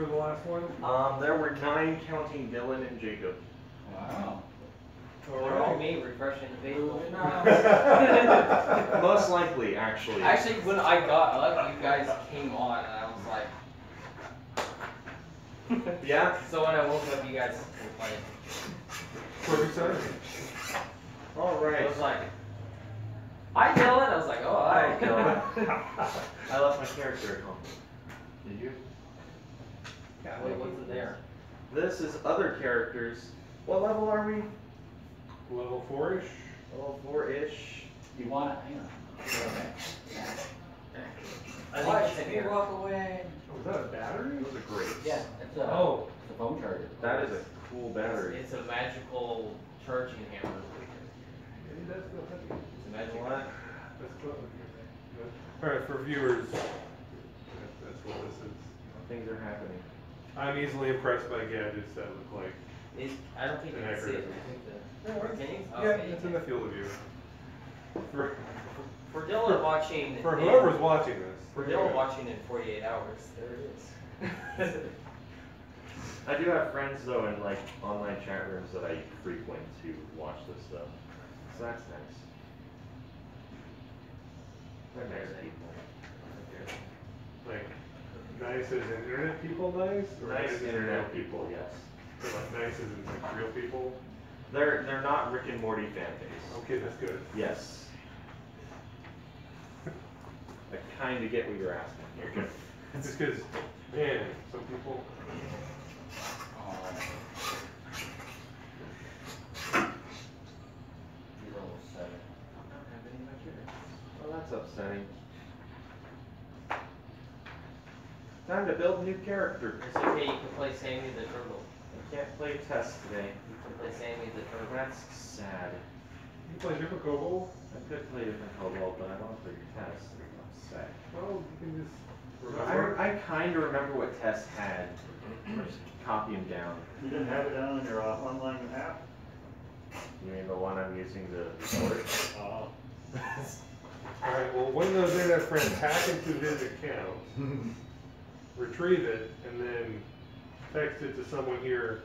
for the last one? There were 9 counting Dylan and Jacob. Wow. They're all me refreshing the table. Most likely, actually. Actually, when I got up, you guys came on, and I was like, Yeah? so when I woke up, you guys were playing. Perfect timing. I Alright. was like, hi Dylan. I was like, oh hi. I left my character at home. Did you? What's in there? This is other characters. What level are we? Level 4-ish. Level 4-ish. You want it? Hang on. I think it's in here. Walk away. Oh, is that a battery? Those are great. Yeah, it's a, Oh. it's a phone charger. That is a cool battery. It's a magical charging hammer. Maybe that's the heavy. It's a magic. What? That's close. Alright, for viewers, that's what this is. Things are happening. I'm easily impressed by gadgets that look like. I don't think you can see it. I think the. Can you? Oh, Yeah, okay, you it's in can. the field of view. For Dylan watching. For whoever's watching this. For Dylan watching in 48 hours, there it is. I do have friends though in like online chat rooms that I frequent to watch this stuff. So that's nice. They're nice people. Like, nice as in internet people nice? Or Nice as in internet real people, yes. Or like nice as in like real people? They're not Rick and Morty fan base. Okay, that's good. Yes. I kind of get what you're asking here. It's just because, man, some people. Well, that's upsetting. Time to build a new character. It's okay, you can play Sammy the Turtle. I can't play Test today. You can play Sammy the Turtle. That's sad. You play different Kobo? I could play different Cobalt, but I don't play your Test. I'm upset. Well, you can just remember. I kind of remember what Test had. Just copy him down. You didn't have it down in your online app? You mean the one I'm using to sort? Oh. Alright, well, when those internet friends hack into his account, retrieve it, and then text it to someone here,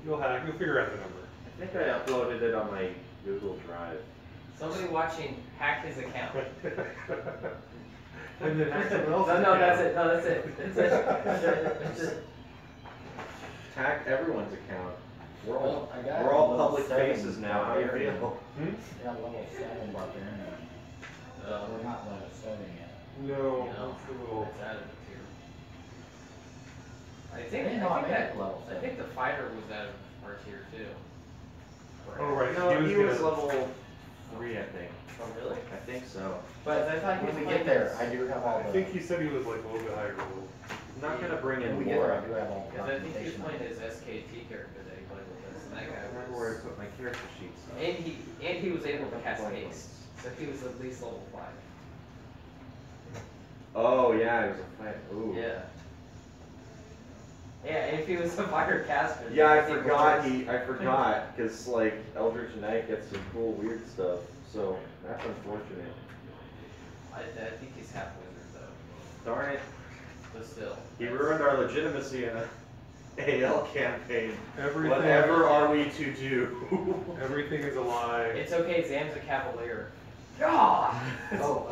you'll figure out the number. I think I uploaded it on my Google Drive. Somebody watching hack his account. And then hack someone else's No, account. that's it. No, that's it. That's it. Hack everyone's account. We're all, I got we're all level public 7 faces now. How do you barbarian. feel? Yeah, level 7 barbarian. We're not level 7 yet. No, No. it's a little. It's out of the tier. I I think didn't know I made that it level I 7. think the fighter was out of our tier too. Oh, right. No, he was gonna- level 3, I think. Oh really? I think so. But I thought he When was we playing get there, this- I do have all I the. think he said he was like a little bit higher level. I'm not gonna bring in When we get there, I more. do have all the Because I think he was documentation. playing his SKT character that he played with us, and that I guy don't remember where I was. put my character sheets. And he was able to cast Blank haste, so he was at least level 5. Oh yeah, it was a fight. Ooh. Yeah. Yeah, if he was a fire caster. Yeah, I think forgot. it was- I forgot because like Eldritch Knight gets some cool weird stuff. So that's unfortunate. I think he's half wizard though, Darn it. but still. He ruined our legitimacy in a AL campaign. Everything. Whatever are we to do? Everything is a lie. It's okay, Zam's a cavalier. God! Oh,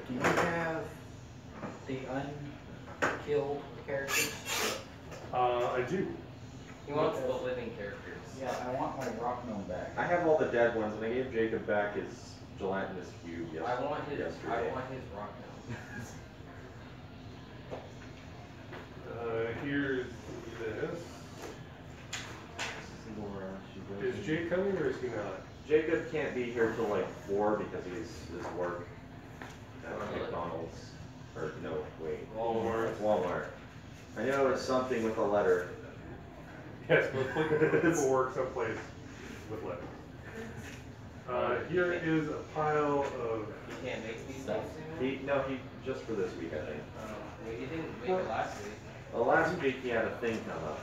do you have the unkilled characters? I do. He wants the living characters. Yeah, I want my rock gnome back. I have all the dead ones, and I gave Jacob back his gelatinous cube I want his yesterday. rock now. Here's this. Is Jake coming or is he not? Jacob can't be here till like 4 because his work at McDonald's. Or no, wait. Walmart. Walmart. I know it's something with a letter. Yes, most people work someplace with letters. Here is a pile of. You can't make these things anymore? He just for this week, I think. Well, you didn't make it last week. Well, last week he had a thing come up.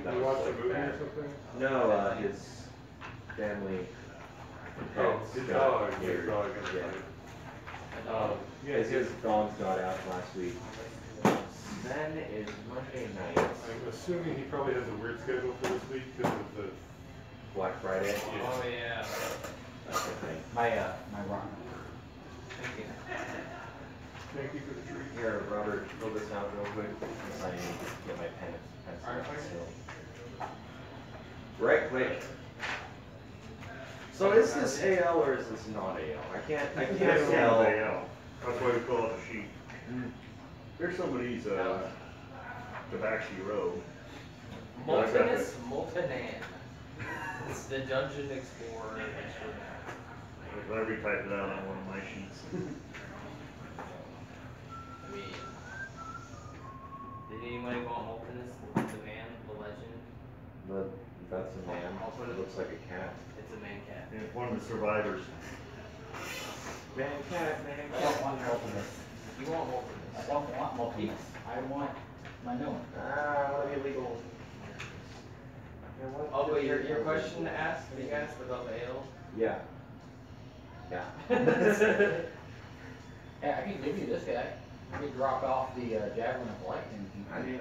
That You was, watched a like, movie bad. or something? No, his family. Oh, pets his got dog. His weird. dog got Yeah. fight. Yeah, his dogs got out last week. then is Monday night. I'm assuming he probably has a weird schedule for this week because of the. Black Friday. Oh, yeah. That's the thing. My run. Thank you. Thank you for the treat. Here, Robert, fill this out real quick. Because I need to get my pen and Alright, pencil. Right quick. So is this AL or is this not AL? I can't That's tell. AL. That's why we call it a sheet. Here's somebody's, Tabaxi Road. Moltenus Moltenan. It's the Dungeon Explorer adventure. I retyped it out on one of my sheets. I mean, did anybody want Moltenus, the man, the legend? That's a man. I'll put It it- looks like a cat. It's a man cat. And one of the survivors. Man cat, man I don't want Multimus. You want I Moltenus? don't want Multimus. I want my new one. Ah, what illegal. Oh, but your question to ask, you asked about the ale? Yeah. Yeah. Yeah, I can give you this guy. I can drop off the Javelin of Lightning. I mean,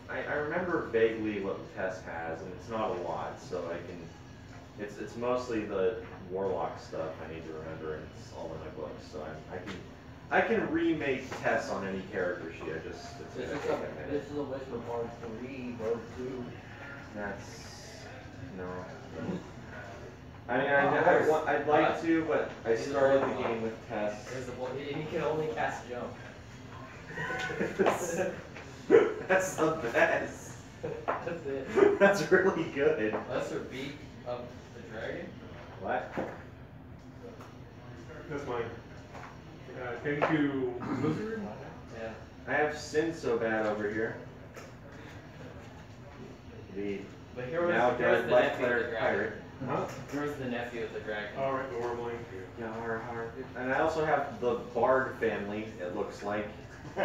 I remember vaguely what Tess has, and it's not a lot, so it's mostly the Warlock stuff I need to remember, and it's all in my books, so I can remake Tess on any character sheet, it's This gonna is take a minute. this is a list of Bard 3, Bard 2. No. I mean, I'd like to, but I started the game with Tess. There's the boy, and you can only cast jump. That's the best. That's it. That's really good. Lesser beak of the dragon? What? That's mine. Thank you, Blizzard. Yeah. I have Sin So Bad over here. The But here was, now here was dead the light nephew of the cleric dragon. pirate. Huh? Here was the nephew of the dragon. All right, the Warbling. Yeah, and I also have the Bard family, it looks like. The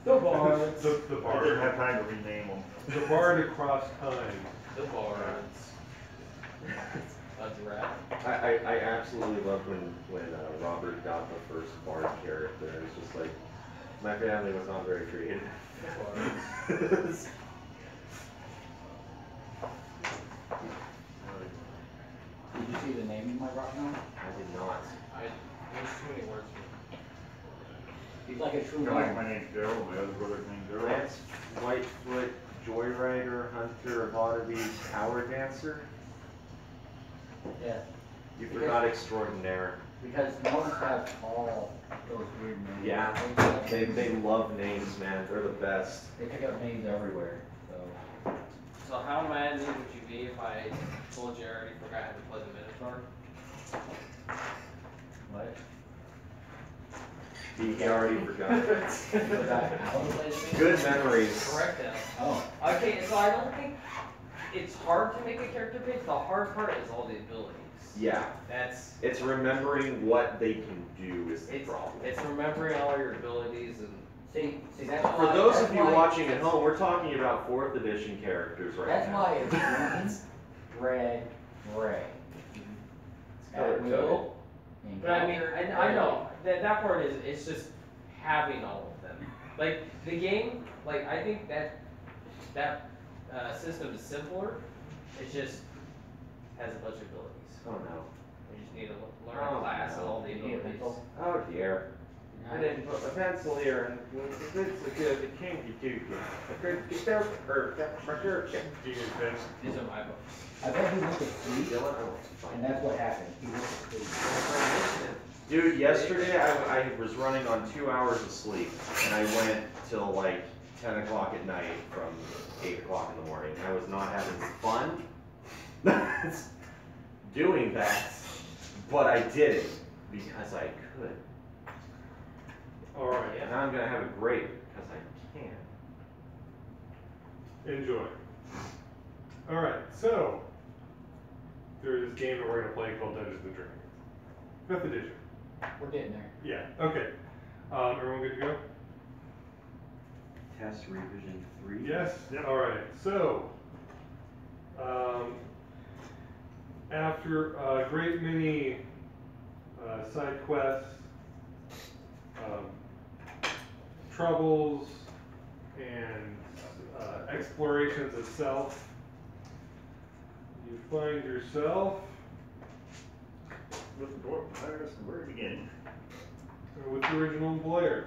Bard. The I didn't bard. have time to rename them. The bard across time. The bards. That's rad. I absolutely loved when Robert got the first Bard character. It was just like, my family was not very creative. The bards. Did you see the name of my rock now? I did not. There's too many words for He's like a true Kinda like man. my name's Daryl, my other brother's name's Daryl. Lance Whitefoot, Joyrider, Hunter of Oddities, Tower Dancer. Yeah, You forgot Extraordinaire. because gnomes have all those weird names. Yeah, they love names, man. They're the best. They pick up names everywhere, so. So how mad would you be if I told you I already forgot how to play the Minotaur? What? He already forgot. Forgot how to play the game? Good memories. Correct now. Oh, Okay, so I don't think it's hard to make a character page. The hard part is all the abilities. Yeah, That's it's remembering what they can do is the it's problem. it's remembering all your abilities and see, that's For why. those that's of you why- watching at home, we're talking about 4th edition characters right That's now. why it's green, red, gray. color At will, and but I mean counter, I know that part is it's just having all of them. Like the game, like I think that system is simpler. It just has a bunch of abilities. Oh no. You just need to learn a class and all the You need a abilities. pencil? Oh dear. I didn't put my pencil here and it's a good kinky dude. Do you get that? These are my books. I bet he went to sleep, Dylan, I want to and find that's what happened. He went to sleep. Dude, yesterday I was running on 2 hours of sleep, and I went till like 10 o'clock at night from 8 o'clock in the morning. I was not having fun doing that, but I did it because I could. All right. And now I'm gonna have a great because I can. Enjoy. All right. So there's this game that we're gonna play called Dungeons and Dragons. 5th edition. We're getting there. Yeah. Okay. Everyone good to go? Test revision 3. Yes? Yep. All right. So, after a great many side quests, troubles and explorations of self, you find yourself With the dwarf virus from the very beginning. with the original employer.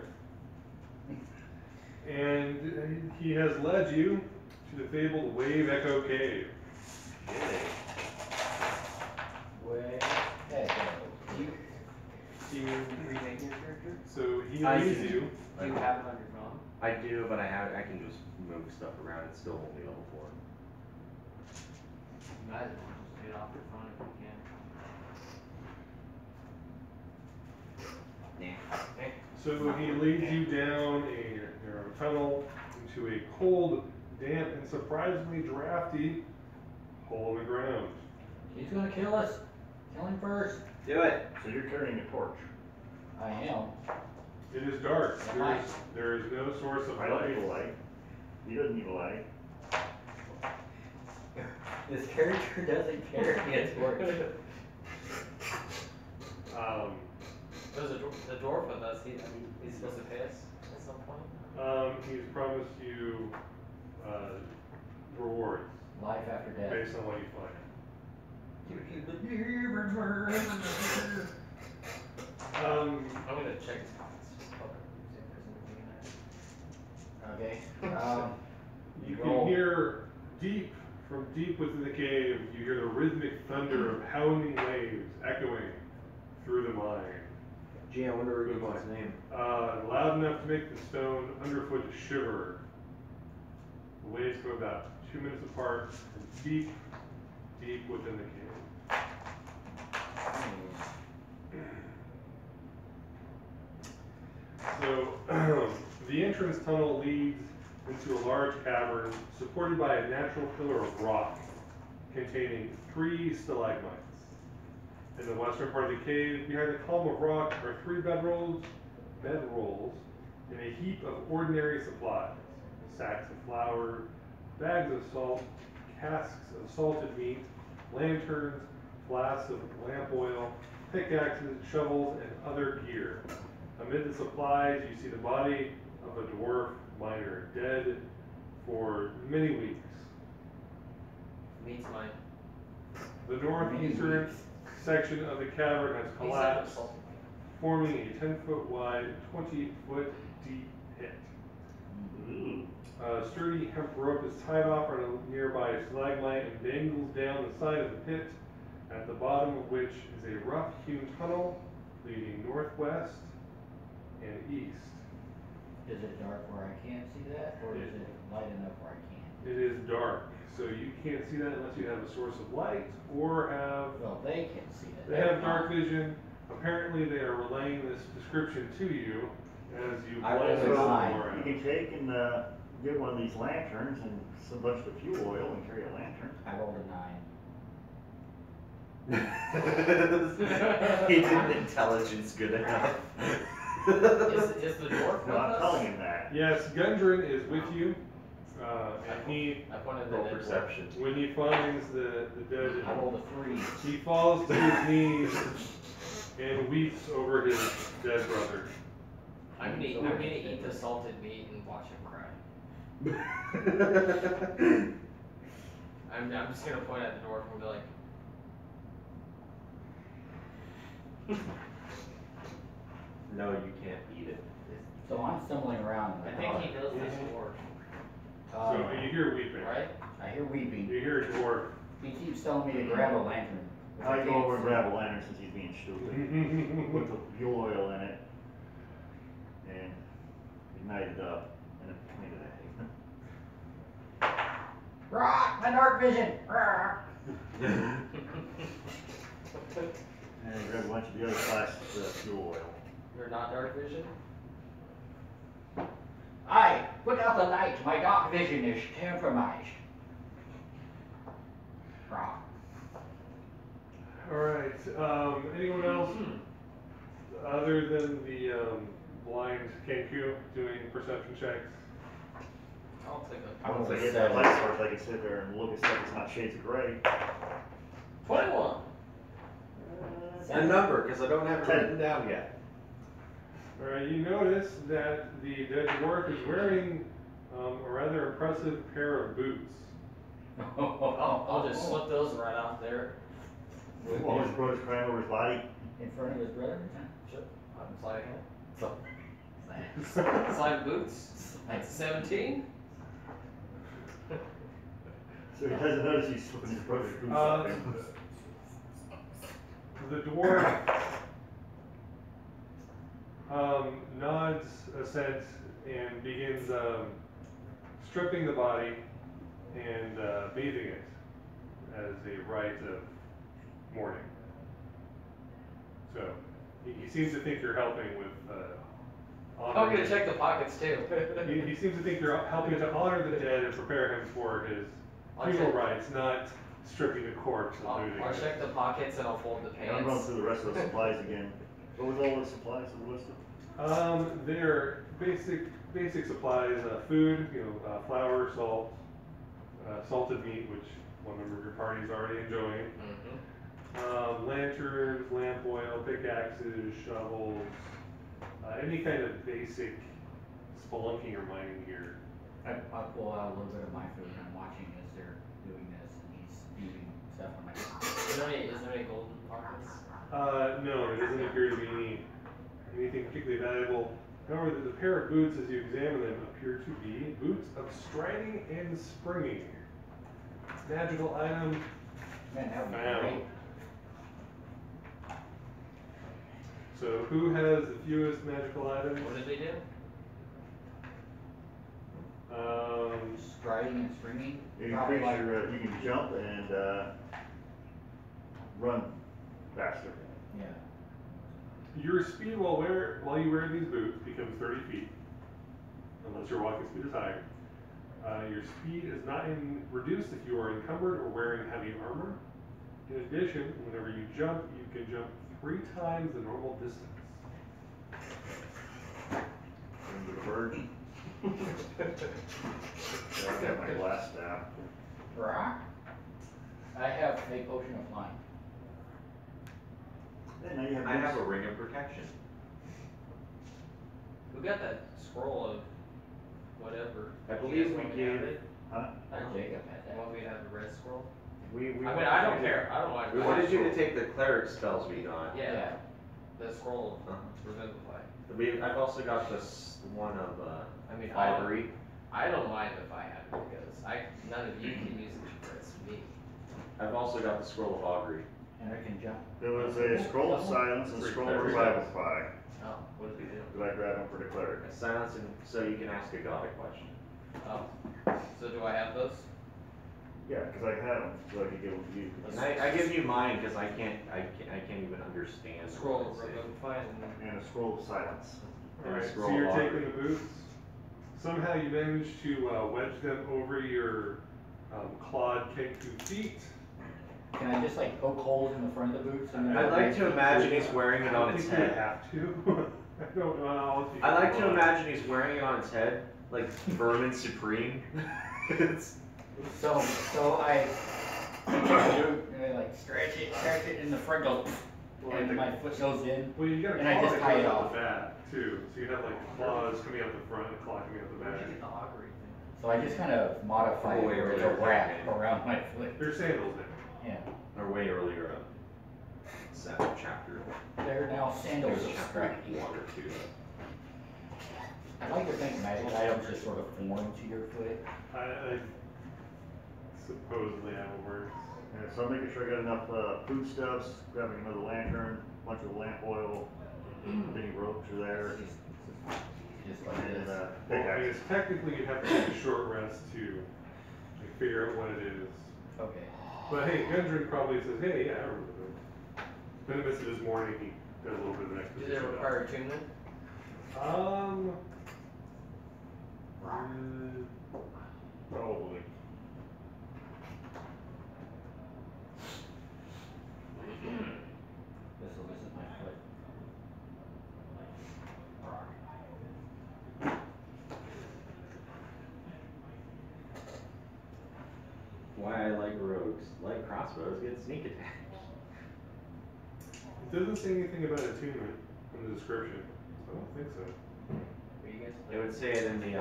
And he has led you to the fabled Wave Echo Cave. Way echo. Do you rename your character? So he I leads see. you. Do you have it on your phone? I do, but I can just move stuff around and still only level 4. You might as well just get it off your phone if you can. Okay. So he leads you down a narrow tunnel into a cold, damp, and surprisingly drafty hole in the ground. He's gonna kill us. Kill him first. Do it! So you're carrying a torch. I am. It is dark. Nice. There is no source of I don't need a light. light. He doesn't need a light. This character doesn't carry a torch. There's the dwarf with us. He's supposed to pay us at some point. He's promised you rewards Life after death. based on what you find. I'm gonna check his comments. Just hope if there's anything in there. Okay. You Roll. can hear from deep within the cave, you hear the rhythmic thunder of pounding waves echoing through the mine. Gee, I wonder what his name. Loud enough to make the stone underfoot shiver. The waves go about 2 minutes apart and deep within the cave. So, the entrance tunnel leads into a large cavern supported by a natural pillar of rock containing 3 stalagmites. In the western part of the cave, behind the column of rock, are 3 bedrolls, and a heap of ordinary supplies: sacks of flour, bags of salt, casks of salted meat, lanterns, flasks of lamp oil, pickaxes, shovels, and other gear. Amid the supplies, you see the body of a dwarf miner, dead for many weeks. Meets mine. The northeastern section of the cavern has collapsed, forming a 10-foot wide, 20-foot deep pit. Ooh. A sturdy hemp rope is tied off on a nearby stalagmite and dangles down the side of the pit, at the bottom of which is a rough-hewn tunnel leading northwest and east. Is it dark where I can't see that, or is it light enough where I can? It is dark, so you can't see that unless you have a source of light or have. Well, they can see it. They have dark vision. Apparently, they are relaying this description to you as you I glance rolled a around. 9. You can take and get one of these lanterns and some bunch of fuel oil and carry a lantern. I rolled a 9. He didn't intelligence good enough. Is the dwarf with No, I'm us? telling him that. Yes, Gundren is with you, and he, I pointed the Roll dead perception. when he finds the dead, I rolled a 3. he falls to his knees and weeps over his dead brother. dwarf. I'm gonna eat the salted meat and watch him cry. I'm just gonna point at the dwarf and be like, No, you can't eat it. So I'm stumbling around in I the think dark. he knows this dwarf, So you hear weeping. right? I hear weeping. You hear a dwarf. He keeps telling me to grab a lantern. which I go can't over and see. grab a lantern since he's being stupid. Put the fuel oil in it and ignite it up and then point it at him. Rock, my dark vision. Rock. And I grab a bunch of the other flasks of fuel oil. You're not dark vision? I put out the light. My dark vision is compromised. Rock. Alright, anyone else other than the blind Kenku doing perception checks? I'll take a I rolled Once I a get that 7. light source, I can sit there and look at stuff that's not shades of gray. 21. A number, because I don't have it Ten. written down yet. Alright, you notice that the dead dwarf is wearing a rather impressive pair of boots. I'll just slip those right off there. While his brother's crying over his body. In front of his brother? Sure. I'm sliding it. So. Slide boots. Like 17. So he doesn't notice he's flipping his brother's boots off him. The dwarf nods assent and begins stripping the body and bathing it as a rite of mourning. So he seems to think you're helping with I'm honoring. gonna check the pockets too. He seems to think you're helping to honor the dead and prepare him for his I'll funeral check- rites, not stripping the corpse and I'll looting I'll it. check the pockets and I'll fold the And I'm going pants. through the rest of the supplies again. What was all the supplies that were listed? They're basic supplies, food, flour, salt, salted meat, which one member of your party is already enjoying. Mhm. Lanterns, lamp oil, pickaxes, shovels, any kind of basic spelunking or mining gear. I pull out a little bit of my food and I'm watching as they're doing this and he's eating stuff. I'm like, Is there any golden pockets? No, there doesn't appear to be anything particularly valuable. However, the pair of boots, as you examine them, appear to be boots of striding and springing. Magical item man, that would be found. great. So who has the fewest magical items? What did they do? Striding and springing. You Probably increase like- your, you can jump and run faster. Yeah. Your speed while you wear these boots becomes 30 feet, unless your walking speed is higher. Your speed is not reduced if you are encumbered or wearing heavy armor. In addition, whenever you jump, you can jump 3 times the normal distance. Into the bird. I got my glass staff. Rock? I have a potion of flying. Hey, now you have I have a boots. ring of protection. Who got that scroll of whatever? I You believe guys we want me to have gave- it? Huh? Jacob had You that. want me to have the red scroll? We I mean, I don't care. I don't mind. We wanted you to take the cleric spells we got. Yeah. The scroll Uh-huh. of Revivify. I've also got this one of I mean, Ivory. I don't mind if I have it because none of you can use it for it's me. I've also got the scroll of augury. And I can jump. There was a scroll of silence and a scroll of revivify. Oh, what does it do? Did I grab them for the cleric? A silence, and so you can ask a god a question. Oh, so do I have those? Yeah, because I had them, so I could give them to you. And I give you mine because I can't even understand. what Scroll it of says. Revivify and And a scroll of silence. And a Alright, so scroll you're of taking augury. the boots. Somehow you manage to wedge them over your clawed Kenku feet. Can I just like poke holes in the front of the boots? And then I'd like to imagine he's wearing it on I its think you head. have to. I don't know how else you I like can to do it. imagine he's wearing it on his head, like Vermin Supreme. It's- So I take the boot and I like stretch it, and the front goes, and my foot goes in. Well, you got a And I claw just that tie goes it out off. the back too. So you have like claws coming out the front and a claw coming out the where'd back. you get the augury thing? So I just kind of modify it Way where it's a earlier. wrap around my foot. There's sandals in. Yeah. Or way earlier chapter. They're now sandals There's of chapter strength. 1 or 2. I like to think magic items just sort of form to your foot. I supposedly how it works. And so I'm making sure I got enough foodstuffs, grabbing another lantern, bunch of lamp oil, any ropes are there, Just like and this. Well, I pickaxe. guess technically you'd have to take a short rest to like, figure out what it is. Okay. But hey, Gundren probably says, hey, yeah, I remember that. Then the midst of this morning, he does a little bit of an Do exposition. they require attunement? Probably. This is my foot. Why I like rogues. Like crossbows, get sneak attack. It doesn't say anything about attunement in the description. I don't think so. What do you guys It would say it in the,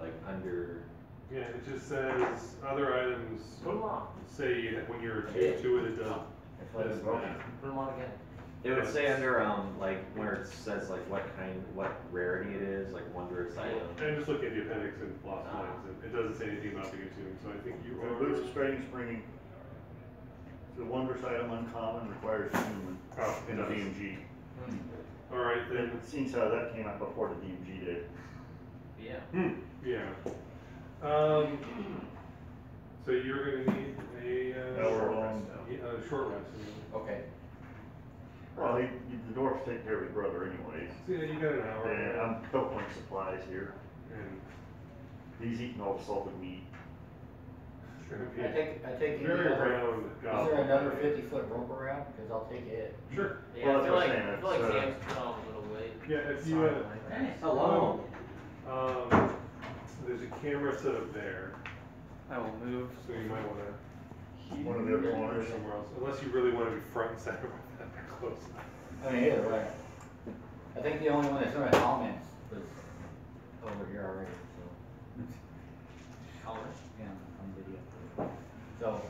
like, under, Yeah, it just says other items. Put them on. Say when you're attuned to it, it does. It's like this it's and broken. that. Put them on again. it would say under, like, where it says, like, what rarity it is, like, wondrous item. And just look at the appendix and lost lines, and it doesn't say anything about being attuned, so I think you The are. boots of trading springing. The wondrous item uncommon requires human Oh, in the it does. DMG. All right And then. it seems how that came out before the DMG did. Yeah. Yeah. So you're gonna need a Hour long. short rest. Okay. Well, the dwarfs take care of his brother anyways. So yeah, you got an hour. And I'm pilfering supplies here. And He's eating all the salted meat. it's gonna be I take any very other, round. is there another 50-foot rope around? Cause I'll take it. Sure. Yeah, Well, I that's feel what I'm like, saying, I feel like it's, Sam's put on a little weight. Yeah, if you Hello. there's a camera set up there, I will move. so you might wanna keep One of the other it corners. somewhere else, unless you really wanna be front and center with that close. I mean, either way. I think the only one that's gonna comments was over here already, so. Colors. Yeah, on video. So,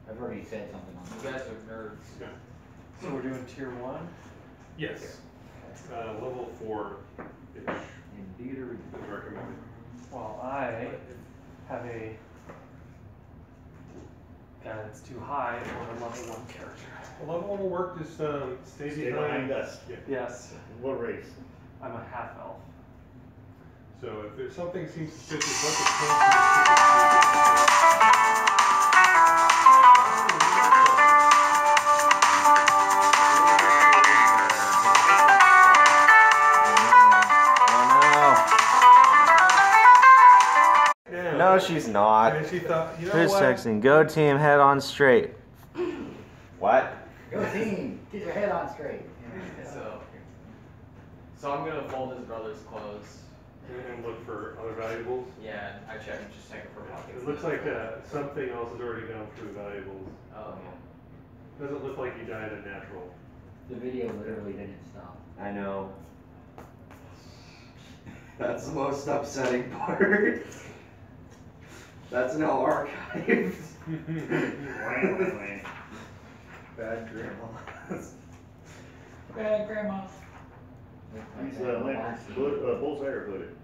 I've already said something on You this. guys are nerds. Yeah. So we're doing tier 1. Yes. Level 4-ish Indeed or is recommended. Well, I have a guy that's too high for a level 1 character. A level 1 will work, just stay Stay behind behind. us. Yeah. Yes, What race? I'm a half elf. So if there's something seems suspicious, let the No, she's not. And she thought, you know Who's what? texting? Go team, head on straight. What? Go team, get your head on straight. So I'm gonna fold his brother's clothes. And look for other valuables. Yeah, I just check it for pockets. It looks like something else has already gone through the valuables. Oh, okay. Doesn't look like you died a natural. The video literally didn't stop. I know. That's the most upsetting part. That's now archived. Bad grandma. Bad grandma. He's bullseye or hooded?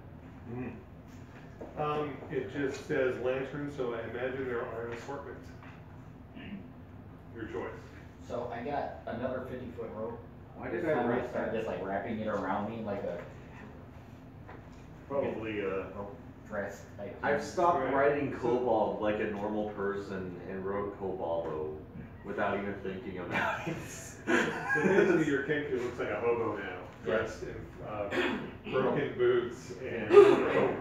It just says lantern, so I imagine there are an assortment. Your choice. So I got another 50-foot rope. Why did This I time write started that? just like wrapping it around me like a Probably, dress type. I've thing. stopped Right. writing Cobalt like a normal person and wrote Cobalo without even thinking about it. So basically your character looks like a hobo now, dressed in broken boots and rope.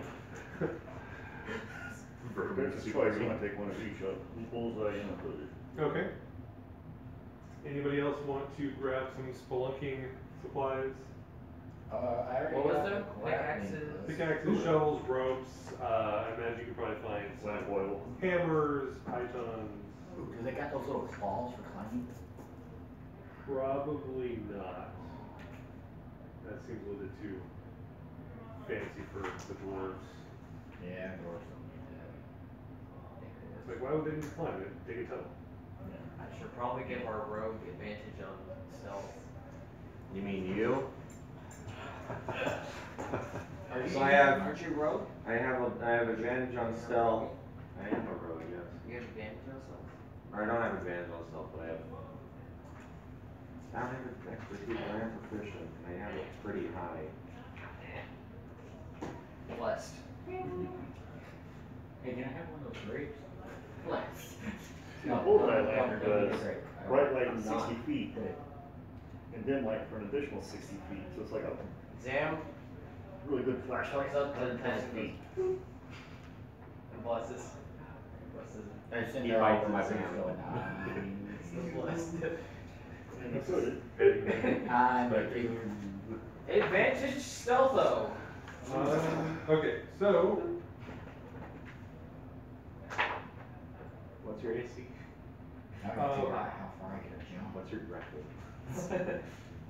there's a choice, you wanna take one of each of bullseye and a hooded. Okay. Anybody else want to grab some spelunking supplies? I already What was got there? the grappling Pickaxes? hook. Pickaxes, shovels, ropes, I imagine you could probably find some Lamp oil. hammers, pythons. Ooh, do they got those little claws for climbing? Probably not. That seems a little bit too fancy for the dwarves. Yeah, or something It's like, why would they need to climb it? They can tell. I should probably give our rogue advantage on stealth. You mean you? Are So I have rogue? I have advantage on stealth. I am a rogue, yes. You have advantage on stealth? Or I don't have advantage on stealth, but I don't have expertise, but I am proficient. And I have it pretty high. Blessed. Hey, can I have one of those grapes? Blessed. The bullseye lantern don't need a does grape. I don't- bright light I'm 60 not. feet, and dim light for an additional 60 feet, so it's like a Zam really good flashlight. comes up to the 120 tent feet. and blesses. Blesses. I send He her bites all my the things family. going, It's the blessed. And it's hooded. I'm a king. Advantage stealth though. Okay, so What's your AC? I don't know how far I can jump. What's your grapple?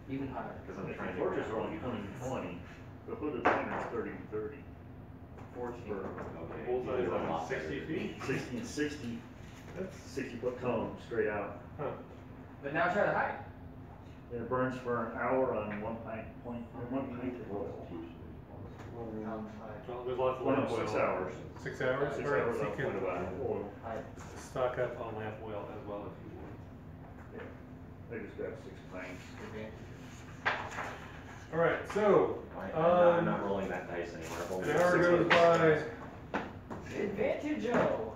Even higher. Because I'm If trying the to. torches are only 20 and 20, the hooded lantern's 30 and 30. 14. Okay. Bullseye's you're a like lot 60 better. feet. 60 and 60, That's, 60-foot cone straight out. huh. But now try to hide. And it burns for an hour on 1 pint of oil. Well, there's lots of Well, lamp no, oil. 6 hours. 6 hours? 6 Alright, hours so on you can 1 of oil. stock up on lamp oil as well if you want. Yeah, I just got 6 pints. Alright, so, I'm not rolling that dice anymore. I've only an got hour 6 goes hours. by, Advantage, Joe.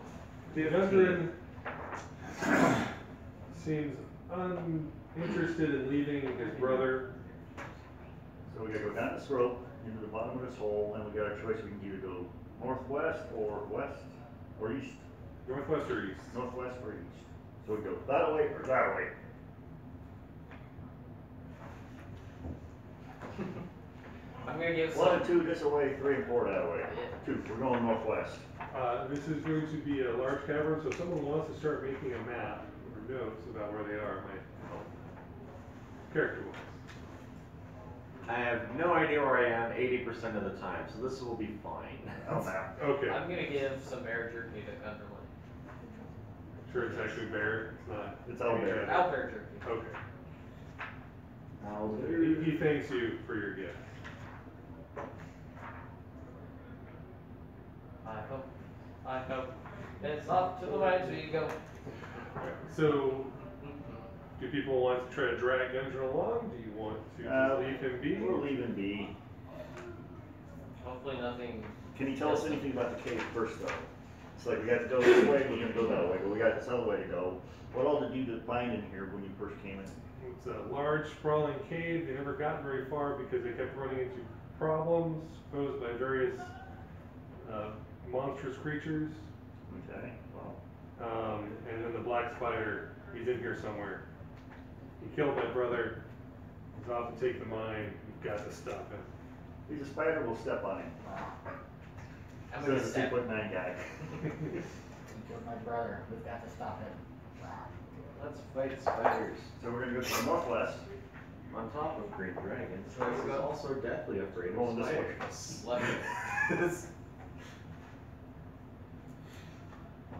the Avengerian seems uninterested in leaving his brother. So we gotta go down this rope into the bottom of this hole, and we got a choice. We can either go northwest or west or east. Northwest or east? Northwest or east. So we go that way or that way. I'm gonna give 1 some. and 2 this way, 3 and 4 that way. 2, we're going northwest. This is going to be a large cavern, so if someone wants to start making a map or notes about where they are, might help. Character-wise. I have no idea where I am 80% of the time, so this will be fine. Oh, map. Okay, I'm gonna give some bear jerky to Cumberland. sure it's actually bear, it's not. It's all bear. Out bear jerky. Okay. I'll He thanks you for your gift. I hope. It's up to the right, so you go. So, do people want to try to drag Gungeon along? Do you want to just leave him be? We'll leave him be. Hopefully nothing. Can you tell us anything about the cave first, though? It's like we got to go this way, we're gonna go that way, but we got this other way to go. What all did you find in here when you first came in? It's a large, sprawling cave. They never got very far because they kept running into problems posed by various monstrous creatures. Okay, well, And then the black spider, he's in here somewhere. He killed my brother. He's off to take the mine. You've got to stop him. he's a spider, we'll step on him. I'm So gonna he's a step. 6'9" guy. He killed my brother. We've got to stop him. Let's fight spiders. So we're gonna go to the northwest. On top of green dragons, Where this we is go? also deathly afraid Going of this way. spiders. Left.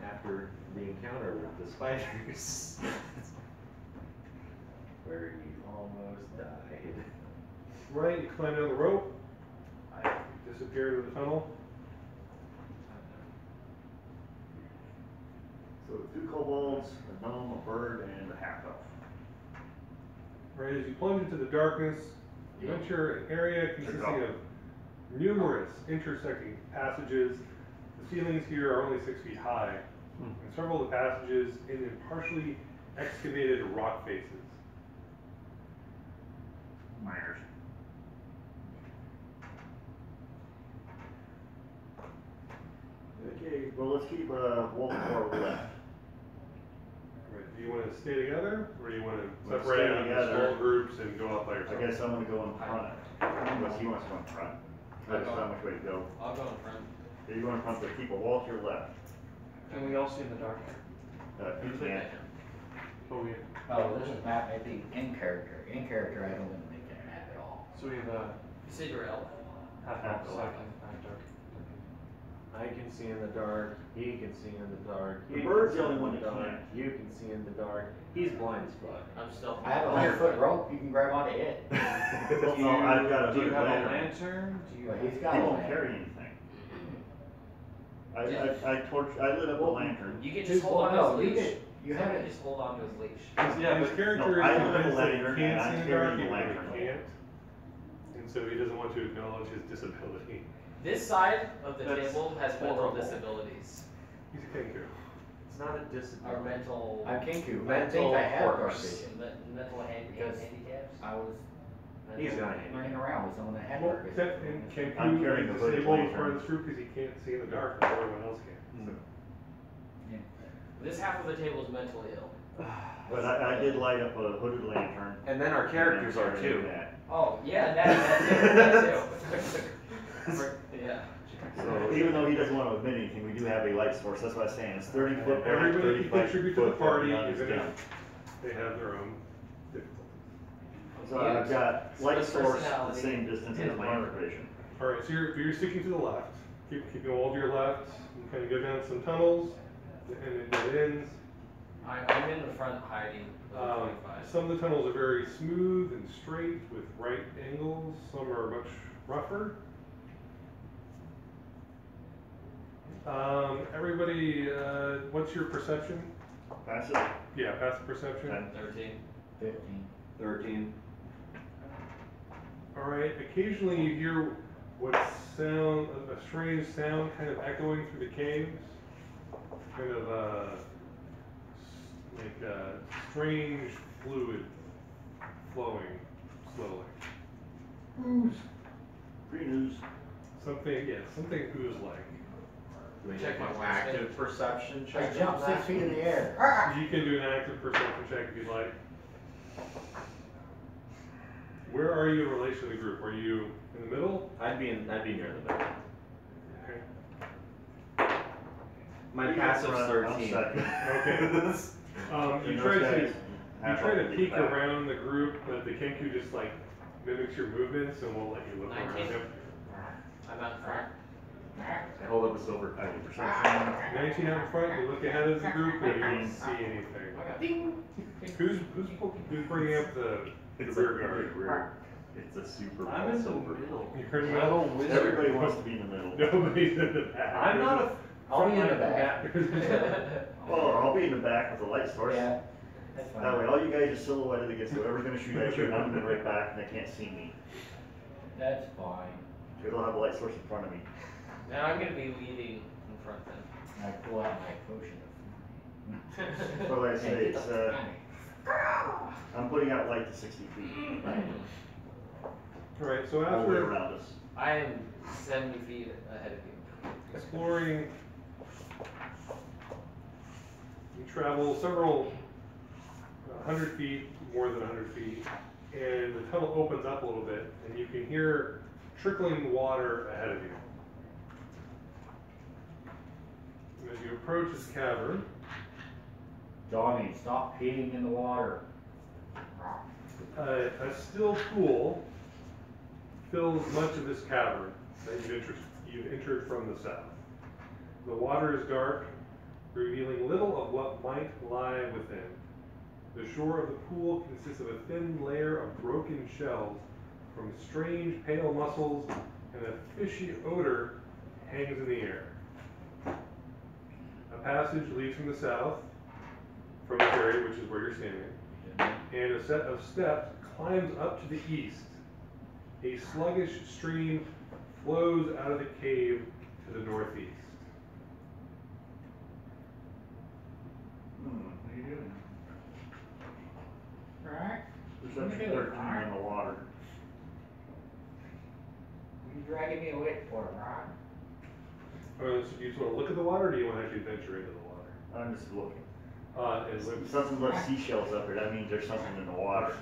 After the encounter with the spiders. Where you almost died. Right, you climb down the rope. Disappear into the tunnel. So 2 kobolds, a gnome, a bird, and a half-elf. Right, as you plunge into the darkness, you enter an area consisting of numerous intersecting passages. The ceilings here are only 6 feet high, and several of the passages end in partially excavated rock faces. Miners. Okay, well, let's keep Wolf to our left. Right, do you want to stay together, or do you want to Let's separate stay out into together. small groups and go off by I yourself? guess I'm gonna go in front, unless he wants to go in front. I just how much way to go. I'll go in front. Are you going in front, but keep a wall to your left? Can we all see in the dark? You can't. Oh, we, Oh, this is map, I think, in character. In character, I don't even make that map at all. so we have a You said you're elf. half Half elf, so I can, I'm dark. I can see in the dark, he can see in the dark. The you can bird's see the only in one that dark, can't. You can see in the dark. He's blind as fuck. I'm still. I have a 100-foot rope, you can grab onto it. Well, no, I've got a Do you hooded have a lantern. lantern? Do you But have? he's got He one. won't carry anything. I lit up a lantern. You can Just just hold on no, to you his leash. could, you Somebody have it. just hold on to his leash. Yeah, His but character No, I is live convinced that he lantern and can't I'm see in the carrying dark, the even lantern. if he can't. And so he doesn't want to acknowledge his disability. This side of the That's table has mental horrible. disabilities. He's a Kenku. It's not a Or disability. mental. I'm Kinku. I Mental think I have dark horse. vision. Mental Because- handicaps. I was He's got it. running around with someone that had Well, dark that, vision. and Kenku I'm carrying is the hooded disabled as part lantern. of this group because he can't see in the dark before everyone else can. So. This half of the table is mentally ill. But I did light up a hooded lantern. And then our characters and are I'm carrying too. Oh, that. yeah, that too. Yeah. So even though he doesn't want to admit anything, we do have a light source. That's what I'm saying. It's 30 foot back, Everybody 35 who contributes to the foot party on is his in gun. it. They have their own difficulties. So I've got light Split source the personality. same distance as my infiltration. All right, so you're sticking to the left. Keeping all to your left. You kind of go down some tunnels and it dead ends. I'm in the front hiding with the 25. Some of the tunnels are very smooth and straight with right angles. Some are much rougher. Everybody, what's your perception? Passive, Yeah, passive perception. 10. 13. 15. 13. All right. Occasionally you hear what sound, a strange sound, kind of echoing through the caves. Kind of like strange fluid flowing slowly. Ooze. Green ooze. Something, yeah, something ooze-like. Do we Check make my an perception. active perception I check? jumped on 6 that? feet in the air. You can do an active perception check if you'd like. Where are you in relation to the group? Are you in the middle? I'd be near the middle. Okay. My You passive's run, I'm 13. second. Okay. And You those try guys to have try to to be peek back. around the group, but the Kenku just like mimics your movements and won't let you look around 19. him. I'm out front. I hold up a silver coin. Perception. 19 out in front, you look ahead of the group and you don't see anything. Who's bringing up the rear guard? Rear. It's a super I'm in the silver. middle. You're in the I'm a middle? wizard. Everybody wants to be in the middle. Nobody's in the back. I'm not a. I'll be in the front back. Oh, I'll be in the back with the light source. Yeah, that's fine. That way, all you guys are silhouetted against whoever's gonna shoot at you, and I'm gonna be right back, and they can't see me. That's fine. Because I'll have a light source in front of me. Now I'm gonna be leading in front then. I pull out my potion. So like I say, Hey, it's, get the- I'm putting out light to 60 feet. Alright, so All the way after around us. I am 70 feet ahead of you. exploring, you travel several 100 feet, more than 100 feet, and the tunnel opens up a little bit, and you can hear trickling water ahead of you. And as you approach this cavern, Johnny, stop peeing in the water. a still pool fills much of this cavern that you've entered from the south. The water is dark, revealing little of what might lie within. The shore of the pool consists of a thin layer of broken shells from strange pale mussels, and a fishy odor hangs in the air. A passage leads from the south, from this area, which is where you're standing, and a set of steps climbs up to the east. A sluggish stream flows out of the cave to the northeast. What are you doing? Right? Perception What are you doing, 13 Mark? on the water. What are you dragging me away for, Ron? So do you just want to look at the water, or do you want to actually venture into the water? I'm just looking. And look, If something left seashells up here, that means there's something in the water.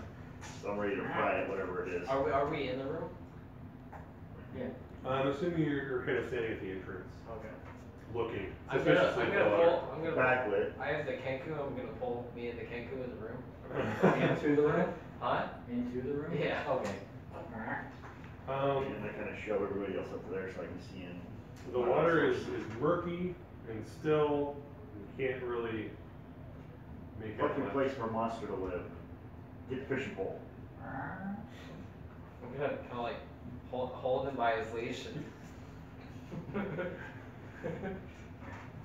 So I'm ready to fry it, whatever it is. Are we in the room? Yeah. I'm assuming you're kind of standing at the entrance, Okay. looking. I'm gonna suspiciously pull. Backlit. I have the Kenku. I'm gonna pull me and the Kenku in the room. Into the room? Huh? Into the room? Yeah. Okay. Alright. And I kind of show everybody else up there so I can see in. The water is murky and still. You can't really make out Perfect much. place for a monster to live. Get the fishing pole. I'm gonna kind of like hold him by his leash and.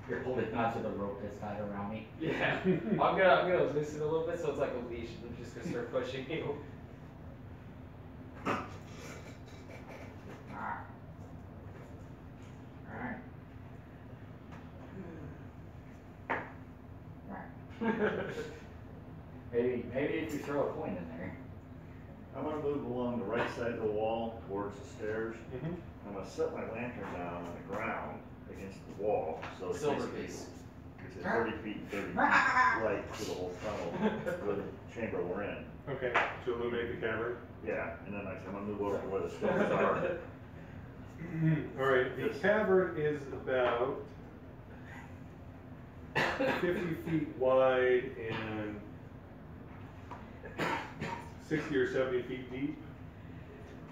You're holding onto the rope that's tied around me. Yeah. I'm gonna loosen a little bit so it's like a leash and I'm just gonna start pushing you. Alright. Right. Maybe if you throw a coin in there. I'm gonna move along the right side of the wall towards the stairs. Mhm. I'm gonna set my lantern down on the ground against the wall, so it's Silver basically- piece. It's at 30 feet and 30 feet light through the whole tunnel, or the chamber we're in. Okay, to illuminate the cavern. Yeah, and then I'm gonna move over to where the stones are. All right, the cavern is about 50 feet wide and 60 or 70 feet deep.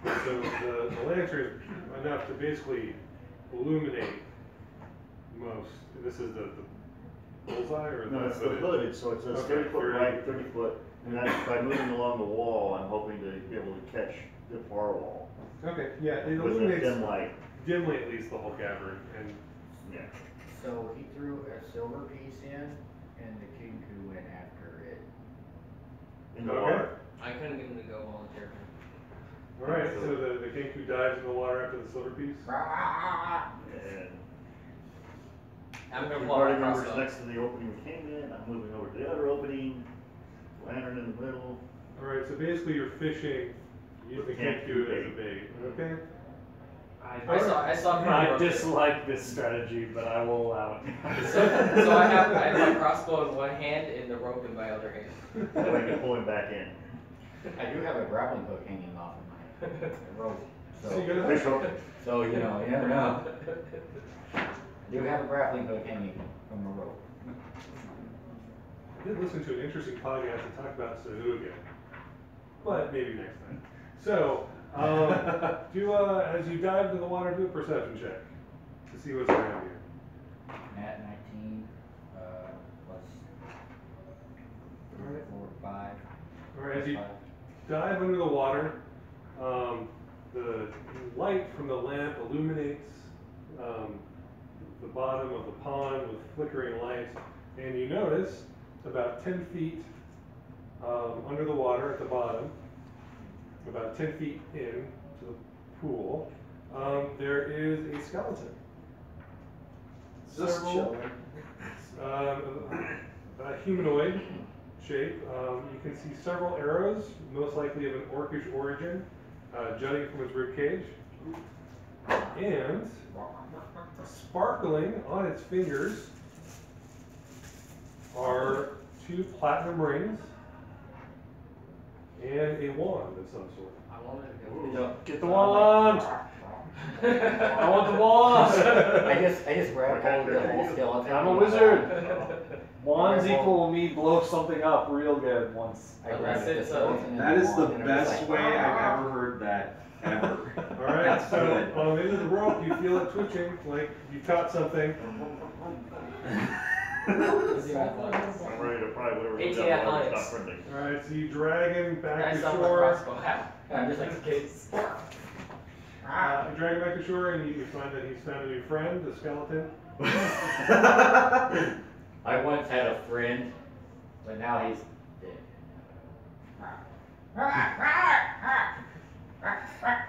So the lantern is enough to basically illuminate most. This is the bullseye or No, it's the hooded, so it says Okay, 30 foot 30. right, 30 foot, and that's by moving along the wall, I'm hoping to be able to catch the far wall. Okay, yeah, it With a illuminates dim light, dimly at least the whole cavern, and yeah. So he threw a silver piece in, and the Kinku went after it. In the Okay. water. I couldn't get him to go volunteer. all right. So the Kenku dives in the water after the silver piece. And I'm gonna the pull out party my members crossbow. next to the opening we came in, I'm moving over to the other opening, lantern in the middle. All right. So basically, you're fishing using the Kenku as a bait. Okay. I saw from I the dislike this strategy, but I will allow it. so I have my crossbow in one hand and the rope in my other hand. That way I can pull him back in. I do have a grappling hook hanging off of my rope. So you gotta Fish hook. So, you know, you never know. I do have a grappling hook hanging from the rope. I did listen to an interesting podcast to talk about Sahuagin, but maybe next time. So, as you dive into the water, do a perception check to see what's around you. Nat 19, plus 3, 4, 5. All right, as you dive under the water, the light from the lamp illuminates the bottom of the pond with flickering lights, and you notice about 10 feet under the water at the bottom, about 10 feet in to the pool, there is a skeleton. Just Several, a humanoid shape. You can see several arrows, most likely of an orcish origin, jutting from its ribcage, and sparkling on its fingers are 2 platinum rings and a wand of some sort. I wanted to go. Get the wand! I want the wand! I just grabbed hold of the whole skeleton. I'm a wizard. Wands equal me blow something up real good once. I grabbed the That's it, skeleton and That is the wand, and it was best like, way I've ever heard that, ever. All right, That's so good. on the end of the rope, you feel it twitching, like you caught something. I'm ready to fry whatever. 18 the water athletics. stop printing. All right, so you drag him back I to saw my shore. crossbow out. I'm just like kids. You drag him back to shore, and you find that he's found a new friend, the skeleton. I once had a friend, but now he's dead.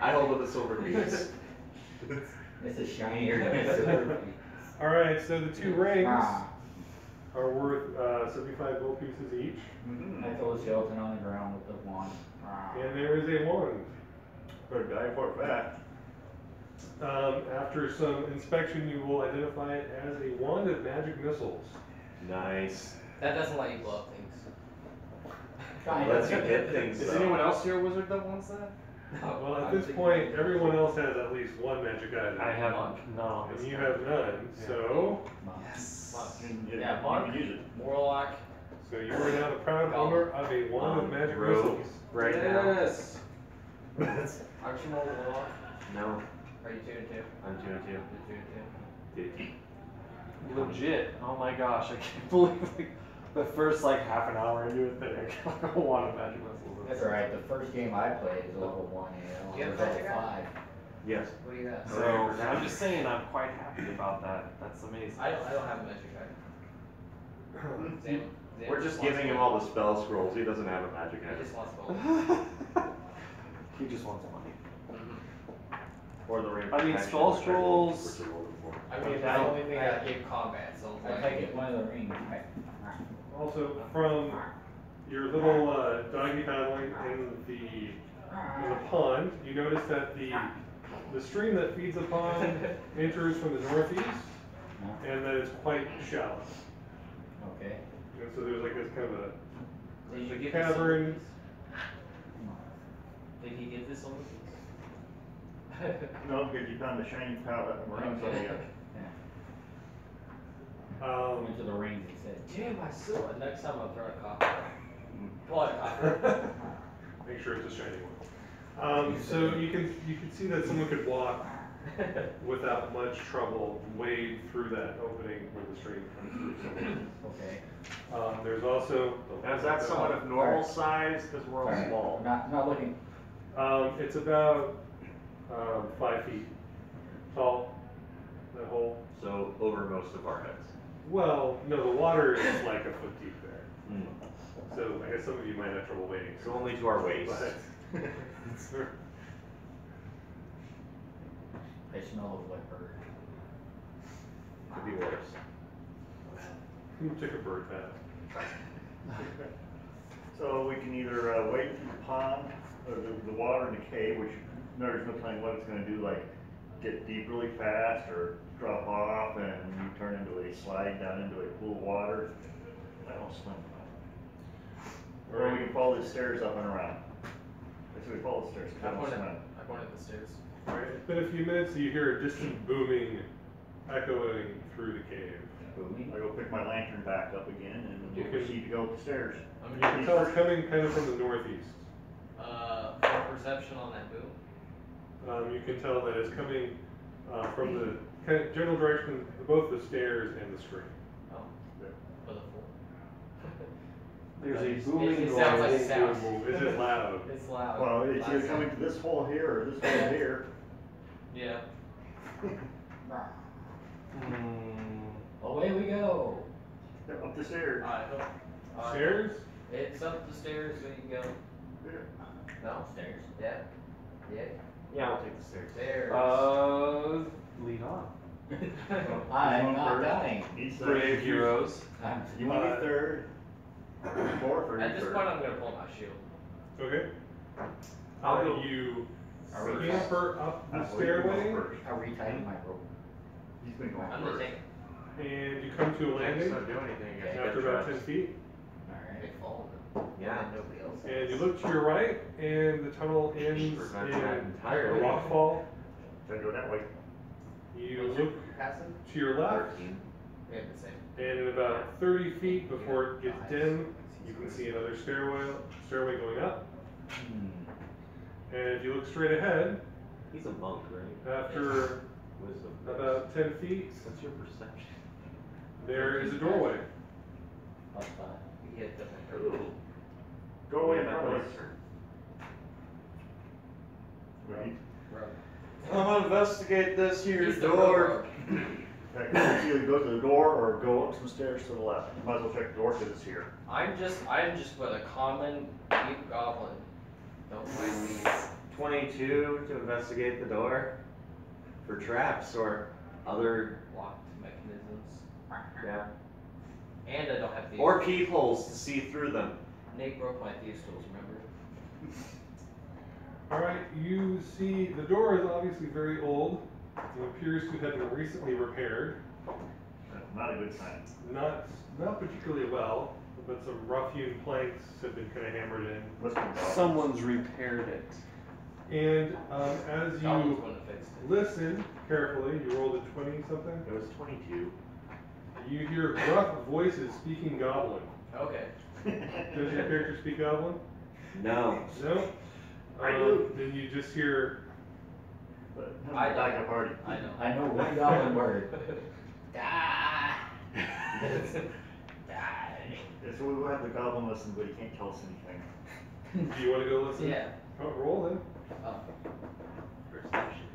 I hold up the silver piece. This is shinier than a silver piece. All right, so the 2 rings are worth 75 gold pieces each, I throw the skeleton on the ground with the wand. and there is a wand. Better die for it fast. After some inspection, you will identify it as a wand of magic missiles. Nice. That doesn't let you blow up things. Lets you get things. Is though. anyone else here a wizard that wants that? Well, at I'm this thinking- point, everyone else has at least one magic item. I have none on this. And you have none, so Yes. You can get- Yeah, you Mark. can use it. Warlock. you are now the proud owner of a wand of magic rogue. missiles. Right now. Yes. Aren't you more warlock? No, Are you 2 and 2? I'm 2 and 2. You're 2 and 2. Legit. Oh my gosh, I can't believe like, the first like half an hour into it that I got a wand of magic missiles. That's alright, the first game I played was level 1, Do you you know, have I a was level magic 5. Yes. What do you got? So I'm just saying, I'm quite happy about that. That's amazing. I don't have a magic item. Sam, We're just giving him all the spell scrolls. He doesn't have a magic He item. just wants gold. He just wants money. Or the ring. I mean, protection, spell which I scrolls- which I rolled for. I mean, that's the only thing I gave combat, so I like, take it one of the rings. Also, from your little doggy paddling in the pond, you notice that the stream that feeds the pond enters from the northeast, and that it's quite shallow. Okay. And so there's like this kind of did you a get cavern. this Did he get this on the piece? No, because you found the shiny powder rings on the Went to the rings and said, Damn, I saw it. Next time I'll throw a copper. Pull out a copper. Make sure it's a shiny one. So you can see that someone could walk without much trouble, wade through that opening where the stream comes through. Okay. There's also. Now, is that someone of normal size? Because we're all Alright, small. I'm not looking. It's about 5 feet tall, that hole. So over most of our heads. Well, no, the water is like a foot deep there. Hmm. So I guess some of you might have trouble wading. So only to our waist. But I smell a wet bird. Could be worse. who took a bird bath? So we can either wade through the pond, or the water in the cave, which there's no telling what it's gonna do, like get deep really fast, or drop off and you turn into a slide down into a pool of water. I don't swim. Or we can follow the stairs up and around. So we follow the stairs, 'cause I don't swim. I pointed the stairs. Alright, it's been a few minutes, so you hear a distant booming echoing through the cave. Booming. I go pick my lantern back up again and You we'll can- proceed to go up the stairs. I'm You gonna can tell it's coming kind of from the northeast. for perception on that boom. You can tell that it's coming from the kind of general direction of both the stairs and the stream. Oh. For the full. There's a It booming sounds like a noise. sound. Is it loud? It's loud. Well, it's either Loud coming sound. to this hole here or this hole here. Yeah. Away we go. Up the stairs. Stairs? It's up the stairs, so you can go. No, Stairs. yeah. Yeah. Yeah, I'll take the stairs. Stairs. Lead on. I'm not dying. He's Brave third. heroes. You want to be third? Fourth or At this third? point, I'm gonna pull my shield. Okay. I'll go You Are we- scamper up the I believe you go stairway, first. Are we tying my rope? He's been going I'm the first. tank. and you come to a Tanks landing don't do anything against after dead about 10 traps. feet. Alright. They fall. Yeah. And nobody else. And you look to your right, and the tunnel ends in Prevent that a entirely. rock fall. Try to go that way. You look Passive? to your left, 13. We have the same. and in about 30 feet before it gets dim, you can see another stairway going up. And if you look straight ahead, He's a monk, right? after Wisdom. about 10 feet, What's your perception? there is a doorway. Up five. We hit them. Doorway in Yeah, front of that us. was her. Right. I'm gonna investigate this here He's the door. You can either go to the door or go up some stairs to the left. Might as well check the door because it's here. I'm just but a common deep goblin. Don't mind me. 22 to investigate the door for traps or other, Locked mechanisms. yeah, And I don't have thieves. or peepholes to see through them. Nate broke my thieves tools, remember? Alright, you see the door is obviously very old. It appears to have been recently repaired. Not a good sign. Not particularly well, but some rough-hewn planks have been kind of hammered in. Must be problems. Someone's repaired it. And as Goblins you wouldn't have fixed it. listen carefully, you rolled a 20 something, It was 22. you hear gruff voices speaking Goblin. Okay. Does your character speak Goblin? No. No? I do. Then you just hear, But I I'm back at party. I know. I know one goblin word. Die. Yeah, so we will have the goblin listen, but he can't tell us anything. do you want to go listen? Yeah. Oh, roll then. Perception.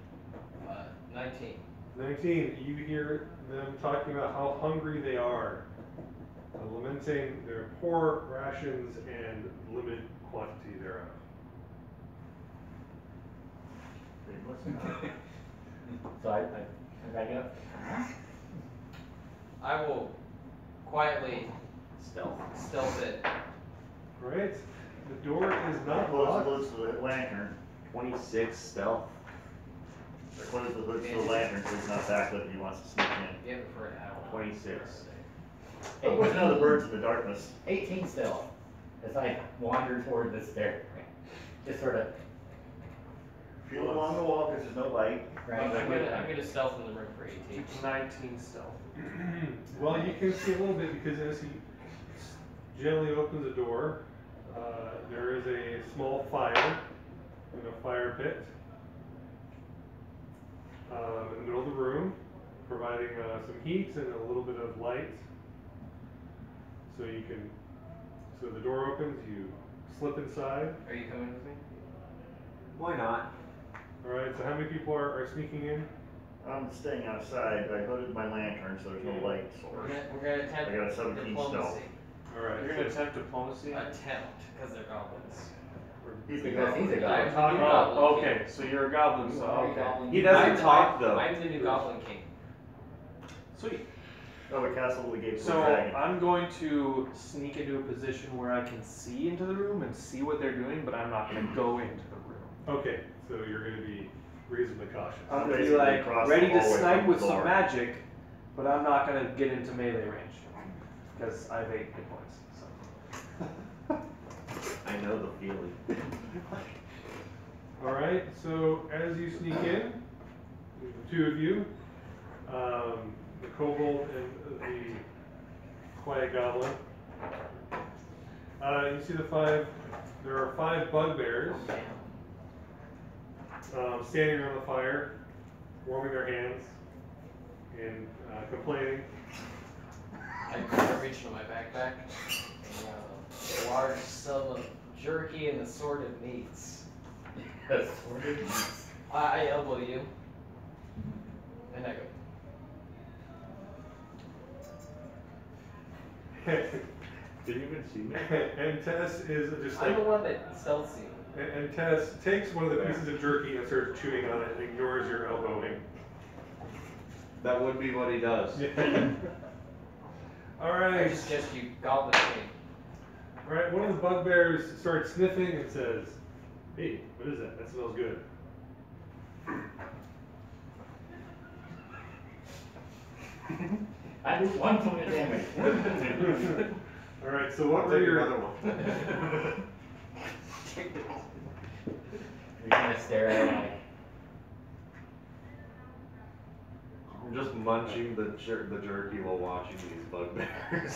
19. 19, you hear them talking about how hungry they are, lamenting their poor rations and limited quantity thereof. They listen. So I back up. I will quietly Stealth. it. Right? The door is not Close locked. the hoods to the lantern. 26 stealth. Or close the hoods to the lantern so he's not back up if he wants to sneak in. Yeah, before it happened. 26. But there's no the birds in the darkness. 18 still. As I wander toward the stair. Just sort of, Feel along the wall because there's no light. right? I'm gonna stealth in the room for 18. 19 stealth. Well, you can see a little bit because as he gently opens the door, There is a small fire in a fire pit in the middle of the room, providing some heat and a little bit of light. So the door opens, you slip inside. Are you coming with me? Why not? Alright, so how many people are sneaking in? I'm staying outside, but I hooded my lantern so there's no light source. We're gonna attempt I got a 17 diplomacy. stealth. Alright. You're gonna attempt diplomacy? Attempt, because they're goblins. He's a Because he's a goblin. goblin. I'm the new goblin Oh, king. okay, so you're a goblin, You so are a okay. goblin. He doesn't I'm- talk, I'm- though. I'm the new goblin king. Sweet. Oh, the castle we gave to So the dragon. I'm going to sneak into a position where I can see into the room and see what they're doing, but I'm not gonna go into the room. Okay, so you're gonna be reasonably cautious. I'm gonna be Basically like across ready the to hallway snipe from with the some door. magic, but I'm not gonna get into melee range because I have 8 hit points. So. I know the feeling. Alright, so as you sneak in, the two of you, the kobold and the quiet goblin, you see there are 5 bugbears standing around the fire, warming their hands and complaining. I reach into my backpack and a large sum of jerky and assorted meats. Assorted meats. I elbow you. And I go, Did you even see me? And Tess is just I'm like, the one that sells you. and Tess takes one of the pieces of jerky and starts chewing on it and ignores your elbowing. That would be what he does. I Alright. just guessed you goblin king. Alright, one of the bugbears starts sniffing and says, "Hey, what is that? That smells good." I do 1 point of damage. Alright, so what were your... You're gonna stare at it like, I'm just munching the jerky while watching these bugbears.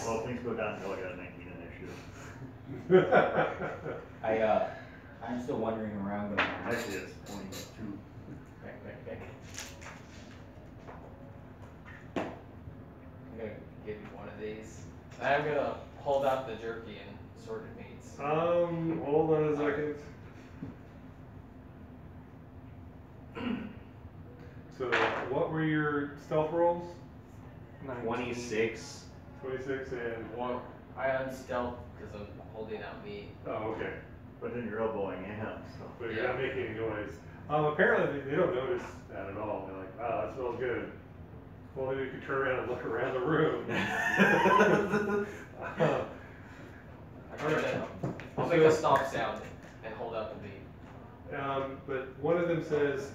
Well, things go downhill, I got a 19 initiative. I'm still wandering around going, Actually, it's 22. back. I'm gonna give you one of these. I'm gonna hold out the jerky and assorted meats. Hold on a second. So, what were your stealth rolls? 26. 26 and... Well, I unstealth because I'm holding out meat. Oh, okay. But then you're elbowing him, so. But you're not making any noise. Apparently they don't notice that at all. They're like, wow, that smells good. Well, maybe we could turn around and look around the room. I'll make a stomp sound and hold out the meat. But one of them says,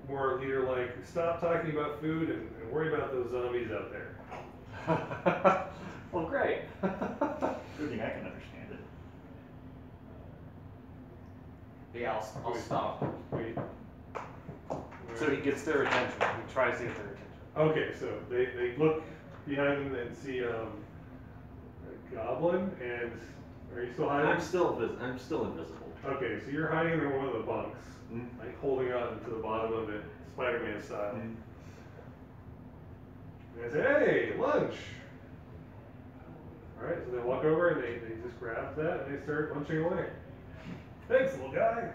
more leader-like, stop talking about food and worry about those zombies out there. Well, great. Good thing I can understand it. Yeah, I'll stop. Wait. So he gets their attention. He tries to get their attention. Okay, so they look behind them and see a goblin, and are you still hiding? I'm still invisible. Okay, so you're hiding in one of the bunks, Mm. like holding on to the bottom of it, Spider-Man style. Mm. And they say, "Hey, lunch!" All right, so they walk over and they just grab that and they start munching away. Thanks, little guy.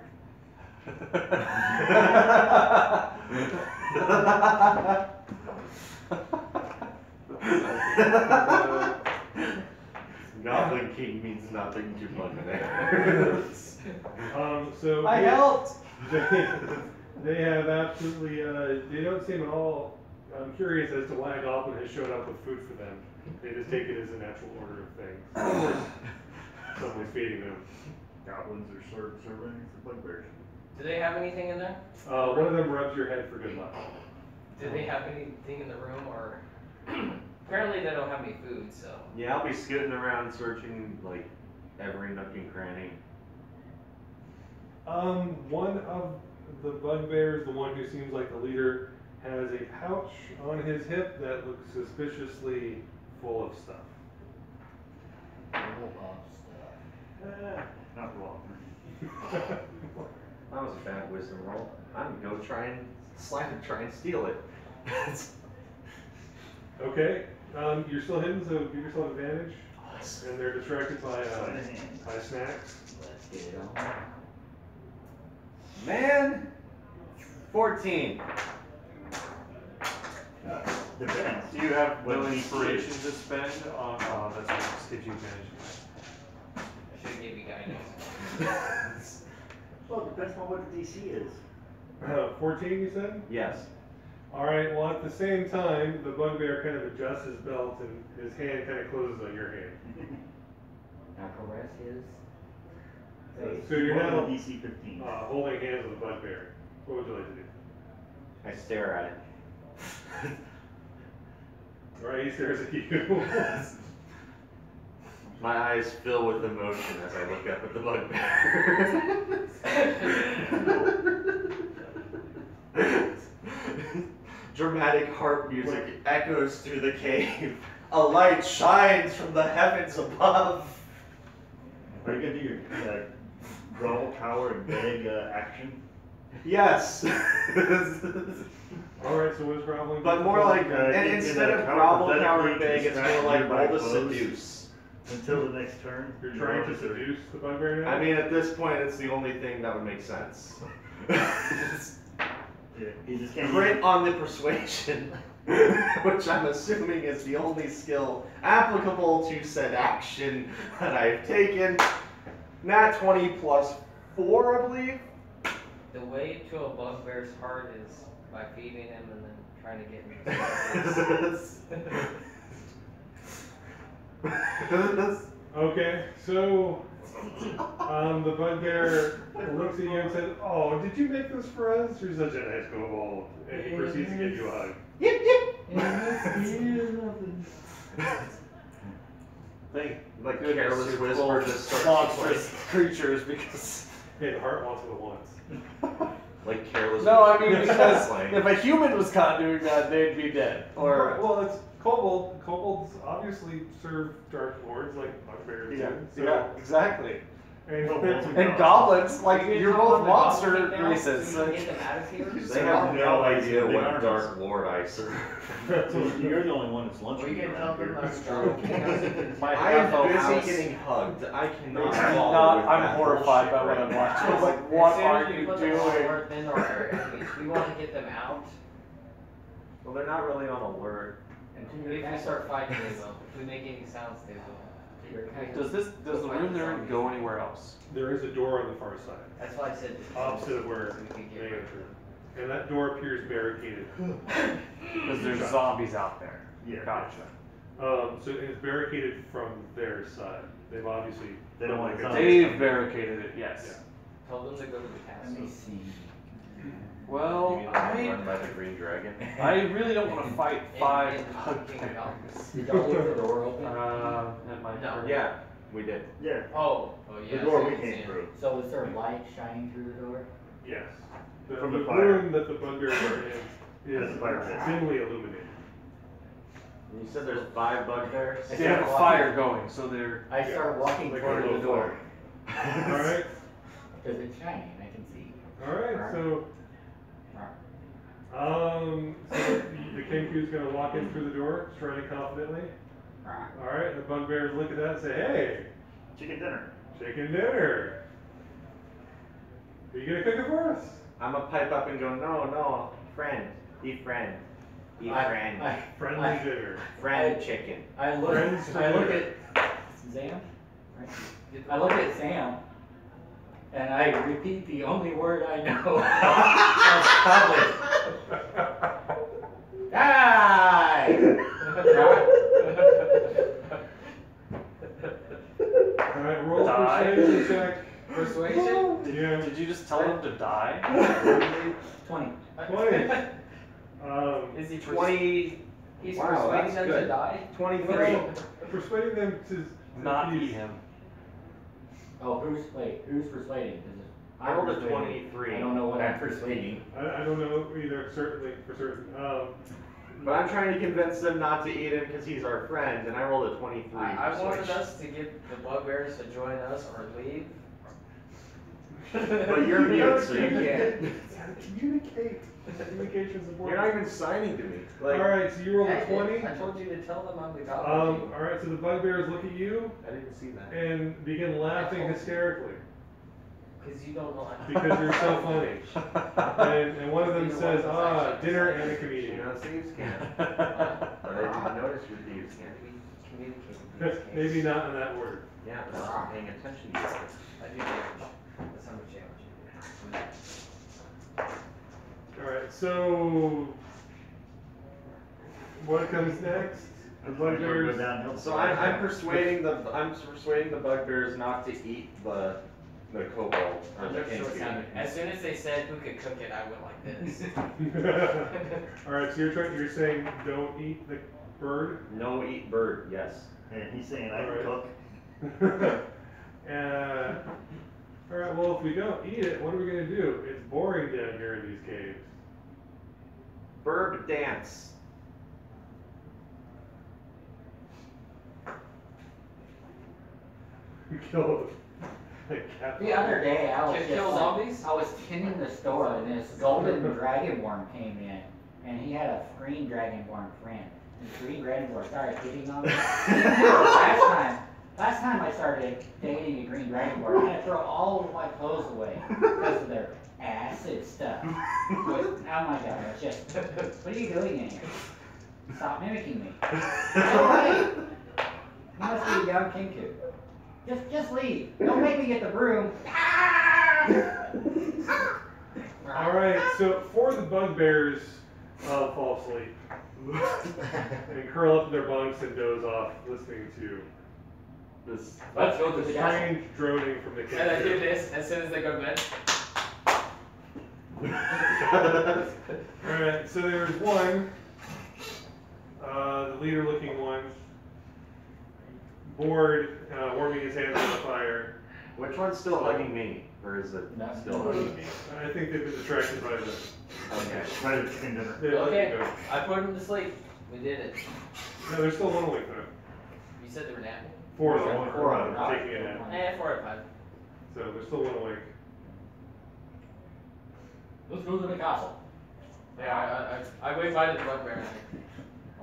Goblin King means nothing to bugbears. So I they- helped. They have absolutely, they don't seem at all curious as to why a goblin has showed up with food for them. They just take it as a natural order of things. Someone's feeding them. Goblins are serving for bugbears. Do they have anything in there? One of them rubs your head for good luck. Do they have anything in the room or? Apparently they don't have any food, so. Yeah, I'll be scooting around searching like every nook and cranny. One of the bugbears, the one who seems like the leader, has a pouch on his hip that looks suspiciously full of stuff. Not wrong. That was a bad wisdom roll. I'm gonna go try and steal it. Okay, you're still hidden, so give yourself advantage. And they're distracted by snacks. Let's get it on. Man, 14. Depends. Do you have What no DC inspiration is. to spend on? Oh, that's what just gives you advantage. I should give you guidance. Well, it depends on what the DC is. 14, you said? Yes. All right, well, at the same time, the bugbear kind of adjusts his belt and his hand kind of closes on your hand. Now caress his So, face. so you're now DC 15. holding hands with the bugbear. What would you like to do? I stare at it. All right, he stares at you. My eyes fill with emotion as I look up at the bugbear. Dramatic harp music echoes through the cave. A light shines from the heavens above. Are you gonna do your growl, cower, and beg action? Yes. All right, so what's groveling? But more like, and in instead a of grovel, pathetically cower, and beg, it's more like nearby roll to foes. seduce. Until the next turn. You're trying to seduce the bugbear now? I mean, at this point, it's the only thing that would make sense. Yeah, he just can't. Crit on the persuasion, which I'm assuming is the only skill applicable to said action that I've taken. Nat 20 plus 4, I believe. The way to a bugbear's heart is by feeding him and then trying to get him. Okay, so the bugbear looks at you and says, "Oh, did you make this for us? You're such a nice kobold." And he proceeds to give you a hug. Thank Like goodness careless you're whisper both just starts monstrous creatures because. Hey, the heart wants what it wants. like careless. No, I whisper mean just because starts playing. if a human was caught doing that, they'd be dead. Or well, it's kobold. Kobolds obviously serve dark lords like bugbears yeah, do. So, yeah, exactly. And, And goblins, like You you're tell both them the goblin monster thing now, races. so you can get them out of here? They have no idea what Dark Lord I serve. So you're the only one that's lunching. Or you can tell around them here. that's true. My I am half-elf busy house. getting hugged. I cannot I'm follow not. with I'm that horrified by bullshit what right I'm now. watching. It's like, what are you doing? Within our area, we want to get them out. Well, they're not really on alert. And If we start fighting, they will. If we make any sounds, they will. Does the room they're in go anywhere else? there is a door on the far side, That's why I said. opposite of where We could they get rid of entered. And that door appears barricaded. Because there's zombies out there. Yeah. Gotcha. So it's barricaded from their side. They've obviously. They don't want like a- They've barricaded it. Yes. Yeah. Tell them to go to the Let me castle. see. Well, You mean the one run by the Green Dragon? I really don't want to fight five And King bugbears. Goblins. Did y'all leave the door open? That might No. hurt. Yeah, we did. Yeah. Oh, The yeah. door so we it's came in. through. So is there light shining through the door? Yes. The, From the the fire. room that the bugbears are in That's is the fire pit. dimly illuminated. You said there's 5 bugbears? They have a fire going, so they're. I start walking Like a toward little the door. Alright, Because it's shining, I can see. alright, so, so the Kenku's gonna walk in through the door, striding confidently. Alright, the bugbears look at that and say, "Hey, Chicken dinner. chicken dinner. Are you gonna cook it for us?" I'm gonna pipe up and go, no, friend. Eat friend. Eat friend. Friendly dinner. Friend chicken. I look Friends for at dinner. Sam. Right? I look at Sam, and I repeat the only word I know. That's public. Die! Alright, roll Die. persuasion check. Persuasion? Yeah. Did you just tell them to die? 20. 20. Is he 20. He's Wow, persuading that's them good. to die? 23. Well, persuading them to Not use- eat him. Oh, who's persuading? Is it? I rolled a persuading. 23. I don't know what I'm persuading. I don't know either, certainly for certain. But I'm trying to convince them not to eat him because he's our friend, and I rolled a 23. I wanted persuasion. us to get the bugbears to join us or leave. But you're mute, so you can't. Communicate. Communication's You're important. not even signing to me. Like, Alright, so you rolled a 20. I told you to tell them I'm the god. Alright, so the bugbears look at you I didn't see that. and begin laughing hysterically Because you don't know how. because you're so funny. And one of them says, dinner and a You comedian. know, thieves can't. But I didn't notice your thieves can't. Communicate. Maybe not in that word. Yeah, but I'm paying attention to you. I do damage. That's how much damage you do. Alright, so what comes next? The We're gonna go bugbears. downhill. So I'm persuading the bugbears not to eat the kobold or I'm the not sure what's king. happening. As soon as they said who could cook it, I went like this. Alright, so you're saying don't eat the bird? No eat bird, yes. And he's saying I Alright. can cook. Alright, well, if we don't eat it, what are we gonna do? It's boring down here in these caves. Bird dance. Kill the cat. The other day, I was Can just kill like- zombies? I was tending the store, and this golden dragonborn came in, and he had a green dragonborn friend. The green dragonborn started hitting on me. Last time I started dating a green dragonborn, I had to throw all of my clothes away because of their acid stuff. Oh my god, it's just, what are you doing in here? Stop mimicking me. Hey, you must be a young kinku. Just leave. Don't make me get the broom. Alright, so for the bugbears fall asleep and curl up in their bunks and doze off listening to this Let's go to the castle. strange droning from the And I do cave. this as soon as they go to bed. Alright, so there's one, the leader looking one, bored, warming his hands on the fire. Which one's still hugging me? Or is it No. still hugging me? I think they've been distracted by the. Okay. Right at the chicken dinner. They let Okay, you go. I put them to sleep. We did it. No, there's still one awake though. You said they were napping? Four No, of them four are of them. taking a nap. 4 out of 5. So there's still one awake. Let's go to the castle. Yeah, I wave bye to the bugbear and I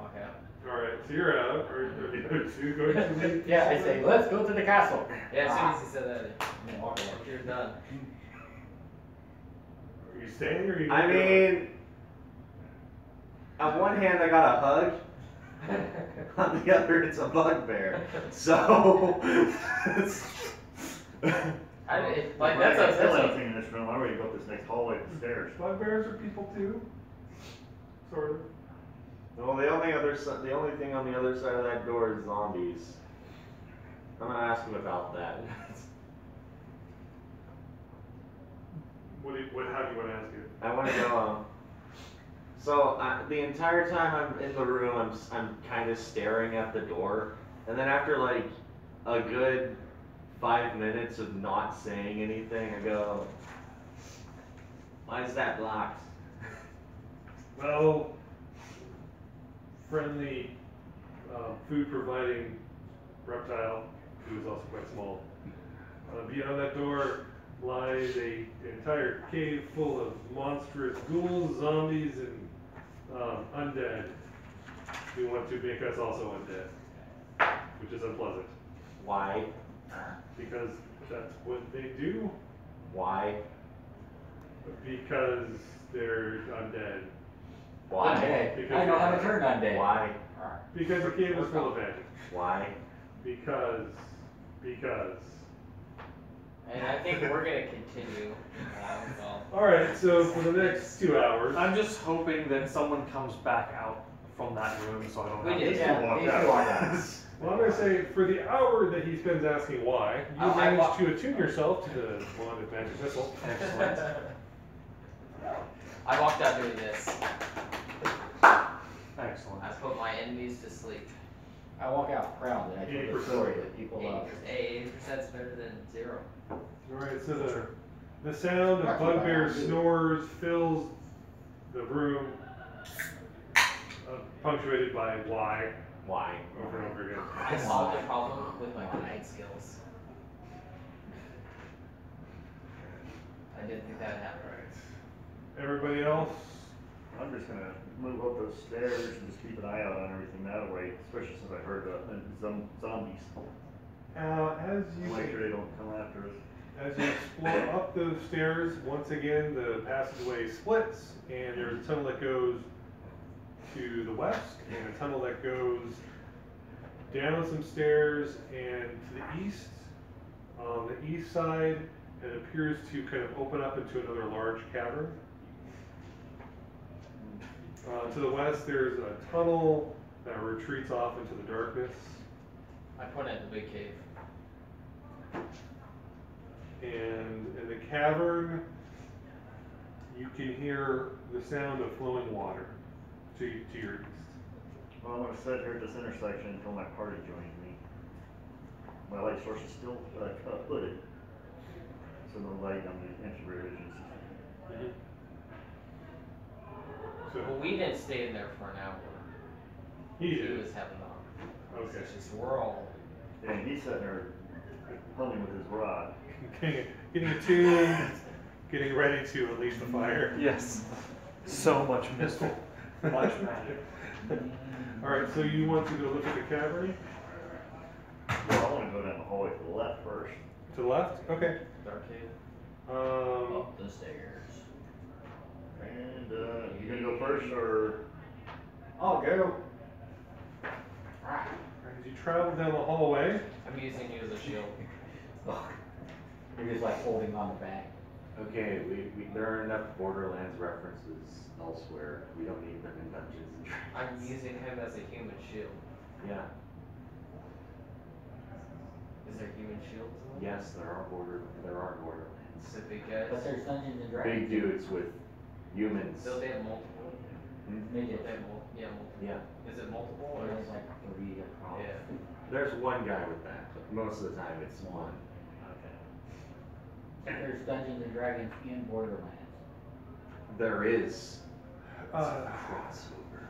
walk out. Alright, so you're out. Are the other two going to leave? Yeah, I say, let's go to the castle. Yeah, as soon as he said that, And then walk away. you're done. Are you staying or are you I gonna go? mean, on one hand, I got a hug. On the other, it's a bugbear. So, Like, I that's still a. anything in this room. I'm ready to go up this next hallway to the stairs. Bugbears are people too. Sort of. well, the only thing on the other side of that door is zombies. I'm gonna ask him about that. How do you want to ask it? I want to go. So the entire time I'm in the room, I'm kind of staring at the door, and then after like a good 5 minutes of not saying anything, I go, "Why is that blocked?" Well, friendly food providing reptile, who is also quite small. Beyond that door lies an entire cave full of monstrous ghouls, zombies, and undead who want to make us also undead, which is unpleasant Why? because that's what they do. Why? Because they're undead. Why? Undead. I know how to turn undead. Why? Because the cave is full of magic. Why? Because. And I think we're gonna continue. Well, Alright, so for the next 2 hours. I'm just hoping that someone comes back out from that room so I don't We have did. to. Yeah, Walk these out. two walk out. Well, I'm going to say, for the hour that he spends asking why, you I managed walk- to attune yourself to the wand of magic missile. Excellent. I walked out doing this. Excellent. I put my enemies to sleep. I walk out proud that I told the 80%. story that people love. 80% is better than 0. Alright, so the sound of bugbear snores fills the room. punctuated by Y Why? over and over again. I solved the problem with my guide skills. I didn't think that would happen. Everybody else? I'm just gonna move up those stairs and just keep an eye out on everything that way, especially since I heard zombies. As Make sure you they don't come after us. as you explore up those stairs, once again the passageway splits, and there's a tunnel that goes to the west, and a tunnel that goes down some stairs and to the east. On the east side, it appears to kind of open up into another large cavern. To the west, there's a tunnel that retreats off into the darkness. I point at the big cave. And in the cavern, you can hear the sound of flowing water to your east. Well, I'm gonna sit here at this intersection until my party joins me. My light source is still hooded, so no light on the infrared vision system. So Well, we didn't stay in there for an hour. he He is. was having on. Okay. It's just we're all. And he's sitting there humming with his rod. Getting attuned, getting ready to release the fire. Yes. So much mystery. Much magic. Alright, so you want to go look at the cavern? Well, I wanna go down the hallway to the left first. To the left? Okay. Dark cave. Up the stairs. And, you gonna go first, or? I'll go. As you travel down the hallway, I'm using you as a shield. You're just like holding on the back. Okay, there are enough Borderlands references elsewhere. We don't need them in Dungeons and Dragons. I'm using him as a human shield. Yeah. Is there human shields in there? Yes, there are Borderlands. Is it big guys? But there's Dungeons and Dragons. Big dudes with humans. So they have multiple. Hmm? Midgets. They have multiple. Yeah. Is it multiple or There's is like 3 across. Yeah. There's one guy with that, but most of the time it's one. Okay. There's Dungeons and Dragons in Borderlands. There is uh, crossover.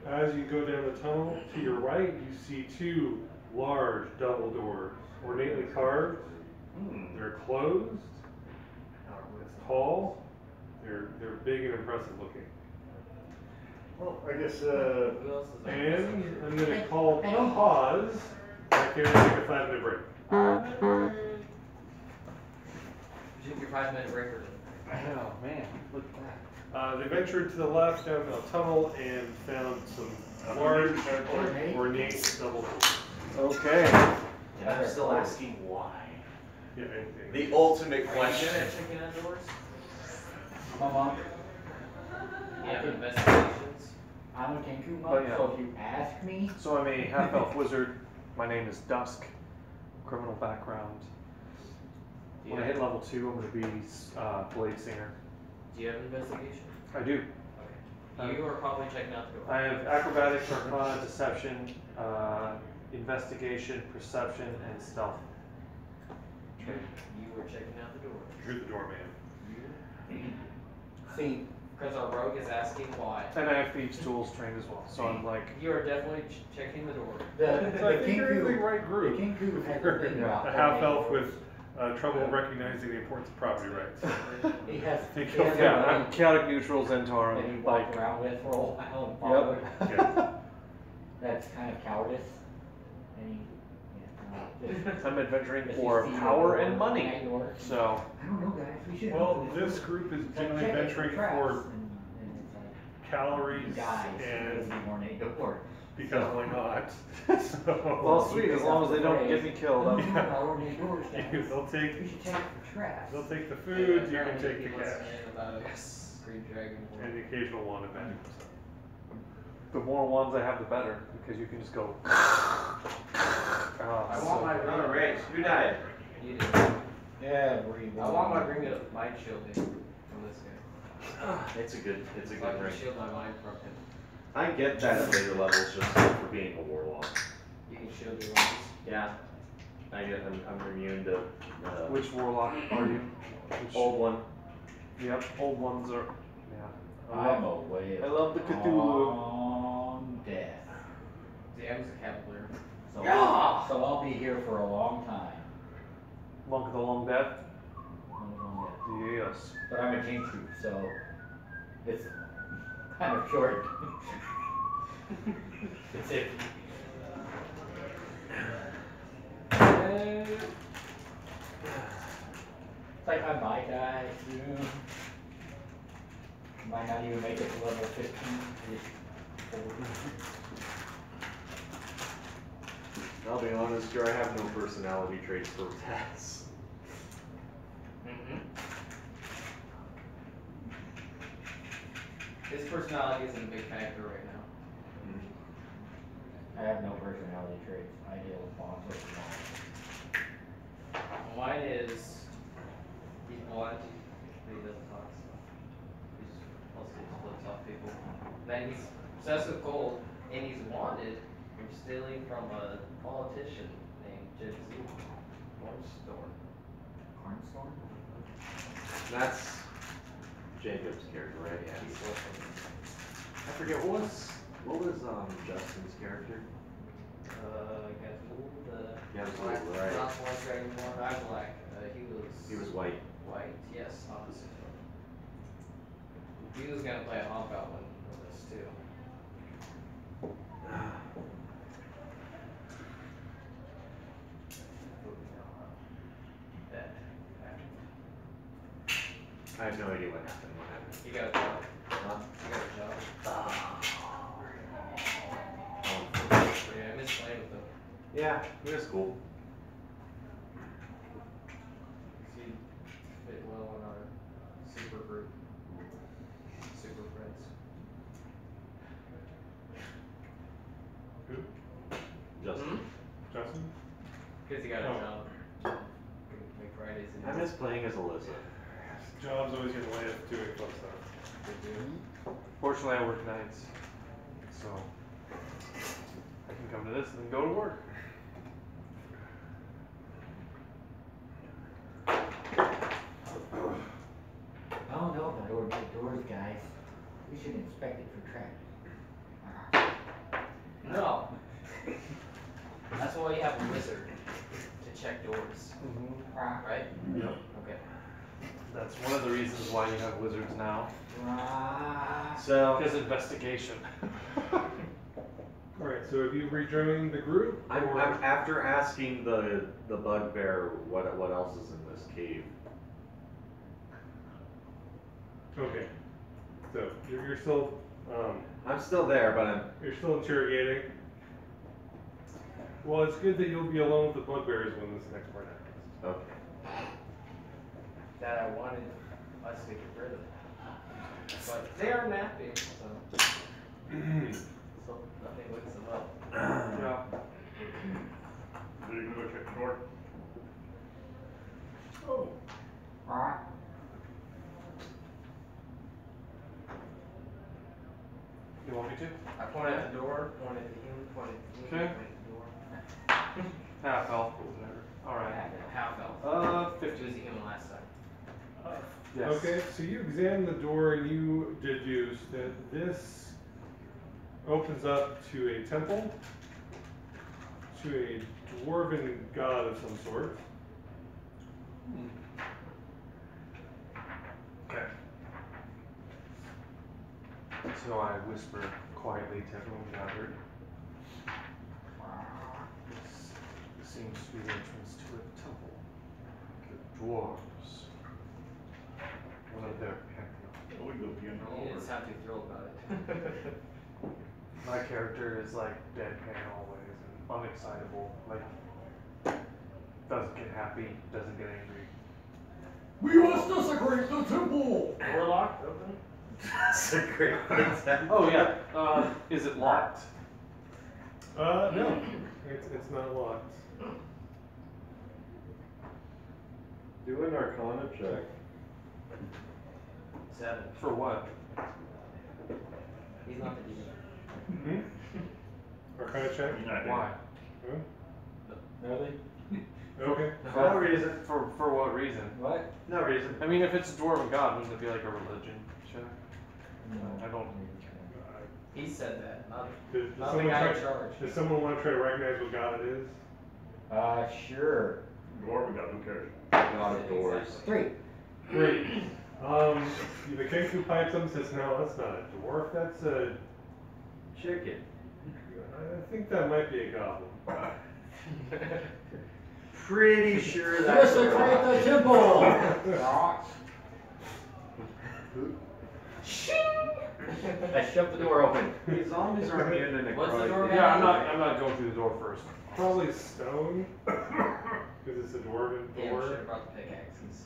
as you go down the tunnel, to your right, you see 2 large double doors, ornately carved. They're closed, tall, they're big and impressive looking. Well, I guess, Who else is there? And I'm gonna call I don't- pause, back here and take a 5-minute break. Take your 5-minute break or Oh man, look at that. They ventured to the left down the tunnel and found some large, ornate double doors. Okay. And I'm still asking why. Yeah, anything. The ultimate Are you question. good at checking out doors? Mama, You have investigations? I'm a Kenku Oh, monk, yeah. so if you ask me, So I'm a half-elf wizard. My name is Dusk. Criminal background. When I hit level 2, I'm going to be Blade Singer. Do you have investigation? I do. Okay. You are probably checking out the door. I have acrobatics, arcana, deception, investigation, perception, and stealth. You were checking out the door. You're the doorman. see, Because our rogue is asking why. And I have thieves' tools trained as well. So I'm like, You are definitely checking the door. the So I think you're in the Kenku, right the group. Kenku has a thing about A half elf ornate with trouble recognizing the importance of property rights. doors. He has, Think he has of- yeah, a I'm ring chaotic neutral that he Zentarum. walked Like, around with for a while and followed. Yeah. That's kind of cowardice. And he, just, I'm adventuring if you for see a power door and money. at your- So, I don't know, guys. We should. Well, open this group is It's like, generally check it venturing traps, for and it's like, calories guys, and the ornate door. because why not? well, So sweet. As long as they don't get me killed. I'm, Yeah. Ornate doors, guys. they'll take We should check for traps. they'll take the food, you can Apparently take he the wants to cash, know about a green dragon. and the occasional wand of magic. the more wands I have, the better, because you can just go. I want my All right, who died? You did. Everyone. I want my ring of mind shielding from this guy. It's a good So I can ring. shield my mind from him. I get that at later levels just for being a warlock. You can shield your ones. Yeah. I'm immune to Which warlock are you? Which, old one. Yep, old ones are. Yeah. I'm away. I love the Cthulhu. Long death. See, I was a cavalier. So, Yeah! so I'll be here for a long time. Monk of the Long Death? Long death. Yes. But I'm a king troop, so it's kind of short. It's it. It's like I might die soon. Might not even make it to level 15. I'll be honest here, I have no personality traits for Tess. His personality isn't a big factor right now. I have no personality traits. I deal with monsters and all. Mine is he's blunt, but he doesn't talk stuff. He's mostly just flips off people. Then he's obsessed with gold, and he's wanted for stealing from a politician named Jim Cornstorm. Cornstorm? That's Jacob's character, right? Yeah. He's looking. I forget what was Justin's character? Gazmul, the Yeah, that's black, right. not black dragonborn. I'm black. He was white. White, yes, opposite. He was gonna play a hobgoblin with us too. That happened. I have no idea what happened. What happened? You got a job. Huh? You got a job. Oh. Yeah, I miss playing with him. Yeah, he was cool. He fit well in our super group. Super friends. Who? Justin. Justin? Because he got a Oh. job. Make Fridays and I miss playing as Alyssa. Jobs always get in the way of doing fun stuff. Fortunately, I work nights, so I can come to this and then go to work. Oh no, the doors, guys. We should inspect it for traps. No. That's why you have a wizard to check doors, right? Yep. Okay. That's one of the reasons why you have wizards now. So Because investigation. Alright, so have you rejoined the group? I'm or- after asking the bugbear what else is in this cave. Okay. So you're still I'm still there, but you're still interrogating. Well, it's good that you'll be alone with the bugbears when this next part happens. okay. That I wanted us to get rid of. But they are napping, so nothing wakes them up. Yeah. So you can go check the door. Oh. You want me to? I pointed at the door, pointed at him, pointed at him, Okay. pointed at the door. Half elf, but whatever. Alright. Half elf. 50. It was human last time. Yes. Okay, so you examine the door and you deduce that this opens up to a temple, to a dwarven god of some sort. Okay. So I whisper quietly to everyone gathered. This seems to be the entrance to a temple. The dwarves. One of their pantheon. Oh, we go beyond You all didn't over. sound too thrilled about it. My character is like deadpan always and unexcitable. Like, doesn't get happy, doesn't get angry. We must desecrate the temple! Door locked, open? That's a great concept. Oh yeah. Is it locked? No, it's not locked. Do an Arcana check. 7. For what? He's not the demon. Arcana check? You're not Why? Huh? Really? Okay. No reason. For what reason? What? No reason. I mean, if it's a dwarven god, wouldn't it be like a religion check? I don't. He said that, not Does the someone guy in try- charge. Does someone want to try to recognize what god it is? Sure. Dwarf, we got, who cares? God of doors. Three. Great. The Kenku pipes up and says, no, that's not a dwarf, that's a, Chicken. I think that might be a goblin. Pretty sure that's a Desecrate rock. the temple! I shoved the door open. These zombies are immune to What's the door necrotic. Yeah, I'm not going through the door first. Probably stone, because it's a dwarven Yeah, we door. should have brought the pickaxes.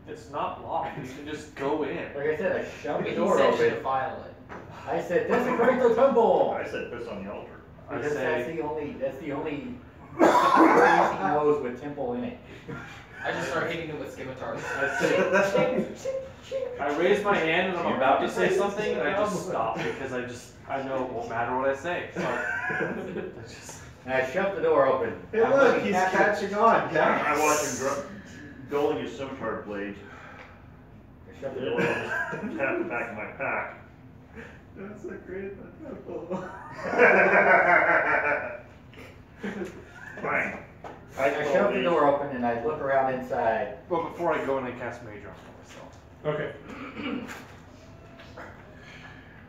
It's not locked. You can just go in. Like I said, I shoved the He door said to open. defile it. I said, desecrate the temple! I said piss on the altar. I Because that's say, the only phrase he knows with temple in it. I just start hitting it with scimitars. I raise my hand and I'm about to say something and I just stop because I know it won't matter what I say. So, I just, And I shoved the door open. Hey, I'm look, looking he's after- catching on. I watched him dueling his scimitar blades. I shoved the Yeah. door open. Tap the back of my pack. That's a great temple. Bang. I shoved the door open and I look around inside. well, before I go in, I cast Mage Armor on myself. Okay.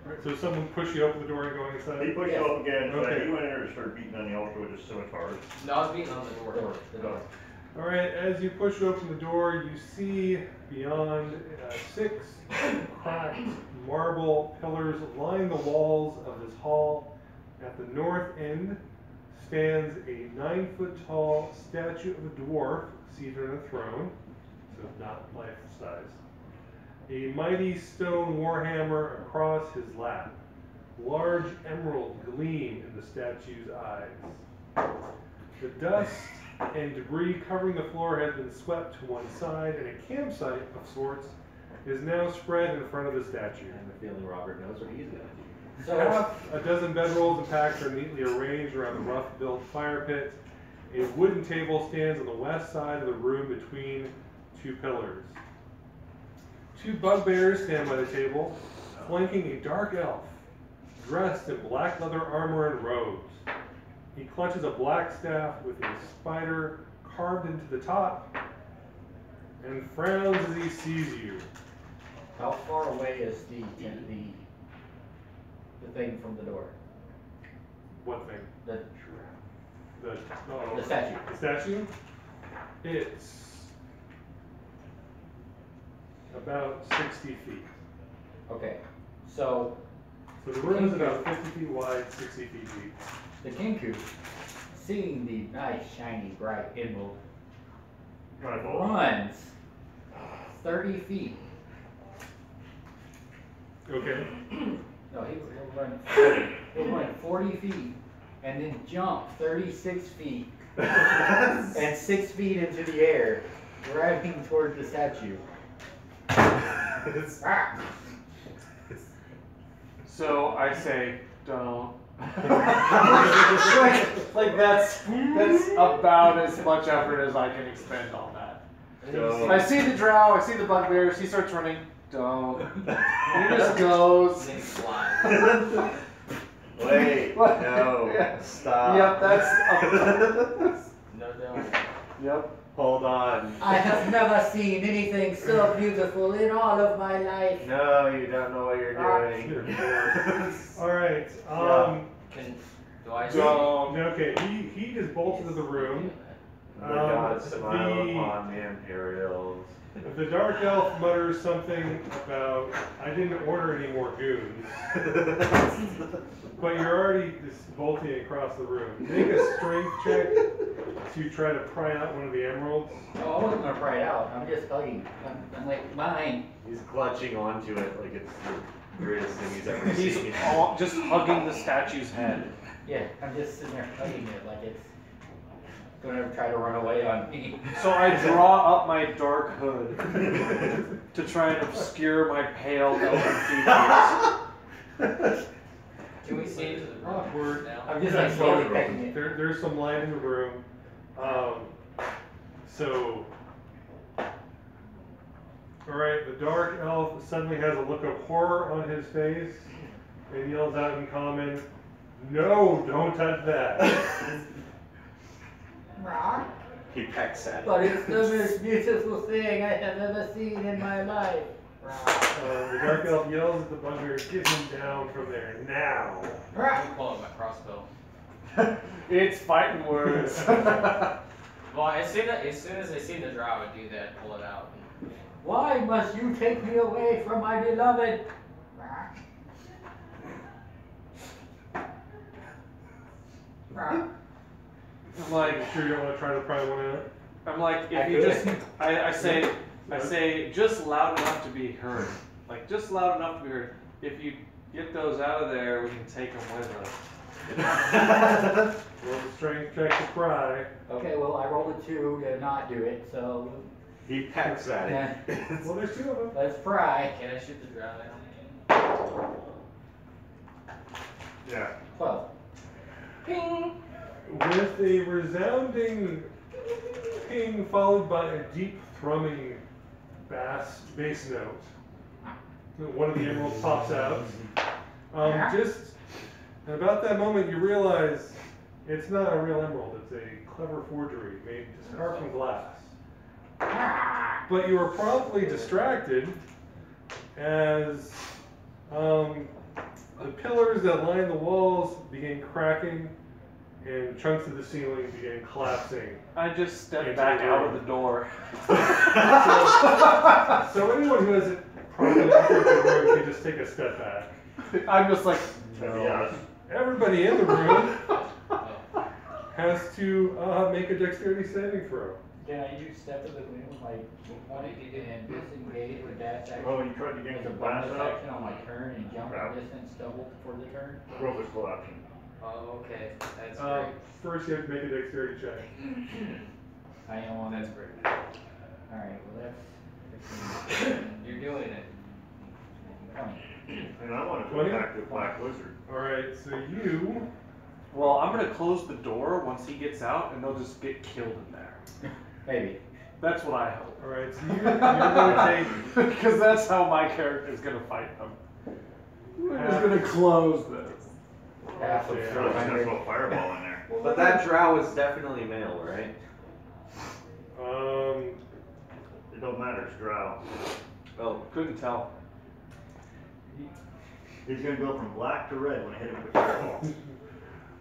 Alright, so someone push you open the door and go He inside? pushed you up again, so Okay. he went in there and started beating on the altar with his scimitar. No, I was beating on the door. The door. Alright, as you push open the door, you see beyond 6 cracked marble pillars line the walls of this hall. At the north end stands a 9-foot-tall statue of a dwarf seated on a throne, so not life-size. A mighty stone warhammer across his lap. Large emerald gleam in the statue's eyes. The dust and debris covering the floor has been swept to one side, and a campsite of sorts is now spread in front of the statue. I have a feeling Robert knows what he's gonna do. So, Half a dozen bedrolls and packs are neatly arranged around the rough-built fire pit. A wooden table stands on the west side of the room between 2 pillars. 2 bugbears stand by the table, flanking a dark elf, dressed in black leather armor and robes. He clutches a black staff with a spider carved into the top, and frowns as he sees you. how far away is the thing from the door? What thing? The The, oh, The statue. The statue? It's about 60 feet. Okay, so So the room is about 50 feet wide, 60 feet deep. the Kenku, seeing the nice, shiny, bright emerald, runs 30 feet. Okay. No, he'll run 40 feet and then jump 36 feet and 6 feet into the air, driving toward the statue. Ah! So I say, don't. like that's about as much effort as I can expend on that. Don't. I see the drow, I see the bugbears, he starts running, don't. And he just goes. Then he flies. Wait, What? no, Yeah. stop. Yep, that's. No, don't. Yep. Hold on. I have never seen anything so beautiful in all of my life. No, you don't know what you're doing. Alright, Do I see? Don't. okay, he just bolts into the room. The gods the- smile upon the Imperials. The dark elf mutters something about, I didn't order any more goons. But you're already just bolting across the room. Make a strength check to try to pry out one of the emeralds. Oh, I wasn't gonna pry it out. I'm just hugging. I'm like, mine. He's clutching onto it like it's the greatest thing he's ever He's seen. just hugging the statue's head. Yeah, I'm just sitting there hugging it like it's gonna try to run away on me. So I draw up my dark hood to try and obscure my pale elven features. Can we see into the room Awkward. now? I'm just like slowly pecking it. There's some light in the room. Alright, the dark elf suddenly has a look of horror on his face and yells out in common, "No, don't touch that." He pecks at it. But it's the most beautiful thing I have ever seen in my life. The dark elf yells at the bugbear, "Get him down from there now." I'm pulling my crossbow. It's fighting words. Well, as soon as I see the drow, I would do that, pull it out. Why must you take me away from my beloved? I'm like, You sure you don't want to try to pry one out? I'm like, I if you could. just, I say just loud enough to be heard. Like, just loud enough to be heard. If you get those out of there, we can take them with us. Roll the strength check to pry. Okay, well, I rolled a 2 to not do it, so He pecks at Yeah. it. Well, there's 2 of them. let's pry. Can I shoot the drow now? Yeah. 12. With a resounding ping followed by a deep thrumming bass note, one of the emeralds pops out. Just and about that moment, you realize it's not a real emerald; it's a clever forgery made just carved from glass. But you are promptly distracted as the pillars that line the walls begin cracking and chunks of the ceiling began collapsing. I just step Into back the out room. of the door. So anyone who hasn't properly entered the room can just take a step back. I'm just like, That'd be us. Everybody in the room Oh. has to make a dexterity saving throw. Can I use step of the wind with my one and disengage with dash action? Oh, you tried to get As a the blast bonus out? action on my turn and jump Crap. distance double for the turn? Roll this full option. Oh, okay. That's Um, great. first, you have to make a dexterity check. I am on That's it. great. Alright, well that's 15. You're doing it. 20. And I wanted to 20? attack the black wizard. Alright, so you. well, I'm gonna close the door once he gets out, and they'll just get killed in there. Maybe. That's what I hope. Alright, so you're going to take. Because that's how my character is gonna fight them. We're just gonna close this. Half of Yeah. Throw a 400. sensible fireball in there. But that drow is definitely male, right? It don't matter, it's drow. Oh, Couldn't tell. He's gonna go from black to red when I hit him with a fireball.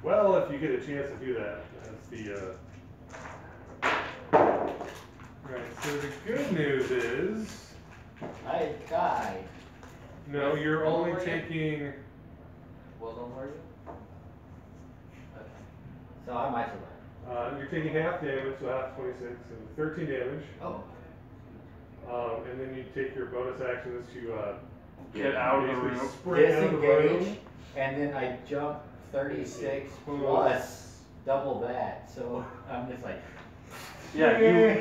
Well, if you get a chance to do that, that's the. Right, so the good news is, I died. no, you're Well, only were you? taking. Well done, were you? Okay. So I might survive. You're taking half damage, so half 26, and 13 damage. Oh. And then you take your bonus actions to Get out of the basically room. sprint out of the room. Disengage, and then I jump 36 plus double that. So I'm just like, Yeah,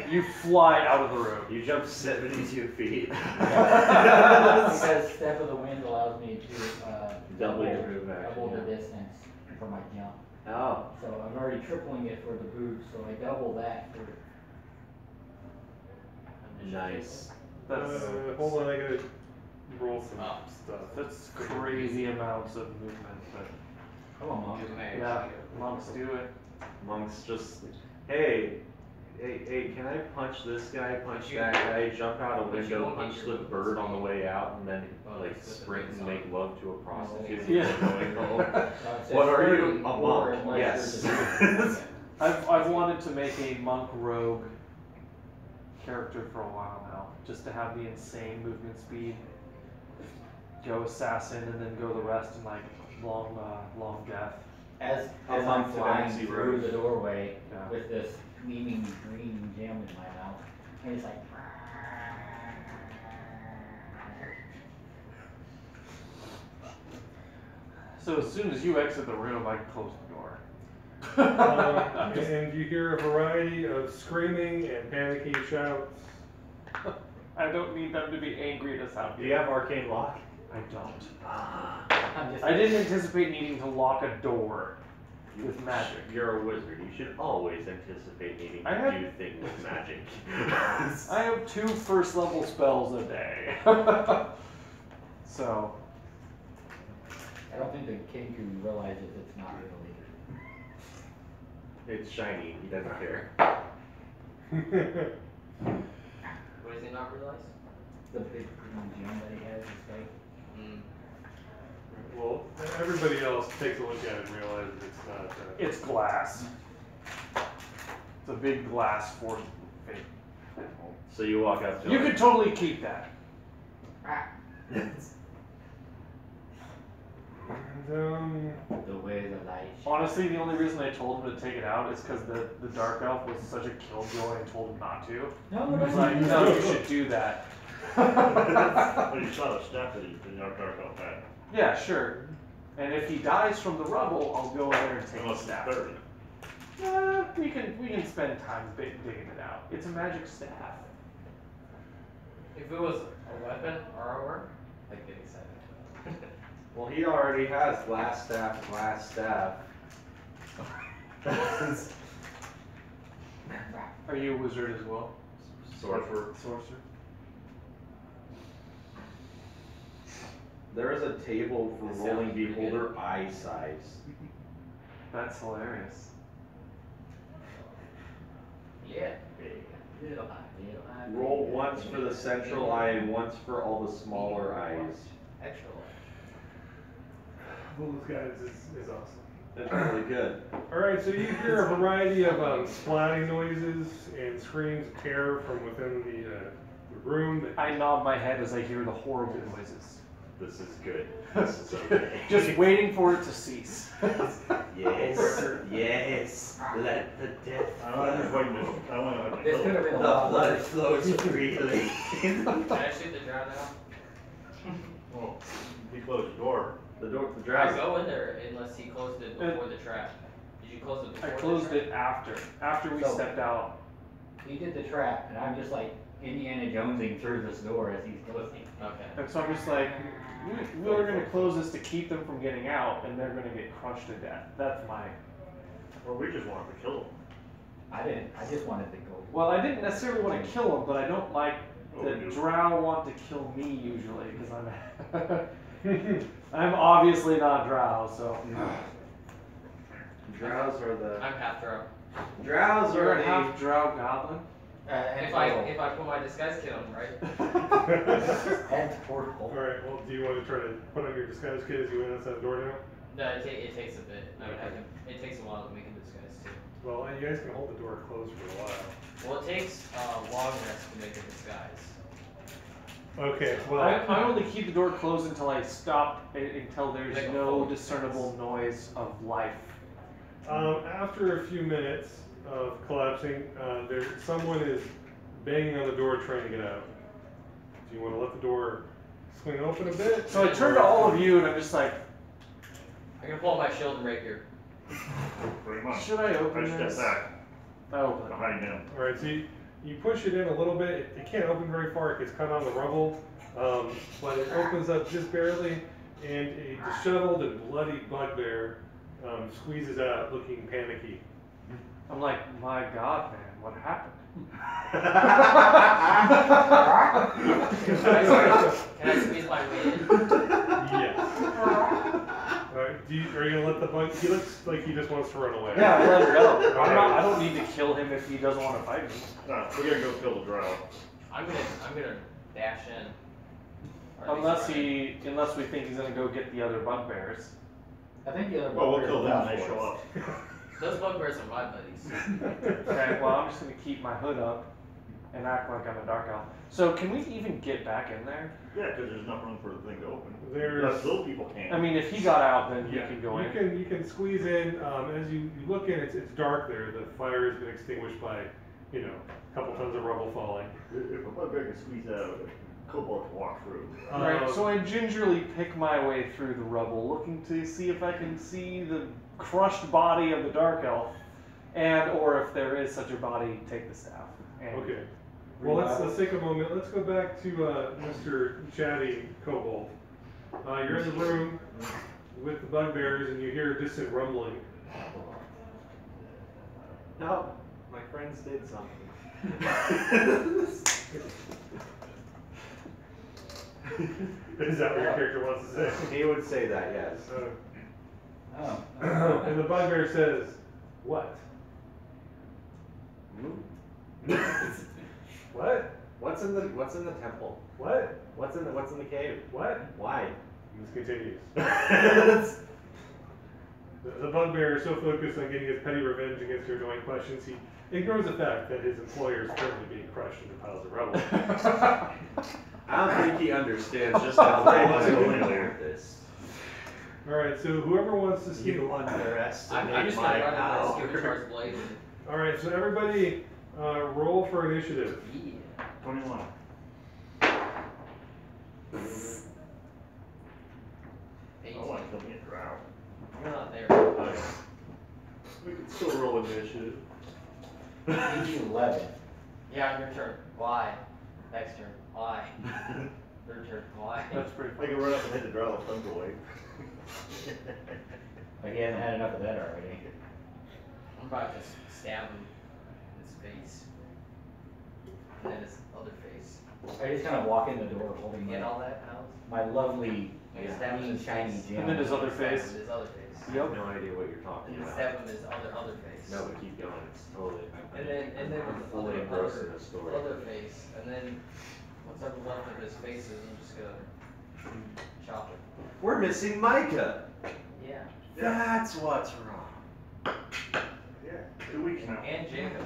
you fly out of the room. you jump 72 feet. because step of the wind allows me to Double your move action, double the yeah. distance for my jump. Oh, So I'm already tripling it for the boost, so I double that for. nice. That's Hold on, I gotta roll some Oh. stuff. that's crazy amounts of movement, but Come on, Mom. yeah, monks do it. Monk's just, hey, can I punch this guy, punch that guy, jump out a But you window, won't get punch your the bird on the way out, and then Well, like that's what sprint the and thing's make love to a prostitute Yeah. before going home? It says What are you, 30 a or monk? unless Yes. you're just- I've wanted to make a monk rogue character for a while now, just to have the insane movement speed, go assassin, and then go the rest in like long death. As I'm I'm on flying Tabaxi through Road. the doorway Yeah. with this gleaming green gem in my mouth, and it's like. So as soon as you exit the room, I close the door. And you hear a variety of screaming and panicky shouts. I don't need them to be angry at us out Do you have arcane lock? I don't. I'm just I didn't anticipate needing to lock a door. with magic. You're a wizard. You should always anticipate needing I to have- do things with magic. I have 2 first level spells a day. So, I don't think the Kenku realizes it's not really. It's shiny. He doesn't care. What does he not realize? The big green gem that he has is fake. Mm. Well, everybody else takes a look at it and realizes it's not. it's glass. It's a big glass for fake. So you walk up to You him. could totally keep that. And, The way the light shines. Honestly, the only reason I told him to take it out is because the dark elf was such a killjoy and told him not to. No, He was like, no, you should do that. But you saw the stuff that he, the dark elf had. Yeah, sure. And if he dies from the rubble, I'll go in there and take the Unless it's staff. buried. We can spend time digging it out. It's a magic staff. If it was a weapon or armor, I'd get excited. Well, he already has glass staff. Are you a wizard as well? Sorcerer. Sorcerer? There is a table for That sounds rolling pretty beholder eye size. That's hilarious. Yeah. Little eye, little eye, Roll baby. once for the central eye and once for all the smaller eyes. Extra life. Those guys is awesome. That's really good. Alright, so you hear a variety of splatting noises and screams of terror from within the room. I nod my head as I hear the horrible noises. This is good. This is okay. Just waiting for it to cease. Yes. Yes. Let the death I'm just waiting to, I want to This kill could have him. been a The lot blood worse. flows freely. Can I shoot the drow now? Oh, he closed the door. The door, the I drow's go in there unless he closed it before the trap. Did you close it I before closed the trap? it after we So- stepped out. He did the trap, and I'm just like Indiana Jonesing through this door as he's closing. Okay. And so I'm just like, we're gonna close this to keep them from getting out, and they're gonna get crushed to death. That's my. Well, we just wanted to kill him. I didn't, I just wanted to go. Well, I didn't necessarily want to kill them, but I don't like Oh, that we do. drow want to kill me usually, because I'm obviously not drow, so. Drows are the. I'm half drow. Drows You're are a the. half drow goblin. And If I put my disguise kit on, right? And portal. Alright, well, do you want to try to put on your disguise kit as you went outside the door now? No, it takes a bit. I mean, it takes a while to make a disguise too. Well, you guys can hold the door closed for a while. Well, it takes long rest to make a disguise. Okay, well. I only keep the door closed until I stop, until there's Make a no full discernible noise of life. After a few minutes of collapsing, someone is banging on the door trying to get out. Do you want to let the door swing open a bit? So I turn to all of you and I'm just like, I'm gonna pull out my shield and rapier. Pretty much. should I open I step this? back I open it. behind him. Alright, so you push it in a little bit. It can't open very far. It gets cut on the rubble. But it opens up just barely, and a disheveled and bloody bugbear squeezes out looking panicky. I'm like, my God, man, what happened? Can I squeeze my way in? Yes. Alright, are you gonna let the bug? He looks like he just wants to run away. Yeah, I let her go. I don't need to kill him if he doesn't want to fight me. No, we're gonna go kill the drow. I'm gonna dash in. Or at least Unless we think he's gonna go get the other bugbears. I think the other. Well, we'll bugbears kill them are when they for show us. up. Those bugbears are my buddies. Okay, well I'm just gonna keep my hood up and act like I'm a dark elf. So can we even get back in there? Yeah, because there's not room for the thing to open. There's- Us little people can't. I mean, if he got out, then Yeah, you can go in. You can squeeze in. As you look in, it's dark there. The fire has been extinguished by, a couple tons of rubble falling. If a bugbear can squeeze out, a kobold can walk through. Right, so I gingerly pick my way through the rubble, looking to see if I can see the crushed body of the dark elf, or if there is such a body, take the staff. And Okay. Well, let's take a moment. Let's go back to Mr. Chatty Kobold. You're in the room with the bugbears, and you hear a distant rumbling. No, my friends did something. Is that what your character wants to say? He would say that, yes. Oh. And the bugbear says, what? What? What's in the temple? What? What's in the cave? What? Why? And this continues. The bugbear is so focused on getting his petty revenge against your annoying questions, he ignores the fact that his employer is currently being crushed into piles of rubble. I don't think he understands just how much Totally going clear. with this. Alright, so whoever wants to speak. You underestimate I'm just my gonna run in my power. Stupid Charge Blade. Alright, so everybody roll for initiative. Yeah. 21. Oh, I still get drow. You're not there. We can still roll initiative. PG 11. Yeah, your turn. Why? Next turn. Why? Third turn. Why? That's pretty I funny. can run up and hit the drow with thunder wave. Like he hasn't had enough of that already. I'm about to stab him in his face. And then his other face. I just kind of walk in the door You holding get my, all that, Alex? my lovely, Yeah. Stab him in green, his shiny face. gem. And then his other Stab him face. in his other face. I have no idea what you're talking And about. stab him in his other face. No, but keep going. It's totally. And then I'm his fully other, engrossed in the story. other face. And then whatever left of his face is, I'm just gonna chop it. We're missing Micah. Yeah. That's what's wrong. Yeah, 2 weeks now. And Jacob.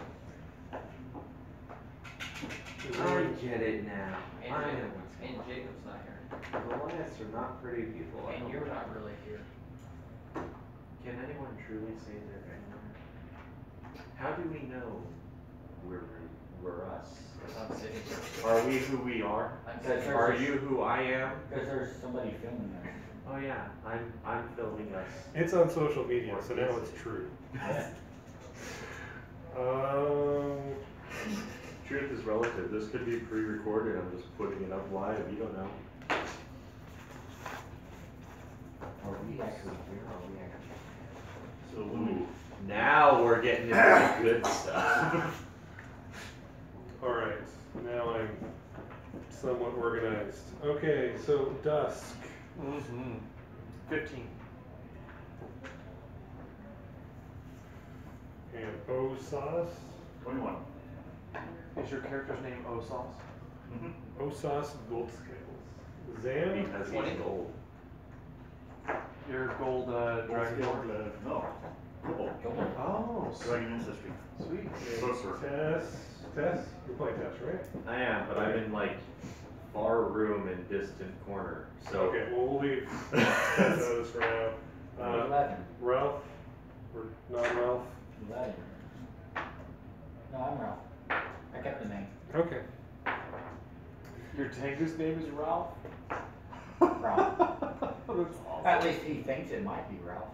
I get it now. And I know Jacob. what's And wrong. Jacob's not here. Goliaths are not pretty people. I And don't you're know. not really here. Can anyone truly say they're ignorant? How do we know we're us? I'm sitting here. Are we who we are? I'm That's sitting right. Are you who I am? Because there's somebody filming us. Oh yeah, I'm filming us. It's on social media, so now it's true. Yeah. Truth is relative. This could be pre-recorded. I'm just putting it up live. You don't know. Are we actually here? Are we actually? So Louis, Ooh, now we're getting into the good stuff. Alright, now I'm somewhat organized. Okay, so Dusk. Mm-hmm. 15. And Osas. 21. Is your character's name Osas? Mm-hmm. Osas Goldscales. Zan. Because 20. he's gold. Your gold dragonborn? No. Football. Oh, Dragon ancestry. sweet. Sorcerer. Tess? You're playing Tess, right? I am, but I'm in like far room and distant corner. So Okay, well, we'll leave Tess out of this for now. 11. Ralph? Or not Ralph? 11. No, I'm Ralph. I kept the name. Okay. Your Tengu's name is Ralph? Ralph. That's awesome. At least he thinks it might be Ralph.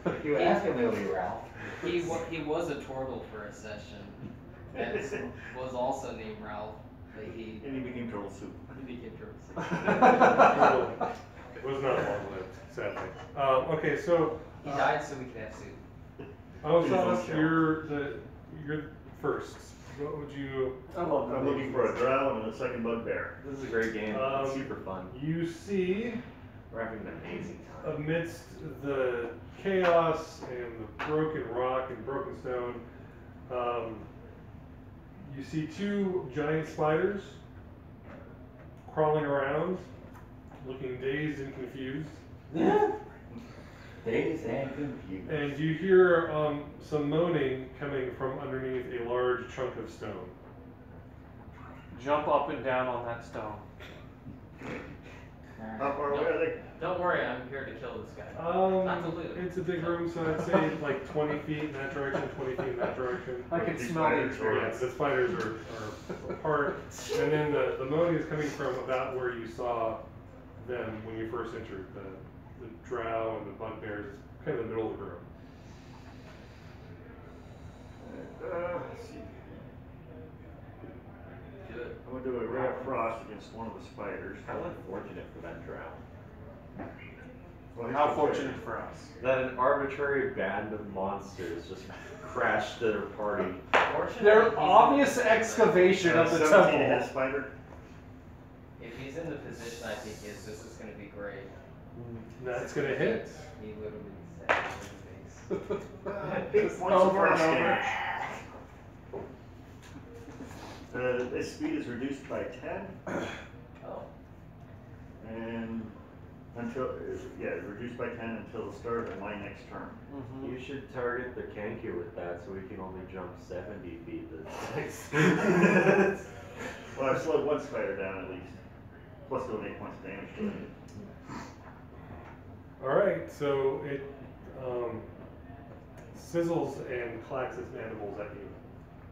If you ask him, it'll be Ralph. He was a turtle for a session. That was also named Ralph, but he And he became turtle soup. became turtle. It was not long-lived, sadly. Okay, so He died so we could have soup. Osas, you're first. What would you? I love I'm looking for a drow and a second bugbear. this is a great game. It's super fun. You see, We're having an amazing time. amidst the chaos and the broken rock and broken stone, you see two giant spiders crawling around, looking dazed and confused. Dazed and confused. And you hear some moaning coming from underneath a large chunk of stone. Jump up and down on that stone. How far away are they? Don't worry, I'm here to kill this guy. Not to loot. It's a big room, so I'd say like 20 feet in that direction, 20 feet in that direction. I can These smell the spiders are- Yeah, experience. the spiders are apart, and then the moaning is coming from about where you saw them when you first entered. The drow and the bugbears, it's kind of the middle of the room. Let's see. Good. I'm gonna do a ray of frost against one of the spiders. How unfortunate for that drow. Well, How he's fortunate for us. That an arbitrary band of monsters just crashed their party. Fortunately, Their he's in obvious the position excavation of the 17 to hit temple. spider. If he's in the position I think he is, this is gonna be great. That's gonna hit. He literally said it in his face. Big Just points of over and frost over. damage. Its speed is reduced by 10, Oh, and until, reduced by 10 until the start of my next turn. Mhm. You should target the Kanku with that so we can only jump 70 feet this next. Well, I've slowed one spider down at least, plus doing 8 points of damage to it. Alright, so it sizzles and clacks its mandibles at you.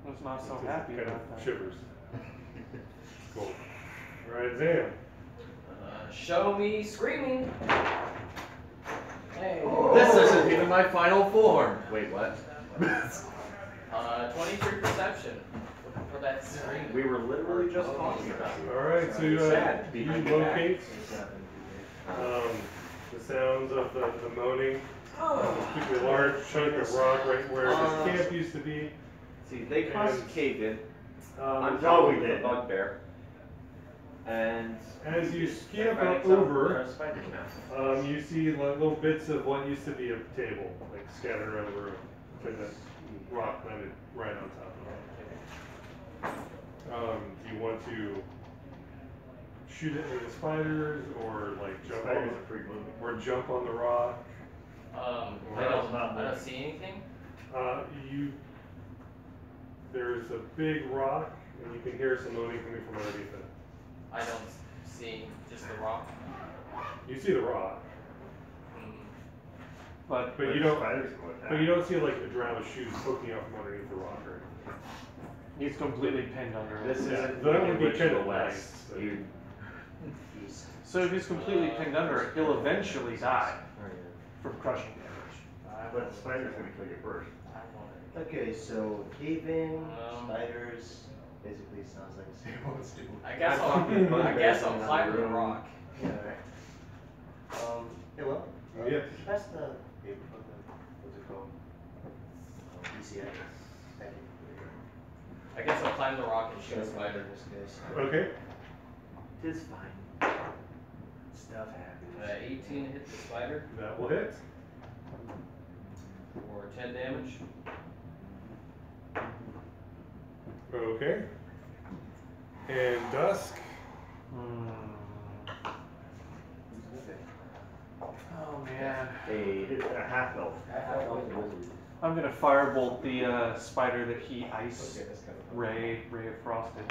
I was not so Just happy kind about of that. shivers. Cool. Alright, Zam. show me screaming. Hey. This isn't even my final form. Wait, what? 23 perception for that scream. We were literally just talking about it. Alright, so you Sad behind your back. locate the sounds of the moaning. Particularly a large chunk of rock right where this camp used to be. See, they caused And- cave in. I'm no, probably we the did. bugbear. And As you ski up Fighting over, some spiders now. you see like little bits of what used to be a table, like scattered around the room. Like that rock landed right on top of it. Do you want to shoot it into the spiders, or like jump Spiders on, are free movement. or jump on the rock? not I don't see anything. There's a big rock, and you can hear some moaning coming from underneath it. I don't see just the rock. You see the rock, Mm. But but you don't. Spiders go attack. But you don't see like a drab of shoes poking out from underneath the rock or anything. he's completely pinned under This it. Yeah, isn't that Wicked would be Witch of kind the of West. nice, but- You. So if he's completely pinned under it, he'll eventually die from crushing damage. But the spider's gonna kill you first. I want it. Okay, so cave-in, No. spiders, basically sounds like the same ones do. I guess I'm I'll talking about climb another the room. rock. Yeah, right. Hey, well, Yes. that's the paper from the, what's it called? DCI. I guess I'll climb the rock and shoot a spider. In this case. Okay. Tis fine. Stuff happens. 18 to hit the spider That will hit. for 10 damage. Okay. And Dusk. Oh man. It's a half elf. I'm gonna firebolt the spider that he ice Okay, that's kind of ray of frost did.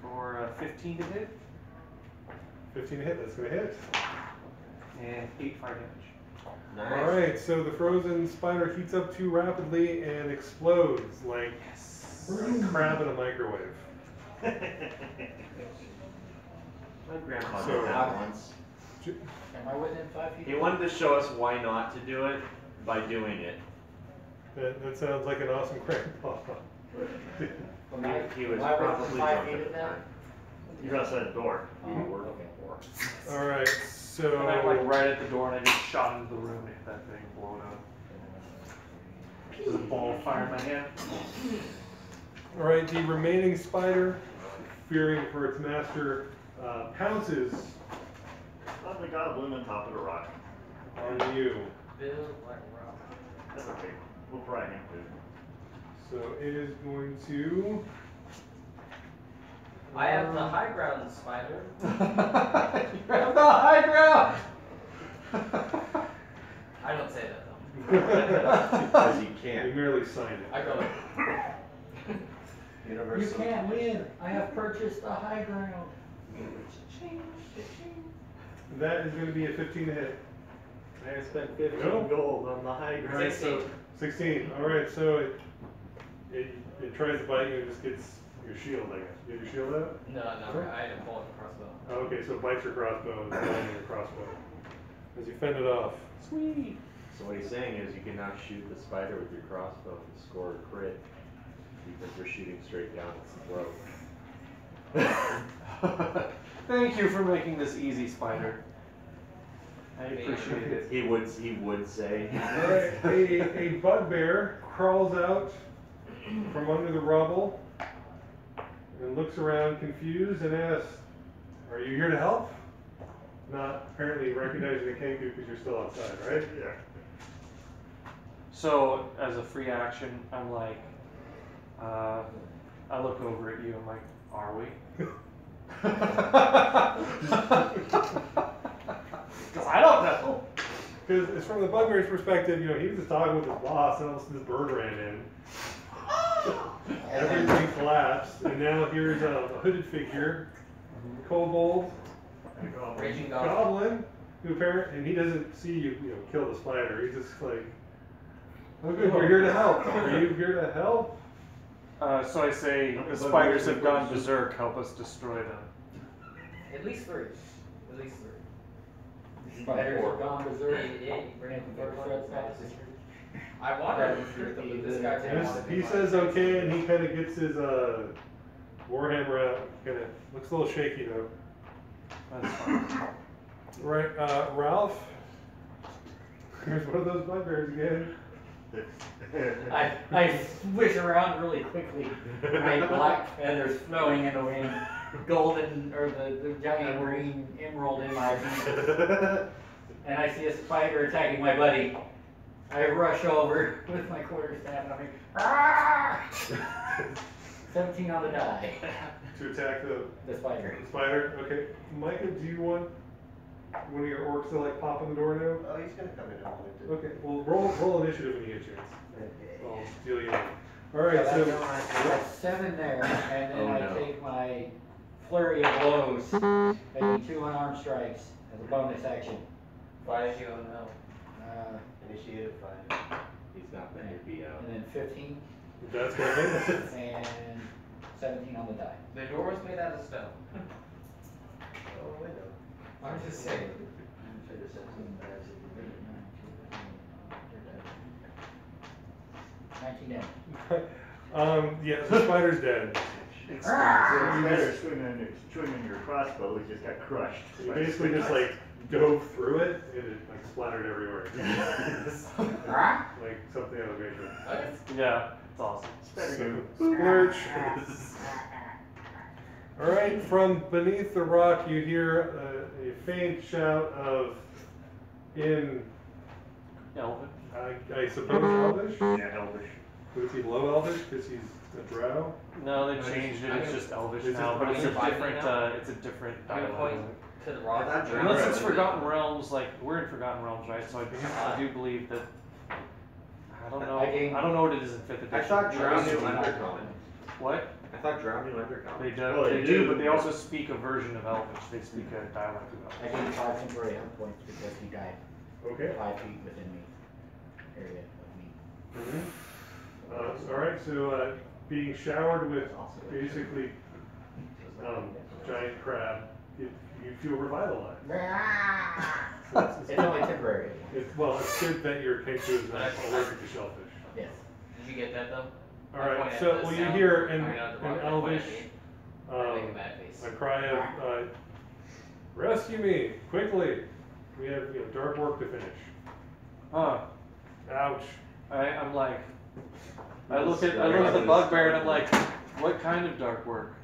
For 15 to hit 15 to hit, that's gonna hit. and 8 fire damage. Nice. Alright, so the frozen spider heats up too rapidly and explodes like a crab in a microwave. My grandpa So- did that once. Am I within 5 feet? He wanted to show us why not to do it by doing it. That sounds like an awesome grandpa. Am I- He was am I within probably 5 drunk feet at of the that? time. You're outside the door. Oh, okay. Alright, And I'm like so right at the door and I just shot into the room and hit that thing, blow it up. There's a ball of fire in my hand. alright, the remaining spider, fearing for its master, pounces Lovely god bloom on top of the rock. on you. Build like rock. That's okay. We'll try him too. So it is going to. I have the high ground, spider. You're at the high ground! I don't say that though. Because he You can't. merely signed it. I go. You Universal. can't win. I have purchased the high ground. That is going to be a 15 to hit. I spent 15 No. gold on the high ground. Alright, so 16. Alright, so it tries to bite you and just gets your shield, I guess. You have your shield out? No, no, I had a bolt and crossbow. Okay, so it bites your crossbow and biting your crossbow. As you fend it off. Sweet. So what he's saying is you can now shoot the spider with your crossbow and score a crit because you're shooting straight down its throat. Thank you for making this easy, Spider. I appreciate it. He would say. Alright, a bugbear crawls out from under the rubble and looks around confused and asks, "Are you here to help?" Not apparently recognizing the Kenku because you're still outside, right? Yeah. So, as a free action, I'm like, I look over at you, I'm like, are we? Because I don't know. Because it's from the bugbear's perspective, he was just talking with his boss, and all of a sudden this bird ran in. Everything collapsed, and now here's a hooded figure, kobold, Raging goblin. goblin, who apparently, and he doesn't see you, kill the spider. He's just like, "Okay, we're here to help. Are you here to help?" So I say, the spiders have gone berserk, help us destroy them. At least 3. At least 3. Spiders have gone berserk. Yeah, you bring up the first red spots. I That wanted to would recruit them, be but this good. guy didn't And want to be he my says safety. okay, and he kind of gets his warhammer out. Kind of looks a little shaky though. That's fine. Right, Ralph. Here's one of those bugbears again. I swish around really quickly. My black feathers flowing in the wind. Golden, or the giant green emerald in my hand. And I see a spider attacking my buddy. I rush over with my quarterstaff and I'm like, "Ah!" 17 on the die. To attack the Spider. spider. Okay, Micah, do you want one of your orcs to like pop in the door now? Oh, he's gonna come in a minute. Okay, well roll initiative when you get a chance. I'll deal you in. All right, So so I got 7 there, and then Oh, I no. take my flurry of blows, making 2 unarmed strikes as a bonus action. 5 you don't know. Initiative 5. He's not letting your beat out. And then 15 that's gonna hit. and 17 on the die. The door was made out of stone. Oh, I know. I'm just saying. 19 damage. Yeah, the spider's dead. So the spider swinging your crossbow, it just got crushed. You basically just like dove through it and it like splattered everywhere. Like something out of nature. Okay. Yeah, it's awesome. Splurge. All right, from beneath the rock you hear a faint shout of Elven. I suppose Elvish? Yeah, Elvish. Is he low Elvish because he's a drow? No, they changed it, it's just Elvish It's now, just but it's a Elvish. different, it's a different I'm gonna dialect. point to the rock. I thought you Unless were- it's Forgotten Realms, like, we're in Forgotten Realms, right, so I do believe that, I don't know what it is in 5th edition. I thought Drow knew Drow. Undercommon. What? I thought Drow knew Undercommon. They do, Oh, they they do, do. but they also speak a version of Elvish, they speak a dialect of I Elvish. gained 5 temporary hit points because he died Okay. 5 feet within me. Area of me. All right, so being showered with basically giant crab, you feel revitalized. It's only temporary. Well, it's good that your Kenku is not allergic to shellfish. Yes. Did you get that though? All I right, pointed so at the well, you sound hear in coming out of the rock, I pointed Elvish at me. I make a bad face. a cry of rescue me quickly. We have dark work to finish. Huh, Ouch. I'm like, I look at the bugbear and I'm like, what kind of dark work?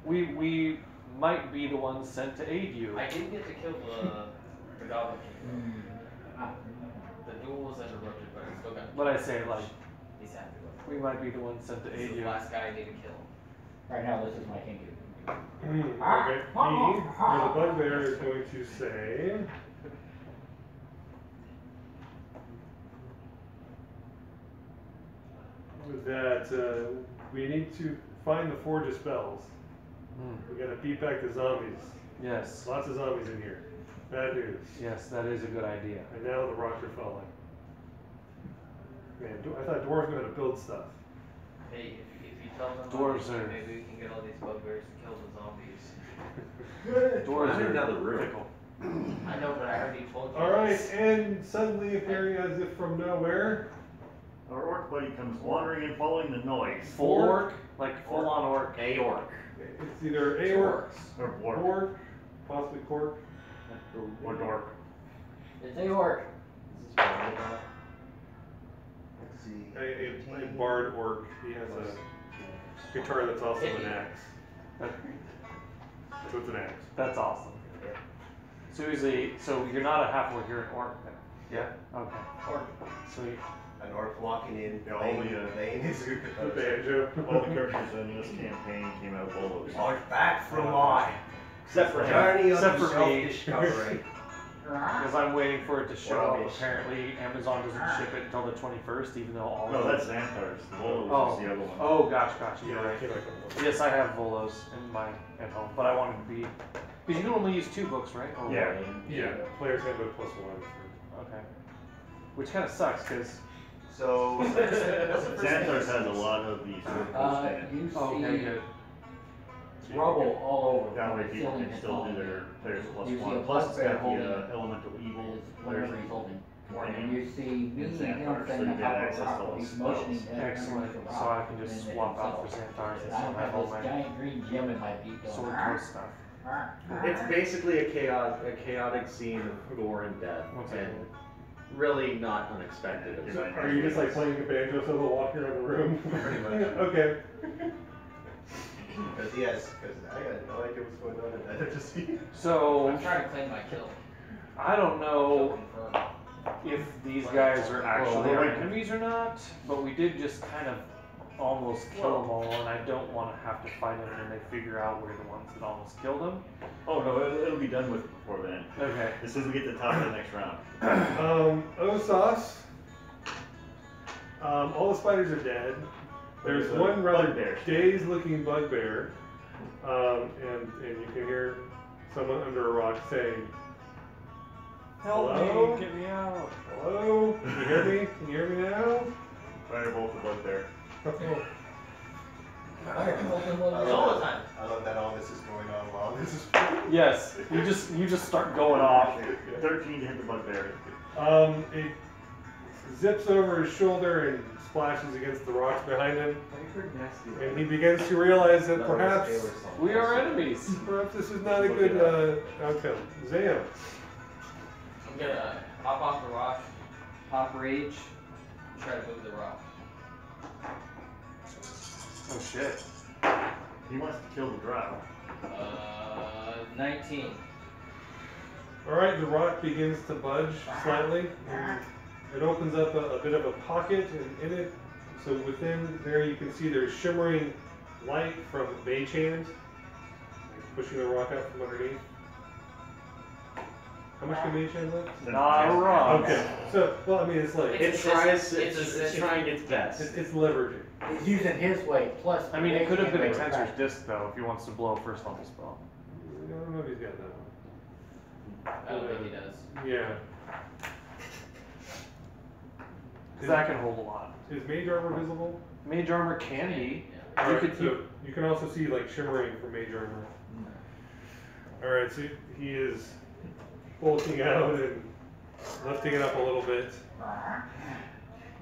We might be the ones sent to aid you. I did get to kill the goblin king. The duel was interrupted, but I still got. But I say, like, He's happy with it. we might be the ones sent to This aid is the you. last guy I need to kill. Right now, this is my Kenku. Okay, he, or the bugbear, is going to say. That we need to find the Forge of Spells. Hmm. We gotta beat back the zombies. Yes, Lots of zombies in here. Bad news. yes, that is a good idea. And now the rocks are falling. Man, I thought dwarves knew how to build stuff. Hey, if you tell them Dwarves what are- maybe we can get all these bugbears to kill the zombies. Doors I'm in are another room. fickle. I know, but I already told you. Alright, this. and suddenly appearing as if from nowhere, Our orc buddy comes wandering and following the noise. Full orc? Like full on orc. A orc. It's either a orc, Or Bork. cork, possibly cork. Or Dork. It's a orc. Is this right about? Let's see. A bard orc. He has a guitar that's also an axe. So it's an axe. That's awesome. So so you're not a half orc, you're an orc then. Yeah? Okay. Orc. Sweet. An orc walking in, Yeah, playing his The guitar. banjo. All the characters in this campaign came out of Bolos. Are back from my Except for him. journey of Except for me. self-discovery. Because I'm waiting for it to show up. Rubbish. Apparently, Amazon doesn't ship it until the 21st, even though all No, of that's Xanthars. Bolos Oh. is the other one. Oh, gotcha. You're Yeah, right. I came back from one. Yes, I have Volos at home, but I wanted to be. Because you can only use 2 books, right? Or Yeah. Yeah, players have a +1. for- Okay. Which kind of sucks, because. So, Xanthars has a lot of these sort of stand. You Oh, okay, see good. rubble all over. That way the people ceiling can is still all do their in. players You see a +1. Plus it's bugbear got holding the elemental evil Is players. whatever he's holding. Warning. And you see me and him Xanthars, so standing you on get top of access a to rock, all he's the motioning spells. that Excellent. underneath the So rock, I can just and then swap out for himself. Xanthars and And I still have all have this my giant green gem in my feet going. sword post stuff. It's basically a chaotic scene of gore and death, Okay. and really not unexpected. You're So not- are you just like playing the banjo solo walking around the room? Pretty much. Okay. Because I got no idea what's going on in that. Just So, I'm trying to claim my kill. I don't know Confirm. if these guys are actually Well, our like- enemies or not, but we did just kind of almost kill them all, and I don't want to have to fight them and they figure out we're the ones that almost killed them. Oh no, it'll be done with before then. Okay. As soon as we get to the top of the next round. Osas. All the spiders are dead. There's There's a one rather bugbear. dazed looking bugbear. And you can hear someone under a rock saying, Help Hello? me, get me out. hello? Can you hear me? Can you hear me now? Firebolt the bugbear. Oh, It's all the time. I love that all this is going on while this is. Yes, you just start going off. 13 to hit the bugbear. It zips over his shoulder and splashes against the rocks behind him. And he begins to realize that perhaps We are enemies. this is not a good outcome. Zam. I'm gonna hop off the rock, pop rage, and try to move the rock. Oh shit. He wants to kill the drow. 19. Alright, the rock begins to budge slightly. And it opens up a bit of a pocket, and in it, so within there you can see there's shimmering light from Mage Hand, like pushing the rock out from underneath. How much can Mage Hand lift? Not a rock. Okay, so, well, I mean, it's like, It tries. it's It's trying its best. it's leveraging. He's using his weight plus. I mean, it could have been a weight. Tensor's disc though, if he wants to blow a first level spell. I don't know if he's got that one. I don't think he does. Yeah. Because that can hold a lot. Is Mage Armor visible? Mage armor can be. Yeah. You Alright, could so you can also see like shimmering from Mage Armor. Alright, so he is bulking out and lifting it up a little bit.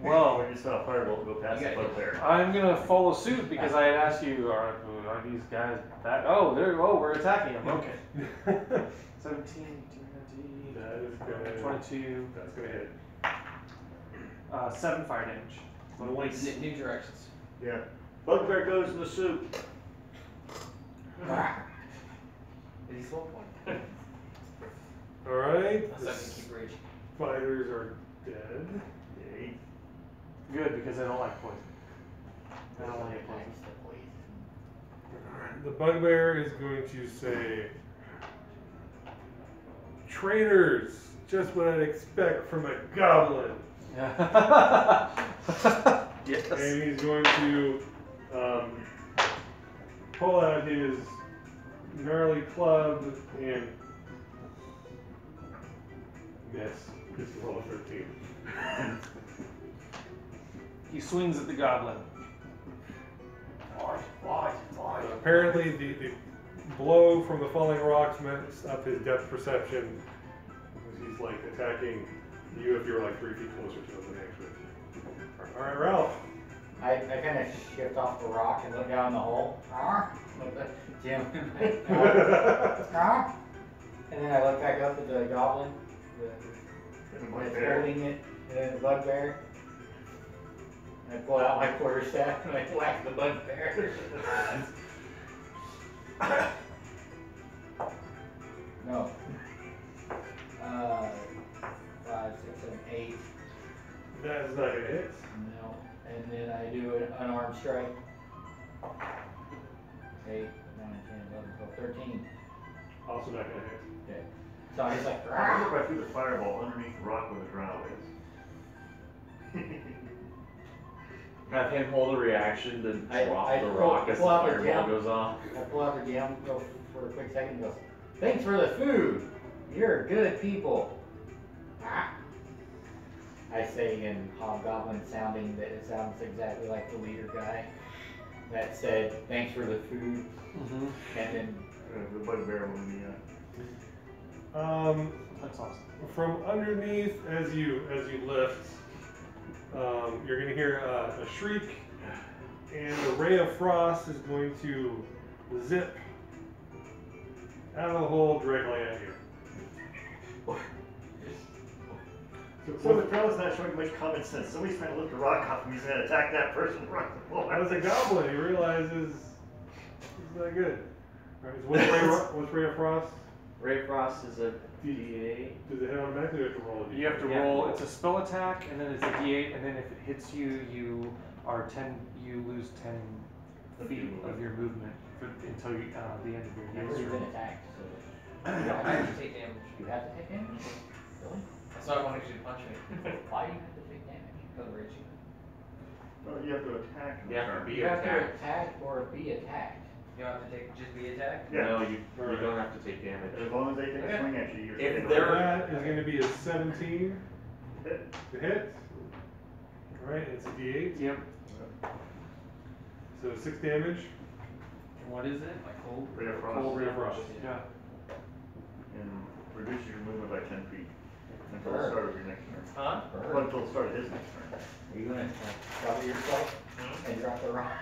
Well, When you saw a firebolt go past You the got it. bugbear. I'm gonna follow suit because I had asked you, are these guys back? Oh, we're attacking them. Okay. 17, 18, That is good. 22, That's gonna hit. 7 fire damage. Nice. New directions. Yeah. Bugbear goes in the soup. Is he slow point? Alright, That's the how I can keep rage. spiders are dead. Yay. Good, because I don't like poison. I don't want to get poison. Alright, the bugbear is going to say, traitors, just what I'd expect from a goblin. Yeah. Yes. And he's going to pull out his gnarly club and miss. Just roll a 13. He swings at the goblin. Apparently, the blow from the falling rocks messed up his depth perception. He's like attacking you if you were like 3 feet closer to him than actually. Alright, Ralph. I kind of shift off the rock and look down the hole. Look at Jim. And then I look back up at the goblin. That's holding it, and then the bugbear. I pull out my quarterstaff and I whack the bugbear. No. 5, 6, 7, 8. That is not gonna hit. No. And then I do an unarmed strike. 8, 9, 10, 11, 12, 13. Also not gonna hit. Okay. So I just like, I wonder if I threw the fireball underneath the rock where the drow is. Have him hold a reaction, then I drop the pull- rock as the pull out the fireball gem. goes off. I pull out the gem, go for a quick second, and goes, thanks for the food. You're good people. Ah. I say in hobgoblin sounding that it sounds exactly like the leader guy that said, thanks for the food. Mm-hmm. And then, The bugbear will be, That's awesome. From underneath, as you lift, you're gonna hear a shriek, and a ray of frost is going to zip out of the hole directly at you. So the fellow's not showing much common sense. Somebody's trying to lift the rock off him, he's gonna attack that person right As a goblin, he realizes it's not good. Alright, so what's ray of frost? Ray Frost is a D8. Does it hit automatically or do you have to roll it? You have to roll. It's a spell attack, and then it's a D8, and then if it hits you, you lose 10 feet of your movement until the end of your you've next already been turn. attacked, so I have to take damage. you have to take damage? Really? That's why I wanted you to punch me. Why do you have to take damage? Because of raging. Well, you have to attack him. You have to be You have to attacked. attack or be attacked. You don't have to take, just be attacked? Yeah. No, you don't have to take damage. As long as they take a swing at you, you're. If safe. they're- That is gonna be a 17 Hit. to hit. Alright, it's a D8, Yep. so 6 damage. What is it? Like cold? Ray of frost. Cold ray of frost. Yeah. And reduces your movement by 10 feet until the start of your next turn. Huh? Well, until the start of his next turn. Are you gonna double yourself and drop the rock?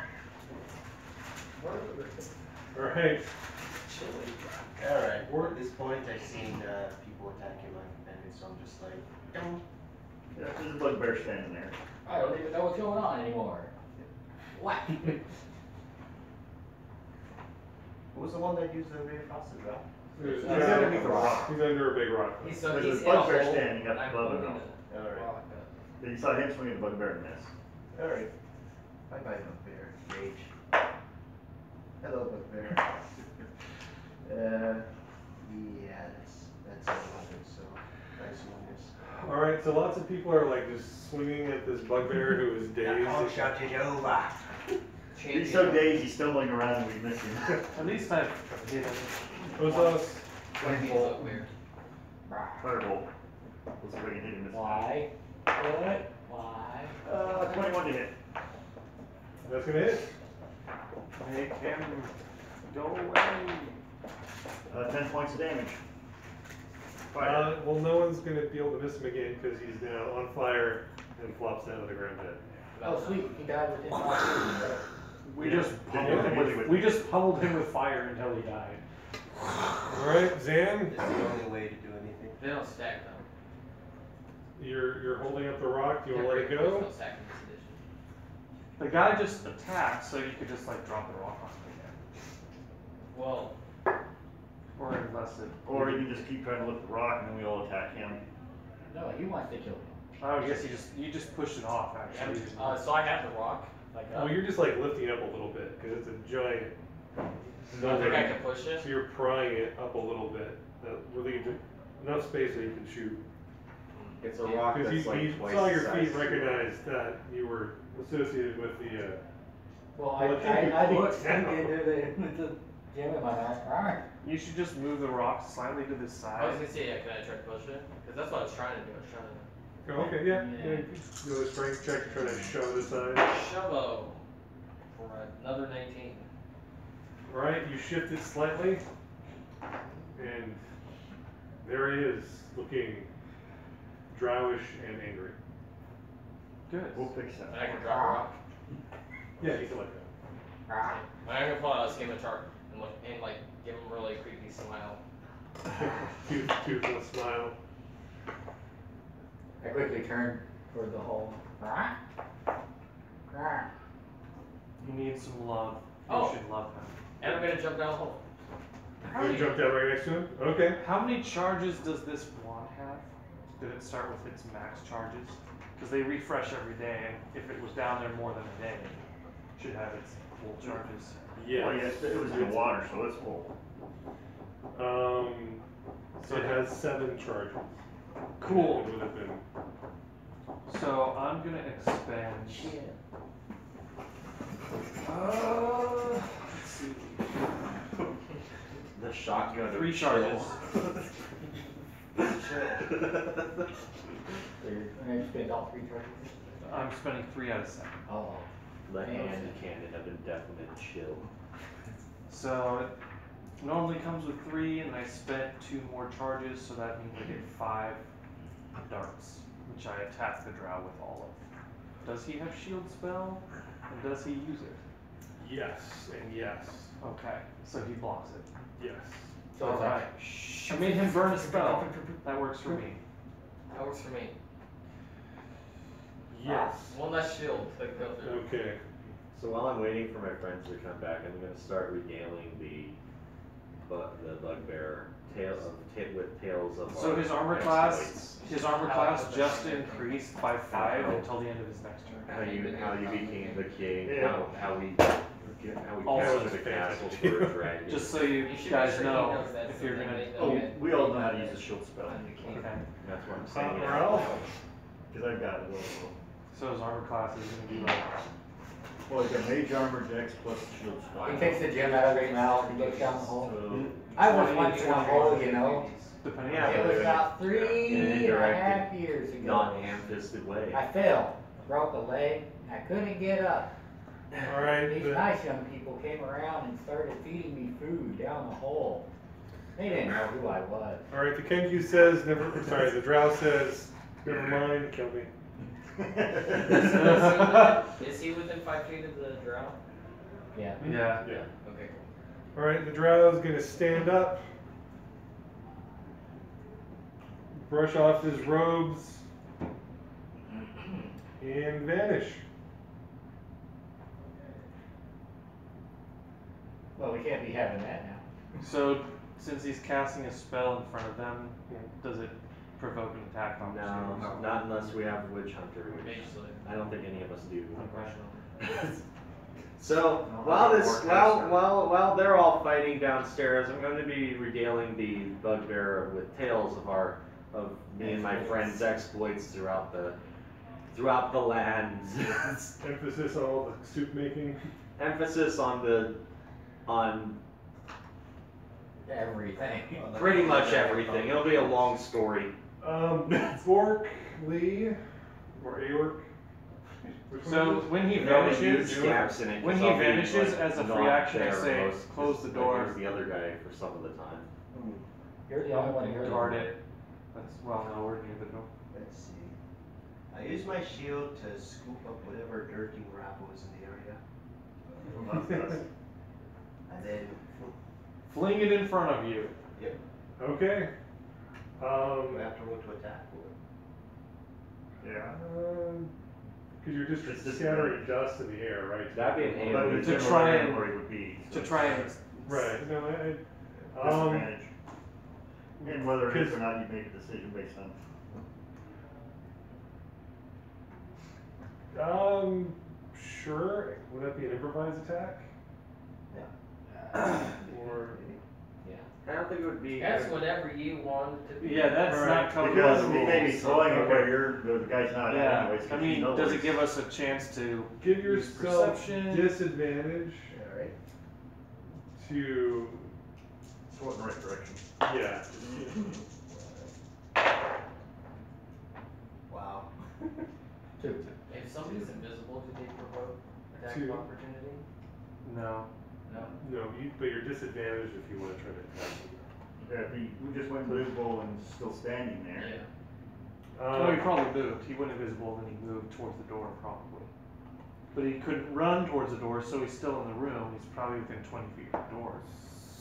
Alright, Alright, we're at this point, I've seen people attacking my companions, so I'm just like, don't. Yeah, there's a bugbear standing there. I don't even know what's going on anymore. What? Who was the one that used the ray of frost as well? he's He's underneath the rock. under a big rock. He's There's he's a in a bugbear hole, standing up and I'm above holding him. a Alright, rock You saw him swinging the bugbear and miss. alright. Bye bye, bugbear. Rage. Hello, bugbear. Yeah, that's 11, so nice one. Alright, so lots of people are like just swinging at this bugbear who is dazed. shot is over. He's so dazed, he's stumbling around and we miss him. At least I've hit him. Ozos, Firebolt. Weird. Firebolt. We'll see if I can hit him this time. Why? What? Why? 21 to hit. that's gonna hit. Make him go away. 10 points of damage. Fire. Well, no one's gonna be able to miss him again because he's now on fire and flops down to the ground dead. Oh, sweet, he died within 5 seconds. We Yeah. just pummeled him with, we just pummeled him with fire until he died. Alright, Zan, It's the only way to do anything. They don't stack them. you're holding up the rock, do you wanna let it go? Don't stack in this edition. The guy just attacked, so you could just like drop the rock on him again. Well, Or unless it. Or you can just keep trying to lift the rock and then we all attack him. No, he wants to kill me. Oh, I guess you just pushed it off actually. so I have the rock. Like, Well, you're just like lifting up a little bit because it's a giant. do I think I can push it? So you're prying it up a little bit, really enough space that you can shoot. It's a rock Because that's like he twice saw the your size feet, as you. recognized that you were associated with the. Well, Well, I think I you looked put- into the gem in my mouth. Alright. You should just move the rock slightly to the I was side. gonna say, yeah, can I try to push it? Because that's what I was trying to do. I was trying Oh, okay, yeah. Yeah. Do a strength check to try to shove it aside. to shovo for another 19. Alright, you shift it slightly, and there he is, looking drowish and angry. Good. We'll fix And that. I can drop a rock. Yeah, you can like that. I'm gonna pull out a schema chart and look and like give him a really creepy smile. Toothless smile. I quickly turn toward the hole. He needs some love. You Oh. should love him. And I'm gonna jump down the hole. You jump down right next to him? Okay. How many charges does this wand have? Did it start with its max charges? Because they refresh every day, and if it was down there more than a day, it should have its full charges. Well, yes, it was in the water, so it's full. So it has 7 charges. Cool. It would have been. So I'm gonna expend. Let's see. The shotgun. 3 charges. So you're gonna spend all 3 charges? I'm spending 3 out of 7. Oh. The hand cannon of indefinite chill. So it normally comes with 3, and I spent 2 more charges, so that means I get 5 darts, which I attack the drow with all of. Does he have shield spell? And does he use it? Yes, and yes. Okay, so he blocks it. Yes. So it's Alright. I made him burn a spell. That works for me. That works for me. Yes. One less shield to go through. Okay. So while I'm waiting for my friends to come back, I'm gonna start regaling the bugbear with tales of. So our his armor exploits. class just increased by 5 until the end of his next turn. How you became the king, Yeah. how we Also captured the castle fantastic. for a dragon. Just so you You should guys make sure he know, knows that's if the you're thing gonna. they Oh, know. we all know how to use the shield spell, I'm the king. Okay. That's what I'm saying. Ralph? because I've got it also. So his armor class is gonna be like. Well, you got mage armor, dex plus shield spell. He takes the gem out of his mouth and looks down the hole. So, I was once in a hole, you know. Depending Yeah, on. It was about 3.5 indirected, years ago. Not ham-fisted way. I fell, broke a leg, and I couldn't get up. Alright. These nice young people came around and started feeding me food down the hole. They didn't know who I was. Alright, the Kenku says, the drow says, never mind, kill me. Is he within 5 feet of the drow? Yeah. Yeah. Yeah. Okay, cool. Alright, the drow is gonna stand up, brush off his robes, and vanish. Well, we can't be having that now. So since he's casting a spell in front of them, does it provoke an attack on No, not unless we have Witch Hunter, which Mage Slayer. I don't think any of us do. Okay. So while they're all fighting downstairs, I'm going to be regaling the bugbear with tales of me and my friends' exploits throughout the lands. Emphasis on all the soup making. Emphasis on Everything. pretty much everything. It'll be a long story. Bork, Lee, or Aork. Which one So is it? when he No, vanishes, use gaps in it, 'cause when he I'll be, vanishes, like, as a free not action, I there say, most- close the I door. use the other guy for some of the time. You're the only one here. that- guard it. That's well, no, we're near the door. Let's see. I use my shield to scoop up whatever dirty rabble is in the area. And then, Fling it in front of you. Okay. do I have to roll to attack? yeah. Because you're just It's just- scattering dust in the air, right? That'd be an But AoE. it's To general try and- where he would be. so To it's try and. Right. No, Disadvantage. And whether it is or not, you make a decision based on. Sure. Would that be an improvised attack? Or I don't think it would be. That's whatever you want it to be. Yeah, that's Right. not covered by Because the he may be rules. throwing it where the guy's not at Yeah, anyways. I 'cause he mean, knows does it it's- give us a chance to give use yourself perception? disadvantage Alright. to Throw it in the right direction. yeah. Wow. Two. If somebody's invisible, do they provoke attack Two. of opportunity? No. No. No, but you're disadvantaged if you want to try to attack him. Yeah, if he just went invisible and still standing there. Yeah. No, he probably moved. He went invisible, then he moved towards the door, probably. but he couldn't run towards the door, so he's still in the room. He's probably within 20 feet of the door.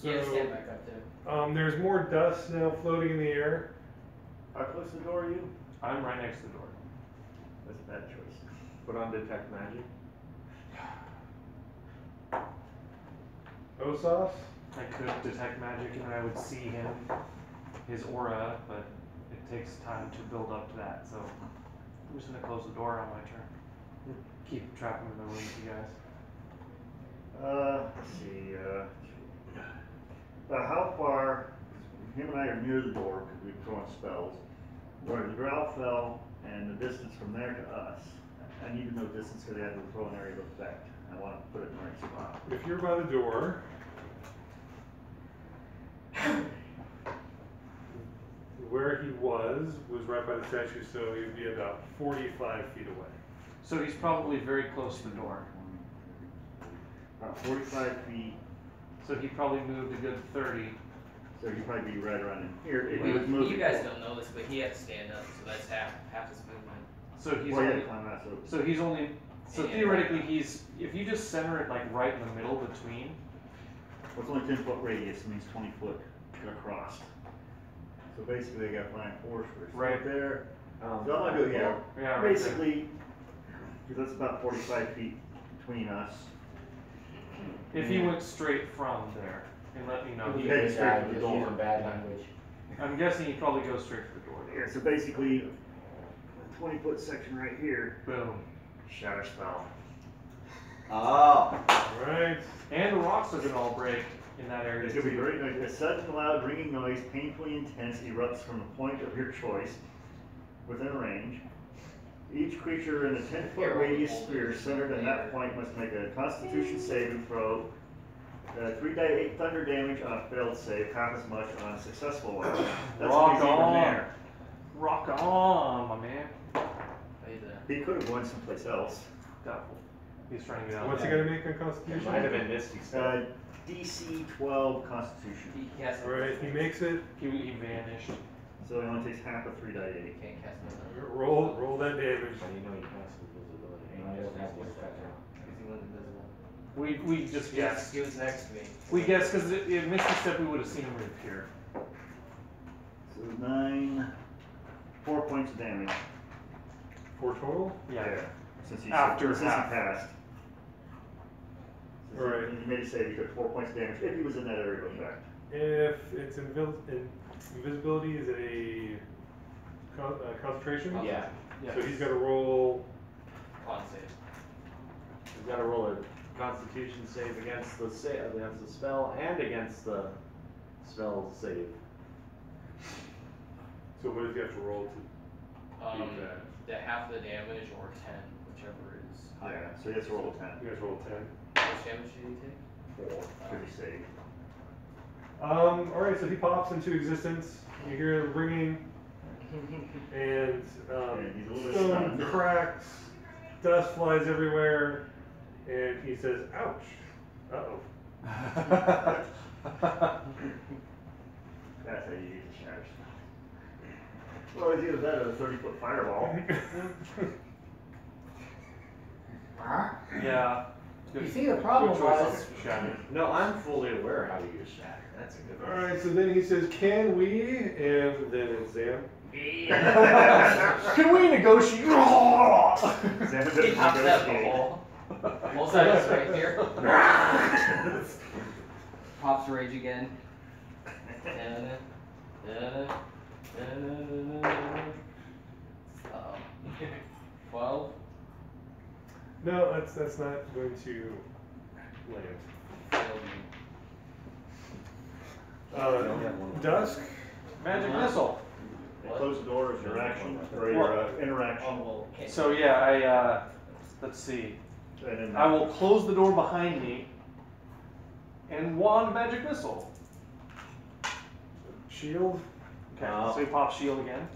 Yeah, So, stand back up too. there's more dust now floating in the air. How close to the door are you? I'm right next to the door. That's a bad choice. Put on detect magic. Osas? I could detect magic and I would see him, his aura, but it takes time to build up to that, so I'm just gonna close the door on my turn. Keep trapping him in the room with you guys. Let's see, about how far, him and I are near the door, because we've thrown spells, where the growl fell, and the distance from there to us. I need to know distance, because they have to throw an area of effect. I want to put it in the right spot. If you're by the door, where he was right by the statue, so he'd be about 45 feet away. So he's probably very close to the door. About 45 feet, So he probably moved a good 30. so he'd probably be right around in here. If he Well, was moving. you guys don't know this, but he had to stand up, so that's half his movement. So he's Well, only, yeah, climb out, so. so Yeah. theoretically he's, if you just center it like right in the middle between, Well, it's only 10-foot radius, means 20 foot across. So basically, they got flying force for Right. there. Um, So I'm gonna do, yeah, yeah, right there. basically, because that's about 45 feet between us. If he went straight from there, and let me know. He He, headed straight to the Just door. using bad language. I'm guessing he probably goes straight to the door. Yeah, so basically, a 20-foot section right here, Boom. shatter spell. Oh. Right. And the rocks are gonna all break in that area It's gonna be too. very noisy. A sudden loud ringing noise, painfully intense, erupts from a point of your choice within range. Each creature in a 10-foot radius sphere centered in that point must make a Constitution saving throw. 3d8 thunder damage on a failed save, half as much on a successful one. That's Rock easy from on. there. Rock on, my man. Hey there. He could have gone someplace else. Doubtful. He's trying to get out. What's he gonna make on Constitution? It might have been Misty stuff. DC 12 Constitution. He has to. Right, he makes it. He vanished. So it only takes half of 3d8. He can't cast another. Roll that damage. How do you know he passed invisibility? Because he went invisible. We just guessed. He was next to me. We guessed because if Misty Step, we would have seen him reappear. So 4 points of damage. 4 total? Yeah. Since he After since he half. passed. Since Right. He made a save, he took 4 points of damage if he was in that area of effect. If it's invisibility, is it a concentration? Yeah. Yeah. So he's got to roll. Con save. He's got to roll a Constitution save against the spell and against the spell save. So what does he have to roll to beat that? The half of the damage or 10, whichever is Yeah, higher. so he has to roll a 10. You guys roll 10. How much damage did he take? 4, because he saved. Alright, so he pops into existence. You hear the ringing, and And he's a little bit stone stunned. cracks, dust flies everywhere, and he says, ouch. Uh-oh. That's how you use a shatter spell. Well, it's either that or a 30-foot fireball. Yeah. You see, the problem Good choice was, of Shatter. No, I'm fully aware how to use Shatter. That's a good one. Alright, so then he says, can we? And then it's Zam. Can we negotiate? Sam He doesn't pops out the negotiate. hole. Most of us right here. Pops rage again. 12. No, that's not going to land. Dusk. Magic missile. And close the door as your action, or your interaction. Oh, well, okay. So yeah, let's see. And then I will close the door behind me and wand magic missile. Shield. Okay, so he pops shield again.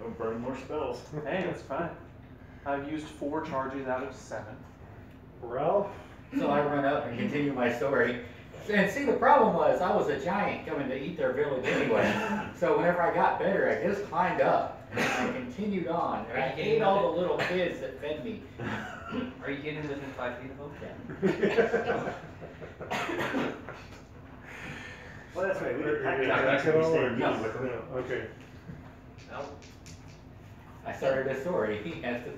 Oh, burn more spells. Hey, that's fine. I've used 4 charges out of 7. Ralph. so I run up and continue my story. And see, the problem was I was a giant coming to eat their village anyway. So whenever I got better, I just climbed up and I continued on. And I ate all the little kids that fed me. Are you getting within 5 feet of him? Well, that's right, we didn't Are you attack gonna that, attack we at all, or stayed just- with them. no, okay. No. I started a story. He has to.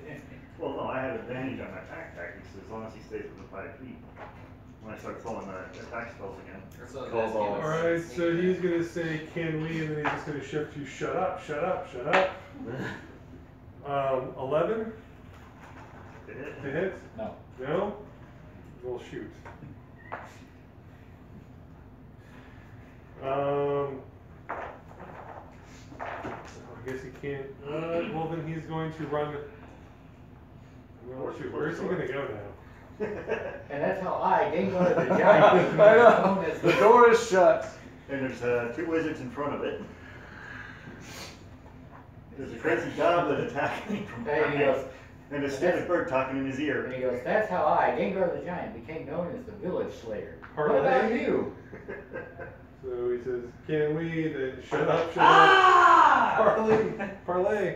Well, no, I have advantage on my attack tactics as long as he stays within 5 feet. When I start throwing the attack spells again. That's what I was Cobalt. asking, what's Alright, the so sneak he's attack? gonna say, can we, and then he's just gonna shift to shut up, shut up, shut up. 11 To hit. to hit? No. No? We'll shoot. I guess he can't, well then he's going to run. Well, shoot, where's he gonna go now? And that's how I, Gengar the I Giant, know. known as The door is shut. And there's 2 wizards in front of it. There's a crazy goblin attacking from There he behind. goes. And a stupid bird talking in his And ear. he goes, that's how I, Gengar the Giant, became known as the Village Slayer. Parlay? What about you? So he says, can we, then shut up, shut up. Ah! Parlay, parlay.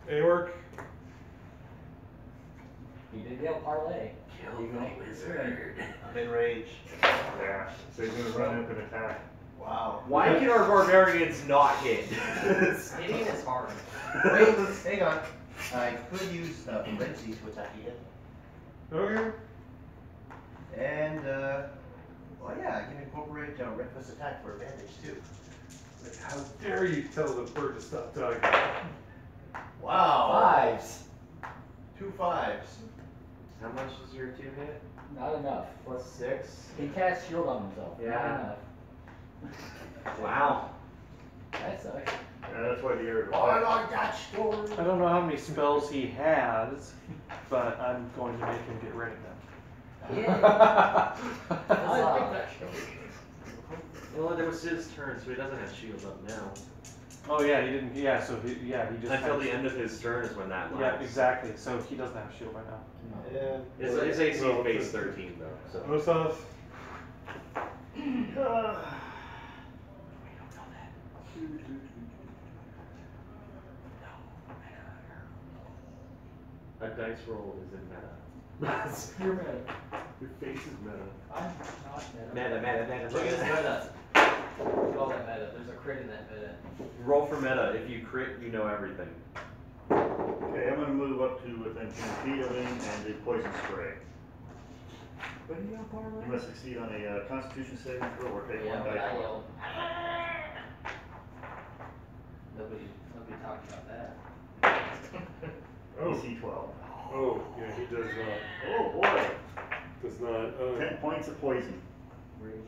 Aorc, He did yell parlay. Kill the wizard. I'm in rage. Yeah, so he's gonna run up and attack. Wow. Why can our barbarians not hit? Hitting is hard. Wait, hang on. I could use frenzy to attack again. okay. And, well, yeah, I can incorporate reckless attack for advantage too. How dare you tell the bird to stop talking? Wow. Fives. 2 5s. How much is your 2 hit? Not enough. Plus 6? He cast shield on himself. Yeah. Not enough. Wow. That sucks. Yeah, that's why the air. Oh, I like that story. I don't know how many spells he has, but I'm going to make him get rid of them. I like that show. Well, it was his turn, so he doesn't have shield up now. Oh yeah, he didn't. Yeah, so he just Until had- the end of his turn is when that lasts. Yeah, exactly. So he doesn't have shield right now. Yeah. His AC Well, is base 13 though, so. Osas, A dice roll is in meta. You're mad. your face is meta. I'm not mad. Meta. Look at his meta. Look at all that meta. There's a crit in that meta. Roll for meta. If you crit, you know everything. Okay, I'm gonna move up to within 10 feet of him and do poison spray. What are you on par You must succeed on a constitution saving throw or take Yeah, 1 but die. I yelled. Nobody talked about that. Oh, DC 12. oh, yeah, he does not, Oh boy, does not, 10 points of poison. Raging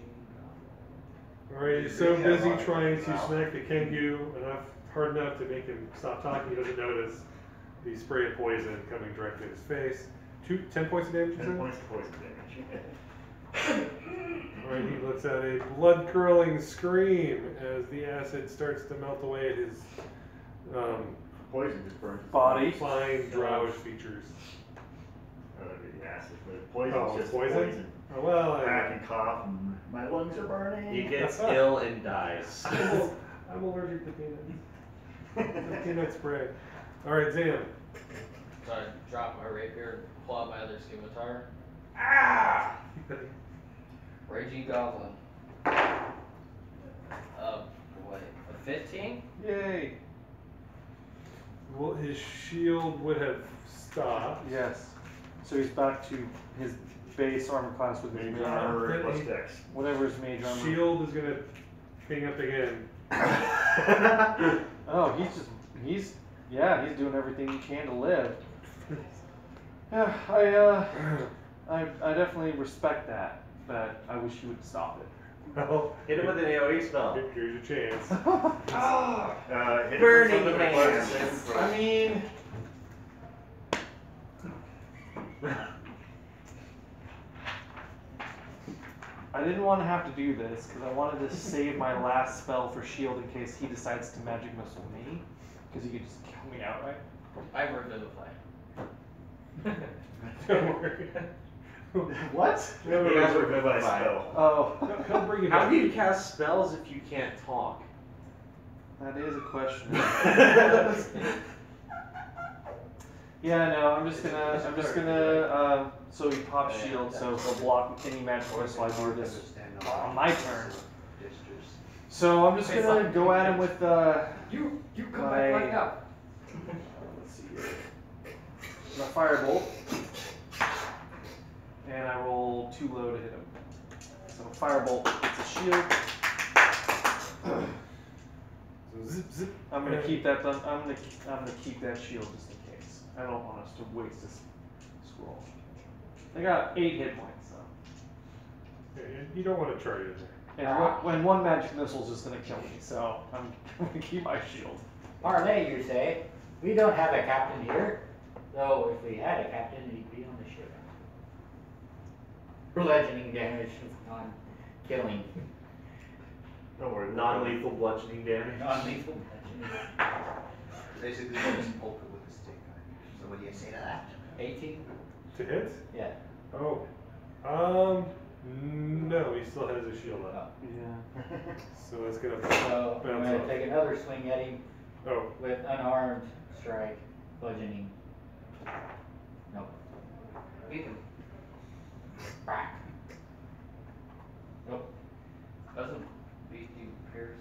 Alright, he's so busy trying to smack the Kengu hard enough to make him stop talking, he doesn't notice the spray of poison coming directly at his face. 10 points of damage, you 10 said? points of poison damage. Alright, he lets out a blood-curdling scream as the acid starts to melt away at his Poison just burns his Body. fine drowish features. That'd be the acid, but poison Oh, is just poison? poison. Oh, well, Back and cough, and my lungs are burning. He gets ill and dies. I'm allergic to peanuts. Peanut spray. Alright, Zam. So I drop my rapier and pull out my other scimitar. Raging Goblin. What? A 15? Yay! Well, his shield would have stopped. Yes. So he's back to his base armor class with his Mage mage armor, armor plus dex. whatever his mage armor. Shield is gonna ping up again. Oh, he's doing everything he can to live. Yeah, I definitely respect that, but I wish you would stop it. Well, Hit him with an AoE spell. here's your chance. Hit it Burning with something that requires a hands. saving throw. I mean, I didn't want to have to do this because I wanted to save my last spell for shield in case he decides to magic missile me, because he could just kill me outright. I revivify. Don't worry. What? We have a He has revivify revivify. spell. Oh, He'll bring it How back. do you cast spells if you can't talk? that is a question. Yeah, no, I'm just gonna, so he pops shield, so he'll block any magic missile I do this on my turn. So I'm just gonna go at him with, You come My- back up. let's see here, my firebolt, and I roll 2 low to hit him. So firebolt gets a shield. So zip, zip. I'm gonna keep that. I'm gonna keep that shield just in case. I don't want us to waste this scroll. I got 8 hit points, so. Yeah, you don't want to charge in there. And when one magic missile is just gonna kill me, so I'm gonna keep my shield. Parlay, you say? We don't have a captain here. Though if we had a captain, he'd be on the ship. Bludgeoning damage is non-killing. Don't worry. Non-lethal bludgeoning damage. Non-lethal bludgeoning. Basically, just poke it with a stick. So what do you say to that? 18? To hit? Yeah. Oh. No, he still has his shield up. Yeah. So that's gonna So I'm bounce gonna off. take another swing at him Oh, with unarmed strike, bludgeoning. Nope. Beat him. Crack. Nope. Doesn't beat you, Pierce.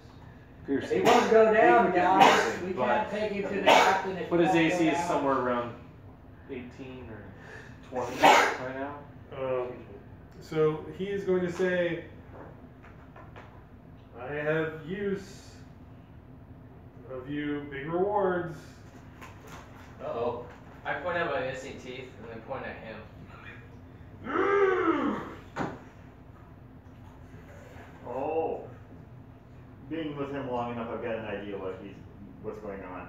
Pierce. He won't go down, guys. We But- can't take him to the captain if But he his won't go AC is down. somewhere around 18 or 20 right now. so he is going to say, I have use of you big rewards. Uh-oh. I point at my missing teeth and then point at him. Oh. Being with him long enough, I've got an idea what's going on.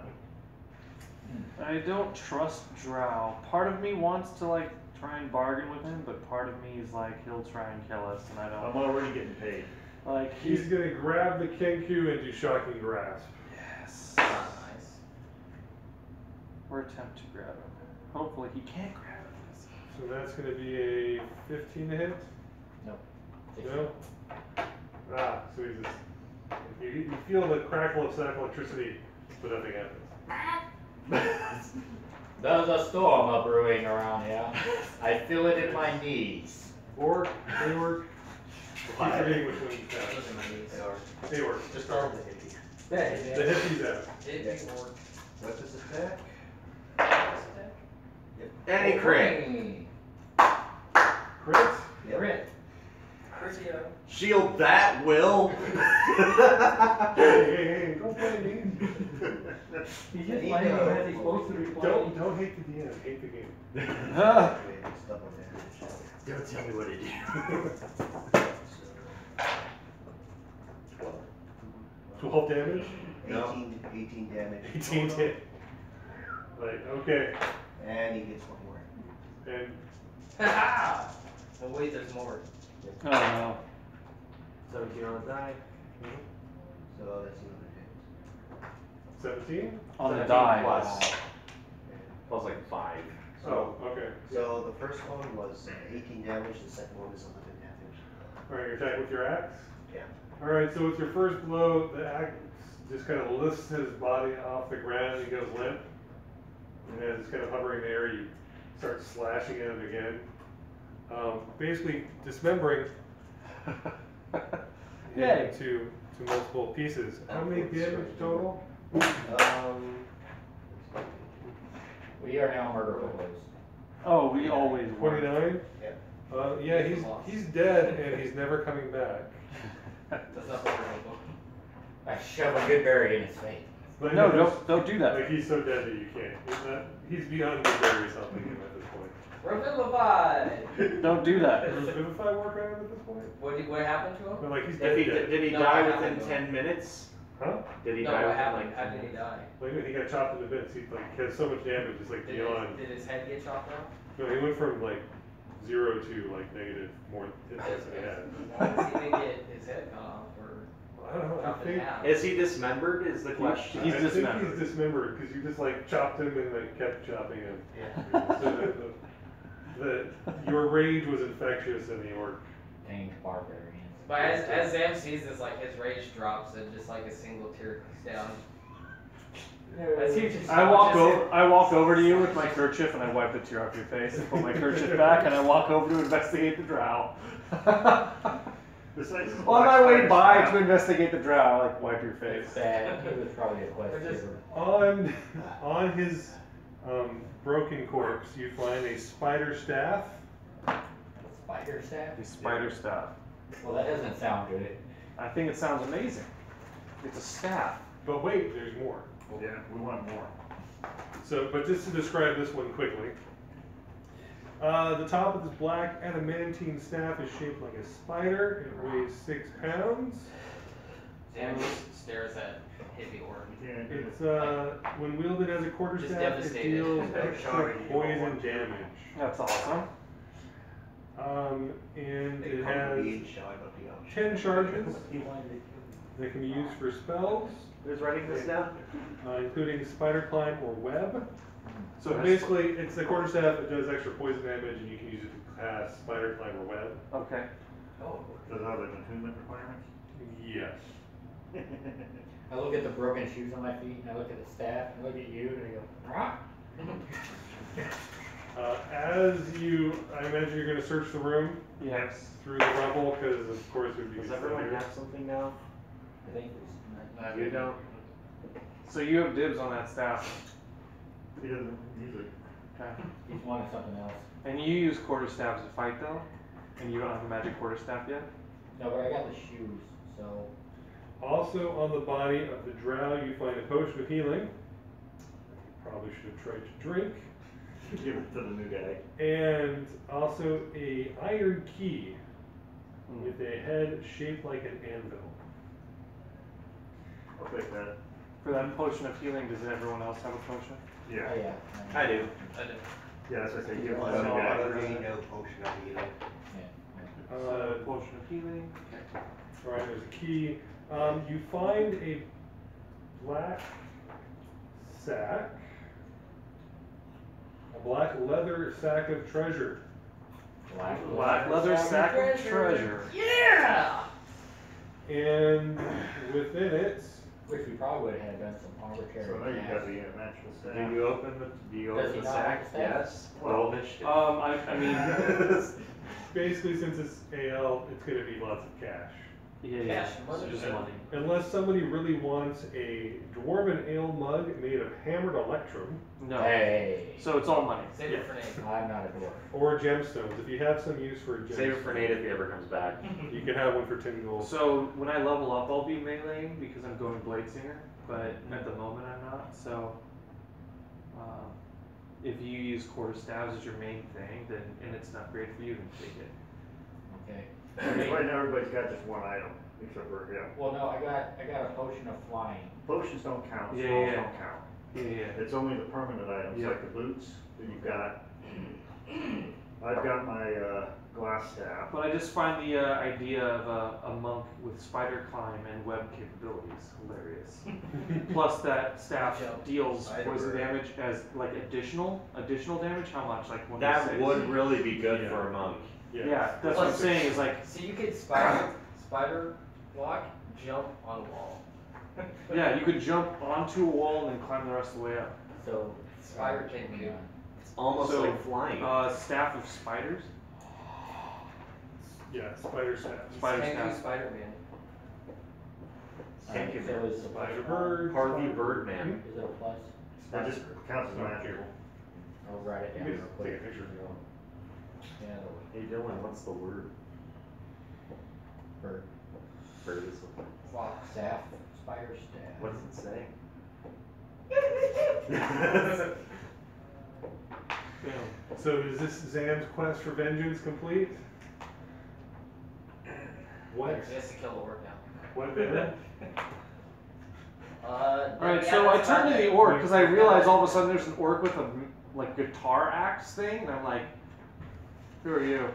I don't trust Drow. Part of me wants to like try and bargain with him, but part of me is like he'll try and kill us, and I I'm don't already getting paid. like. He's gonna grab the Kenku and do shocking grasp. Yes. Not nice. Or attempt to grab him. Hopefully he can't grab him. So that's gonna be a 15 to hit? Nope. No? Ah, so he's just, you feel the crackle of static electricity, but nothing happens. There's a storm a brewing around here. I feel it in my knees. Or, they work. I keep forgetting which one you Those have. are my knees. They work. Just start with the hippie. The hippie's out. It didn't work. Weapons attack? Any crit. Crit? Crit. Critio. Shield that, Will. Hey, don't play me. He's just playing as he's supposed to be playing. Don't hate the DM, hate the game. It's double damage. Don't tell me what to do. 12 damage? 18 damage. 18 hit. Like, okay. And he gets one more. And Ha! Oh wait, there's more. Oh no. 17 on the die. So that's another hit. 17? On the 17 die. plus. Plus like 5. Oh, okay. So the first one was 18 damage, the second one is 11 damage. Alright, you attack with your axe? Yeah. Alright, so with your first blow, the axe just kind of lifts his body off the ground and he goes limp. And as it's kind of hovering there, you start slashing at him again. Basically dismembering him Yay. into multiple pieces. How many damage total? We are now murder hobos. Oh, we always were. 29? Yeah. Yeah, he's dead and he's never coming back. That's not horrible. I shove a good berry in his face. But No, he's- don't do that. Like he's so dead that you can't. He's beyond the berries helping him at this point. Revivify! Don't do that. Does Vivify work on him at this point? What happened to him? But like he's dead. If he, dead. did he No, die what within happened? 10 minutes? Huh? Did he No, die what within happened? like How 10 did he minutes? die? Like he got chopped into bits. He has so much damage. It's like beyond. Did his head get chopped off? No, he went from like 0 to like negative more intense than he had. Why does he even get his head cut off or I don't know. I chopped in think. half? Is he dismembered is the question. He's I think dismembered. he's dismembered because you just like chopped him and like kept chopping him. Yeah. So your rage was infectious in the orc. Dang barbarians. But as Zam sees this, like his rage drops and just like a single tear comes down. That's usually I walk over to you with my kerchief and I wipe the tear off your face and put my kerchief back and I walk over to investigate the drow. Besides the On black my way spider by staff, to investigate the drow, I like wipe your face. It's bad. He was probably a quest We're just- giver. On his broken corpse, you find a spider staff. Spider staff? The spider staff. Well, that doesn't sound good. I think it sounds amazing. It's a staff. But wait, there's more. Yeah, we want more. So, but just to describe this one quickly. The top of this black adamantine staff is shaped like a spider. It weighs 6 pounds. Sam just stares at hippie orc. You can't do It's when wielded as a quarterstaff, it devastated. deals Oh, extra sorry, you don't poison want to. damage. That's awesome. And They it come has to the inside of the ocean. 10 charges that can be used for spells, Who's writing this down? including spider climb or web. So Nice. basically, it's the quarterstaff that does extra poison damage, and you can use it to cast spider climb or web. Okay. Oh, Does it have like attunement requirements? Yes. I look at the broken shoes on my feet, and I look at the staff, and I look at you, and I go, "Rah." As you, I imagine you're going to search the room Yes. through the rubble, because of course it would be. Does everyone have something now? I think we You don't? So you have dibs on that staff. He doesn't use it. Okay. he's wanted something else. And you use quarterstaffs to fight though? And you don't have a magic quarterstaff yet? No, but I got the shoes, so Also on the body of the drow, you find a potion of healing. You probably should have tried to drink. Give it to the new guy. And also a iron key Hmm. with a head shaped like an anvil. I'll take that. For that potion of healing, does everyone else have a potion? oh Yeah. yeah. I do. I do. Yeah, that's what I say. Give it I to the don't new guy. already know potion of healing. So potion of healing. Okay. Right, there's a key. You find a black sack, a black leather sack of treasure. Black leather sack of treasure. Yeah! And within it, Which we probably would have done some arbitrary. So now you math. got the natural staff. Do you Does open he the not sack? have the staff? Yes. Roll initiative. I mean, basically since it's AL, it's going to be lots of cash. yeah, Cash so money. just money. Unless somebody really wants a dwarven ale mug made of hammered electrum No. Hey. So it's all money. Save it for Nate. I'm not a dwarf. or gemstones. If you have some use for a gemstone, Save it for Nate if he ever comes back. you can have one for 10 gold. So when I level up, I'll be meleeing because I'm going Bladesinger, but at the moment I'm not. So if you use quarterstaffs as your main thing, then and it's not great for you, then take it. Okay. Right now, everybody's got just one item, except for, yeah. Well, no, I got a potion of flying. Potions don't count, Yeah, spells yeah. don't count. Yeah. It's only the permanent items, Yeah. like the boots that you've got. I've got my glass staff. But I just find the idea of a monk with spider climb and web capabilities hilarious. Plus that staff Jump. deals Spider poison bird. damage as like additional damage. How much? Like 1d6? That would really be good Yeah. for a monk. Yeah, that's what I'm saying. Is like So you could spider block, jump on a wall. yeah, you could jump onto a wall and then climb the rest of the way up. So Spider can do. It's almost So, like flying. Staff of spiders. Yeah, spider staff. Spider Can do staff. Spider-Man. Thank you, So man. is it a plus Spider one? bird. Harvey spider- Birdman. Is it a plus? That just counts as magical. I'll write it You down can real just quick. take a picture if you want. Yeah, Hey Dylan, what's the word? the bird. Bird is the Fox. Staff, spider staff. What does it say? So is this Zam's quest for vengeance complete? What? He has to kill the orc now. What then? Alright, so I turn to the orc because I realize all of a sudden there's an orc with a like guitar axe thing, and I'm like, who are you?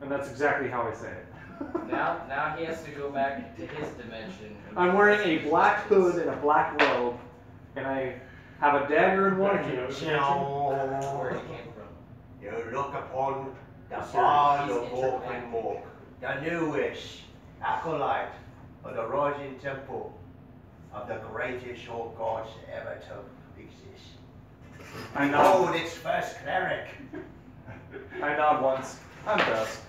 And that's exactly how I say it. Now he has to go back to his dimension. I'm wearing a black hood and a black robe, and I have a dagger in one Back in hand. another Where he came from. You look upon the He's bard of intergalactic. Orkenmork, the new wish, acolyte of the rising temple. of the greatest old gods ever to exist. I nod. Behold its first cleric. I nod once. I'm Dusk.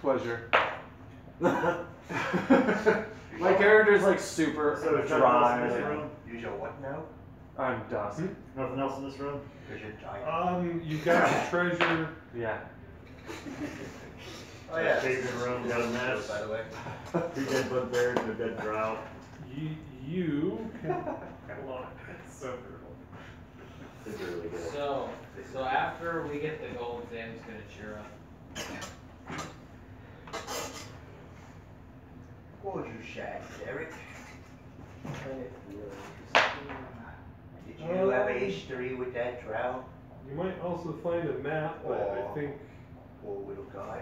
Pleasure. My character's like super So is there nothing else in dry. this room? Use your what now? I'm Dusk. Nothing else in this room? Use your giant. You got the treasure. Yeah. Oh yeah. Favorite room, got a mess. By the way. 2 dead bugbears and a dead drow. You can. It's so brutal. It's really good. So after we get the gold, Sam's gonna cheer up. What would you say, Derek? Did you have a history with that drow? You might also find a map, but I think. Poor little guy.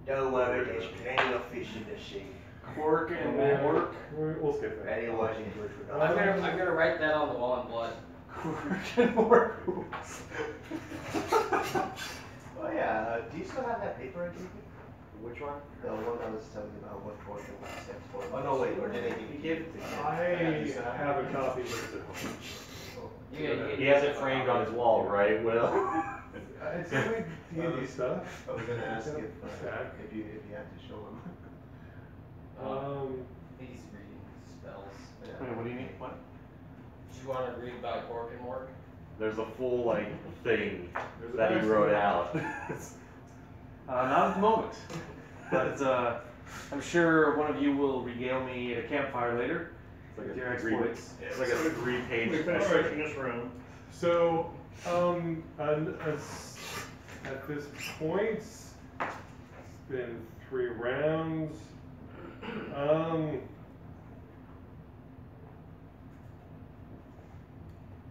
Don't worry, there's plenty of fish in the sea. Quirk and Mork. We'll skip that. And it wasn't good for I'm nothing. gonna write that on the wall in blood. Quirk and Mork. Oh yeah, do you still have that paper I gave you? Which one? The one that was telling you about what portion was steps for. Oh no, wait, or did I give You you? gave it to him. I have a copy, but it's at home. He has it framed on his wall, right, Will? It's like D&D stuff. I was gonna ask if Stack. if you had to show him. He's reading spells. Wait, what do you mean? What? Do you want to read about Cork and Mork? There's a full, like, thing that he wrote out. Not at the moment. But I'm sure one of you will regale me at a campfire later It's with your like a three, exploits. it's like a 3-page. We finished searching this room. So, at this point, it's been 3 rounds.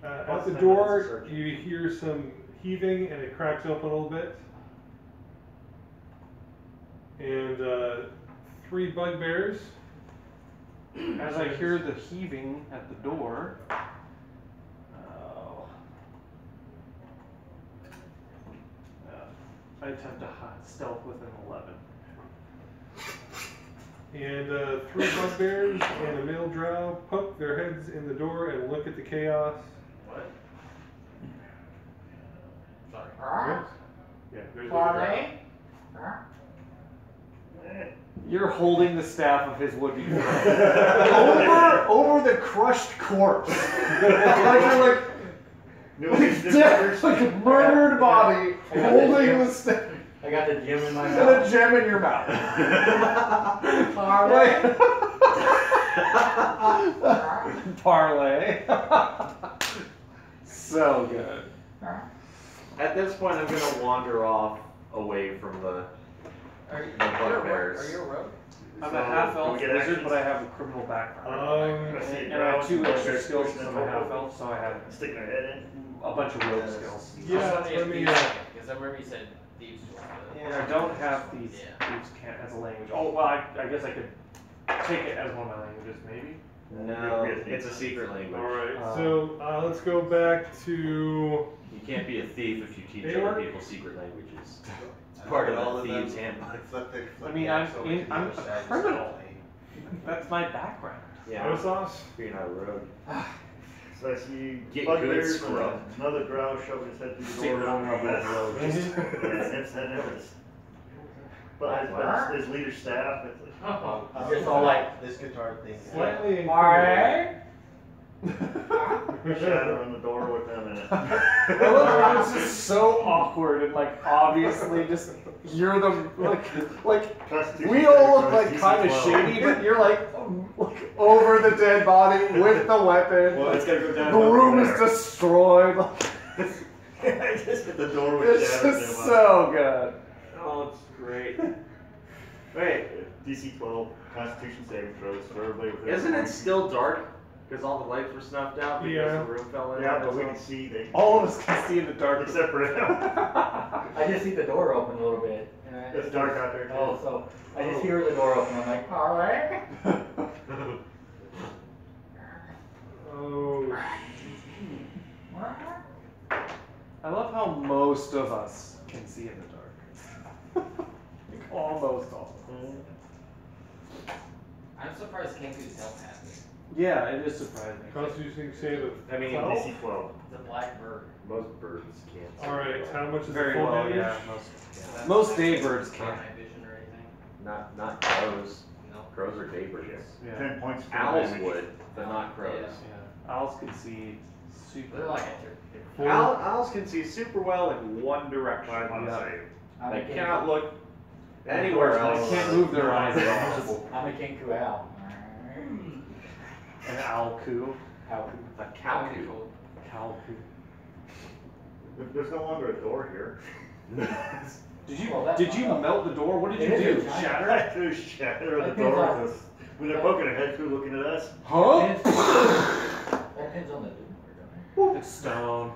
At the door, you hear some heaving and it cracks open a little bit. And 3 bugbears. As I hear the heaving at the door, I attempt to stealth with an 11. And 3 bugbears and a male drow poke their heads in the door and look at the chaos. What? Yes. Yeah, there's a drow. You're holding the staff of his would-be friend. over the crushed corpse. like dead, like a murdered body, holding the staff. I got the gem in my And mouth. a gem in your mouth. Parlay. So good. At this point, I'm gonna wander off away from the. Are you bugbears. a rogue? I'm a half-elf Can we get wizard, actions? but I have a criminal background. I see And I have 2 drows, extra bugbears skills pushing because them I'm a over, half-elf, so I have Sticking their head in. a bunch of rogue skills. Yeah, let me. Because I remember you said thieves. And I don't have these can't as a language. Oh, well, I guess I could take it as one of my languages, maybe. No, it's a secret language. Alright, so let's go back to. You can't be a thief if you teach They other work? people secret languages. It's part of the thieves' handbook. I mean, I'm a criminal. That's my background. Yeah, Osas? you're not a rogue. So I see Get bugbears good, and scrub. another drow shoving his head through the Secret door. honorable rogue. But his leader's staff, it's like, I'm just all like, This guitar thing. Slightly alright. shatter on the door with them in it. I love how it's just so awkward and like obviously just you're the like Constitution we all saving look like throws, kind of DC 12. shady, but you're like over the dead body with the weapon. Well, it's gotta go down. The room is destroyed. I just hit the door with It's shatter. just so good. Oh, it's great. Wait, DC 12 Constitution saving throws for everybody within. Isn't it still dark? Because all the lights were snuffed out because Yeah. the room fell in. Yeah, but we can see All of us can see in the dark. except for him. I just see the door open a little bit. It's dark out there too. Oh, so I just hear the door open. I'm like, alright. Oh, I love how most of us can see in the dark. Like almost all of us. I'm surprised Kenku's health happened. Yeah, it is surprising. Constitution save of I mean, 12? DC 12. The black bird. most birds can't. Alright, how much is Very the full well, damage? yeah. That's Most day not birds can't. night vision or anything. Not crows. No. Crows are day birds. Yeah. 10 points. for Owls damage. would, but not crows. Yeah. Owls can see super. They're like a Owls can see super well in one direction. 5 on Yeah. save. I'm a They Kenku- cannot look anywhere else. They can't move their eyes at all. I'm a Kenku owl. An owl coo. Owl. A cow cow. control. Cow coo. There's no longer a door here. Did you Well, that's did you not- melt the door? What did It you is do? a giant- Shatter I it? threw shatter the That door means with us. When they're poking their head through looking at us. Huh? That depends on the door, It's stone.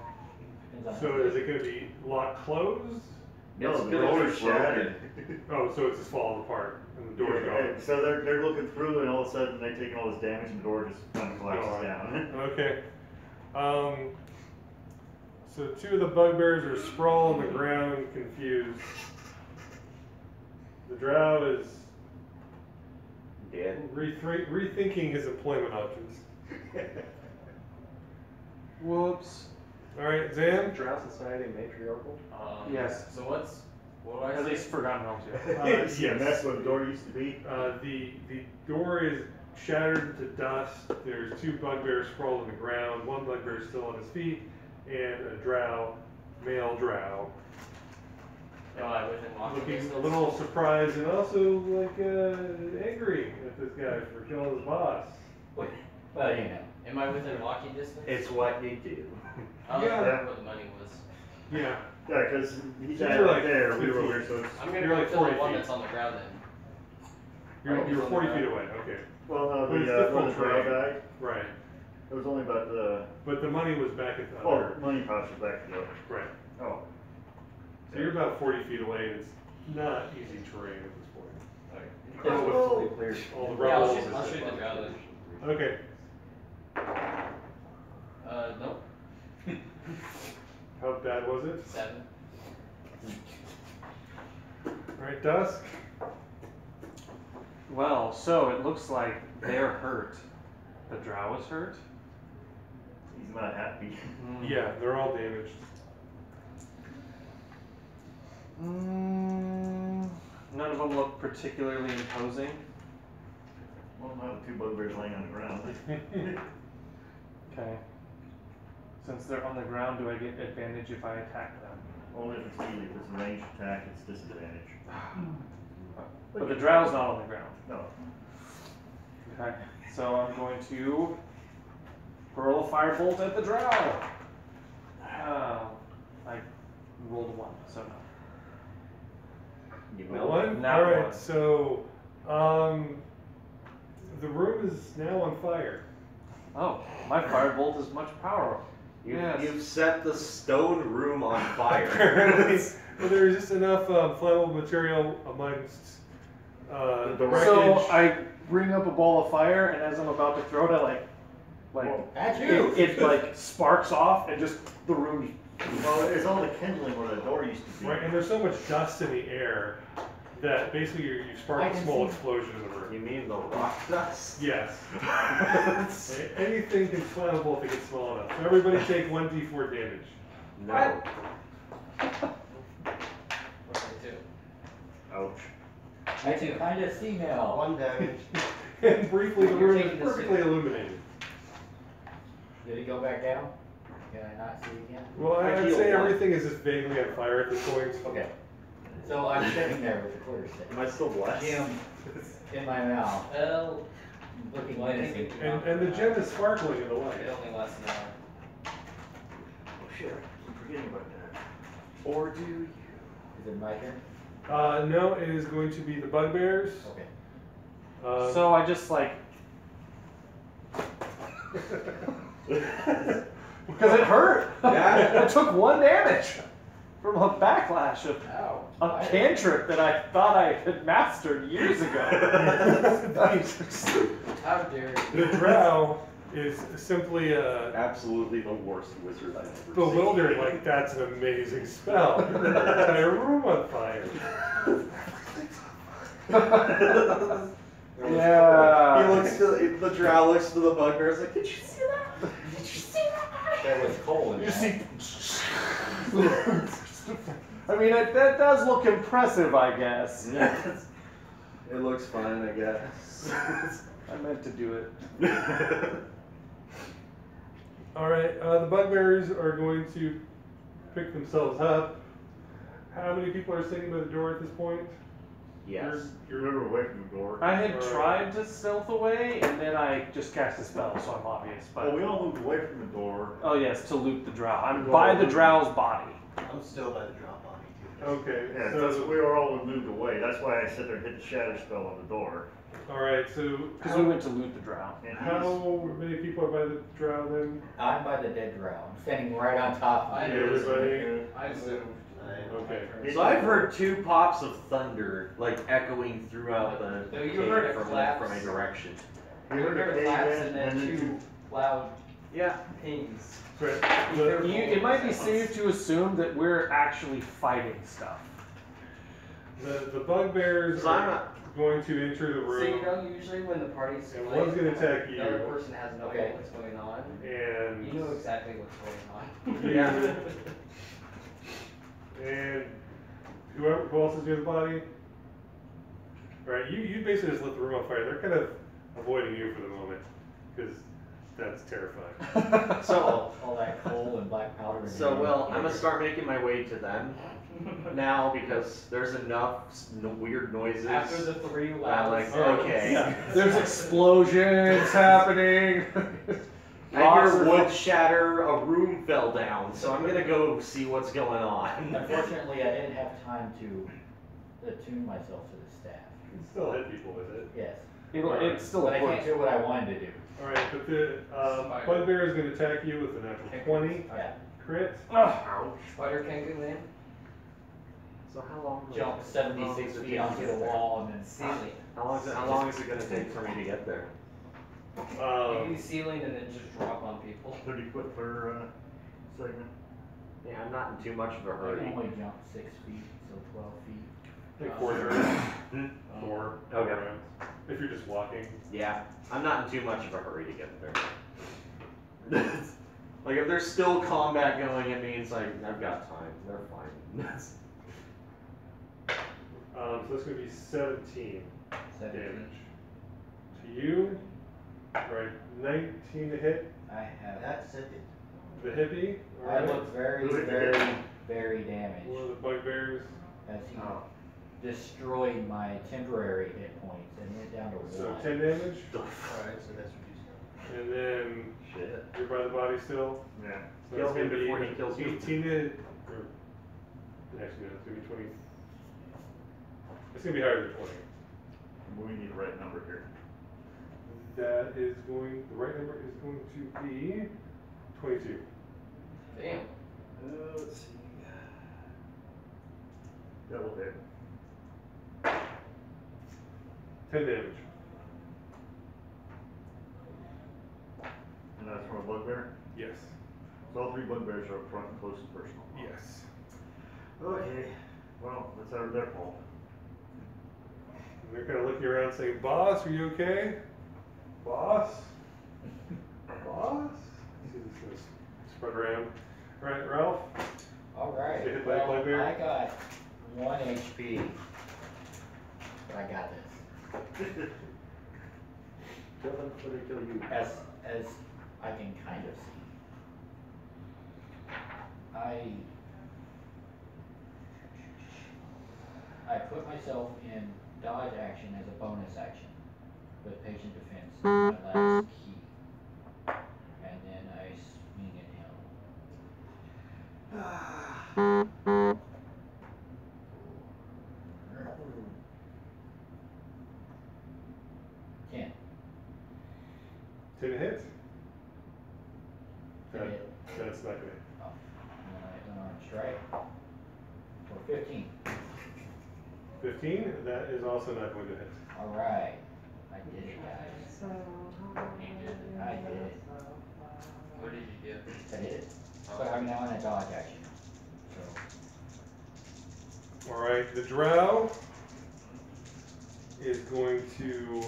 Depends on So is it gonna be locked closed? No, It's the gonna door be is shattered. Oh, so it's just falling apart and the door's gone. Yeah, so they're looking through and all of a sudden they're taking all this damage and the door just kind of collapses Gone. down. Okay. So two of the bugbears are sprawled on the ground, confused. The drow is Dead. rethinking his employment options. Whoops. All right, Zam. Drow Society matriarchal? Yes. So what do I At say? least Forgotten Realms, yeah. Yes. Yeah, that's what the door used to be. The door is shattered to dust. There's two bugbears sprawled on the ground. One bugbear is still on his feet, and a drow, male drow, Am I within walking looking distance? a little surprised and also like angry at this guy for killing his boss. Well, you know. Am I within walking distance? It's what you do. I was Yeah. wondering what the money was. Yeah. Yeah, because he's So right you're like there, we were 50. over here, so it's, I'm gonna You're go like kill the 40 one feet. that's on the ground then. You're Right, he's on the 40 ground. feet away. Okay. well, no, But it's the difficult drow terrain. guy, Right. it was only about the, But the money was back at the oh, other. money pouch was back to the, Right. oh. So you're about 40 feet away, and it's not easy terrain at this point. Oh, it's fully cleared. All the Yeah, I'll rebels. shoot, I'll shoot the drow then. Okay. Nope. How bad was it? 7. Alright, Dusk. Well, so it looks like they're hurt. The drow is hurt? He's not happy. Yeah, they're all damaged. None of them look particularly imposing. Well, not the two bugbears laying on the ground. Okay. Since they're on the ground, do I get advantage if I attack them? Only if it's melee, if it's a ranged attack, it's disadvantage. But the drow's not on the ground. No. Okay. So I'm going to hurl a firebolt at the drow. I rolled a 1, so no. You One? melt. Now Alright, one. so, the room is now on fire. Oh, my firebolt is much powerful. You've set the stone room on fire. Apparently, well, there's just enough flammable material amongst the wreckage. So I bring up a ball of fire, and as I'm about to throw it, That's you. it like sparks off, and just the room. Well, it's all the kindling where the door used to be. Right, and there's so much dust in the air that basically you I spark a can small see. explosion in the room. You mean the rock dust? Yes. Anything can flammable if it gets small enough. So everybody take 1d4 damage. No. What's it do? Ouch. I can kind of see now. 1 damage. And briefly, the You're room taking is this perfectly in. illuminated. Did it go back down? Can I not see again? Well, I I'd heal say one. everything is just vaguely on fire at this point. Okay. So I'm sitting there with the clear stick. Am I still blessed? Gem in my mouth, Well, looking well, I think menacing. And the gem is sparkling in the light. it only lasts an hour. Oh shit, I'm forgetting about that. Or do you? Is it my turn? No, it is going to be the bugbears. Okay. So I just like because it hurt. Yeah. I took 1 damage from a backlash of Ow. a cantrip that I thought I had mastered years ago. How dare you? The drow is simply Absolutely the worst wizard I've ever bewildered, like that's an amazing spell. You lit the entire room on fire. Yeah. He looks to the drow looks to the bugbear. Is like, did you see that? Did you see that? There was coal in You that. see. I mean, that does look impressive, I guess. It looks fine, I guess. I meant to do it. All right, the bugbears are going to pick themselves up. How many people are sitting by the door at this point? Yes. You're never away from the door. I had tried to stealth away, and then I just cast a spell, so I'm obvious. Well, But we all moved away from the door. oh yes, to loot the drow. I'm by the drow's body. I'm still by the drop body too. Okay, Yeah, so that's, we were all moved away. That's why I said there hit the shatter spell on the door. all right, so Because we went to loot the drow. And how many people are by the drow then? I'm by the dead drow. I'm standing right on top of I it. know. Everybody? I moved. Okay. So I've heard 2 pops of thunder, like echoing throughout the So you cave heard it from collapse. a direction. We You heard heard a it collapse cave in, and then and then two loud Yeah. pings. Right. It might be safe to assume that we're actually fighting stuff. The bugbears 'Cause I'm are going to enter the So you room, know, usually when the party's And split, one's gonna attack the other you. person has no Okay. idea what's going on. and You know exactly what's going on. Yeah. and who else is near the body? Right, you basically just lit the room on fire. They're kind of avoiding you for the moment because that's terrifying. So, All that coal and black powder. and so well, I'm gonna everything. start making my way to them now because there's enough weird noises. After the 3 I'm loud like, sounds. okay. There's explosions happening. I hear wood shatter, a room fell down, so I'm gonna go see what's going on. Unfortunately, I didn't have time to attune myself to the staff. You can still hit people with it. Yes. It's still But I a can't do what I wanted to do. All right, but the bugbear is going to attack you with a natural 20 Yeah. crit. Spider can't get in. So how long? Jump 76 feet onto the wall and then Ceiling. How long is it gonna take for me to get there? Maybe ceiling and then just drop on people. 30 foot per segment. Yeah, I'm not in too much of a I can hurry. only jump 6 feet, so 12 feet. Like 4 turns. 4. Okay. rounds. If you're just walking. Yeah, I'm not in too much of a hurry to get there. Like if there's still combat going, it means like I've got time. They're fine. So that's going to be 17 17. damage. To you, right, 19 to hit I have. That's it. the hippie. I Alright. look very, Who did you very, hit? very damaged. One of the bugbears. As he Oh. destroyed my temporary hit points and went down to 1. So 10 damage. Alright, so that's reduced. And then Shit. you're by the body still. Yeah. So Kill it's him gonna before be he kills you. 18 to, or, actually, no, it's going to be 20. It's going to be higher than 20. We need the right number here. That is going, the right number is going to be 22. Damn. Let's see. Double hit. 10 damage. And that's from a bugbear? Yes. So all 3 bugbears are up front and close and personal. Yes. Okay. Well, that's their fault. And they're kind of looking around saying, Boss, are you okay? Boss? Boss? See, this is going to spread around. All right, Ralph? Alright, Get hit by a well, bugbear? I got 1 HP. But I got this. Kill them before they kill you. As I can kind of see. I put myself in dodge action as a bonus action with patient defense as my last key. And then I swing at him. 10. 10 to hit? To hit. That's not going to hit. Oh, and then I unarmed strike for 15. 15, that is also not going to hit. Alright. I did it, guys. I did it. What did you do? I did it. But I'm now in a dodge action. So, All right, the drow is going to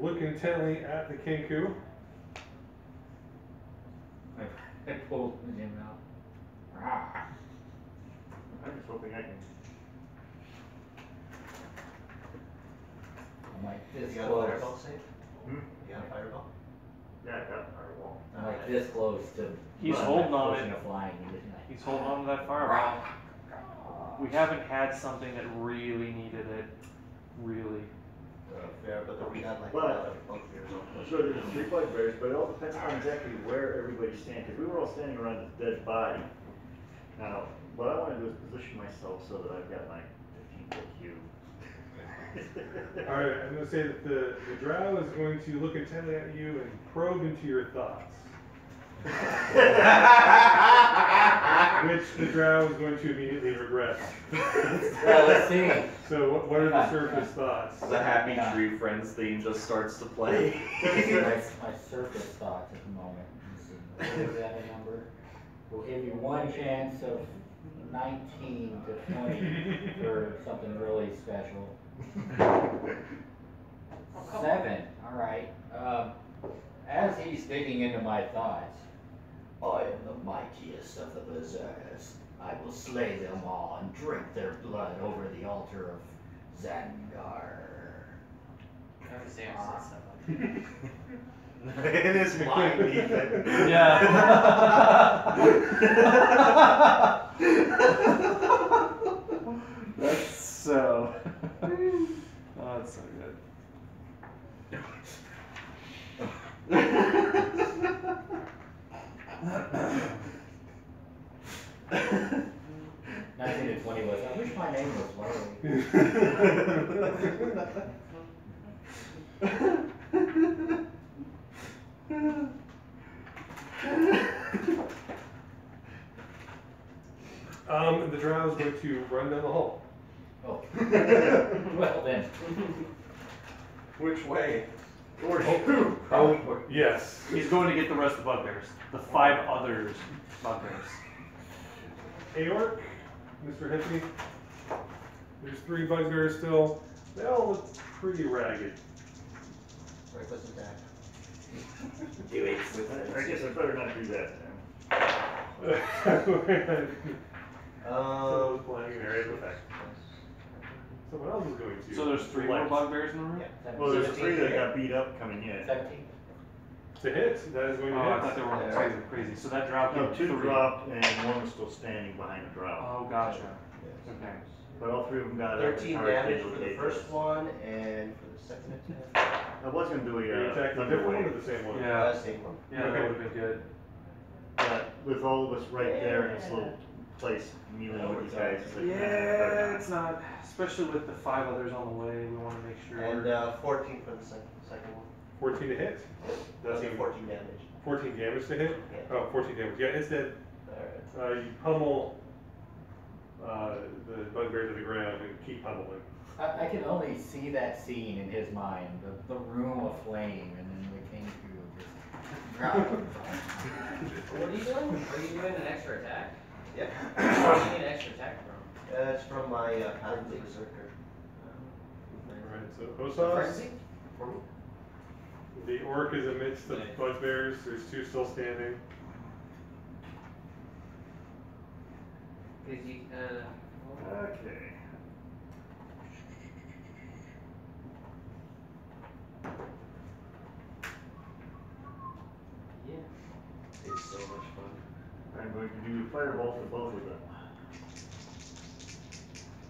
look intently at the Kenku. I pulled him out. Rah. I'm just hoping I can. I'm like You this got a close. fireball save? Hmm? You got a fireball? Yeah, I got a firewall. I'm like this close to. He's run, holding on pushing it. a flying. He was like, He's holding on to that fireball. We haven't had something that really needed it. Really. Fair, but we had like a But- lot of bugbears on So there's 3 bugbears, but it all depends on exactly where everybody's standing, because we were all standing around this dead body. Now, what I wanna do is position myself so that I've got my 15-foot cube. Alright, I'm gonna say that the drow is going to look intently at you and probe into your thoughts. Which the drow is going to immediately regret. well, let's see. So what are the surface thoughts? The Happy Tree Friends theme just starts to play. my surface thoughts at the moment. Let's see. What is that a number? We'll give you one chance of 19 to 20 for something really special. 7. All right. As he's digging into my thoughts, I am the mightiest of the berserkers. I will slay them all and drink their blood over the altar of Zangar. Every Sam says stuff like It is mind even. That's so. Oh, that's so good. 19 to 20 was, I wish my name was Larry. The drow is going to run down the hall. Oh. Well then. Which way? Oh, yes. He's going to get the rest of the bugbears. The 5 others bugbears. Aorc, Mr. Hippie. There's 3 bugbears still. They all look pretty ragged. Right, what's it back? Do it. I guess I better not do that then. So playing an area of effect. Someone else is going to. So there's 3 more select. bugbears in the room? Yeah. Well, there's 17 3 that here. got beat up coming in. 17. To hit, that is going Oh, to I hit. thought they were all crazy, crazy. So that dropped No, to 2 3. dropped and 1 was still standing behind the drop. Oh, gotcha. Okay. But all 3 of them got 13 target damage for the located. first one, and for the second attack, I was gonna do Are you a attacking a different one or the same one? Yeah. same one. Yeah, that would have been good. but with all of us right there in this little place, kneeling with these guys, it's like, Yeah, it's not. Especially with the 5 others on the way, we want to make sure. And 14 for the second one. 14 to hit. That's Doesn't 14 damage. 14 damage to hit? Yeah. Oh, 14 damage. Yeah, it's dead. Alright. You pummel the bugbear to the ground and keep pummeling. I can only see that scene in his mind, the room aflame, and then the king just dropping. What are you doing? Are you doing an extra attack? Yep. Where do you get an extra attack from? It's from my Path of the Berserker. Alright, so Osas, Frenzy? the orc is amidst the Nice. bugbears. There's 2 still standing. Cause you, Okay. yeah. It's so much fun. I'm going to do fireball for both of them.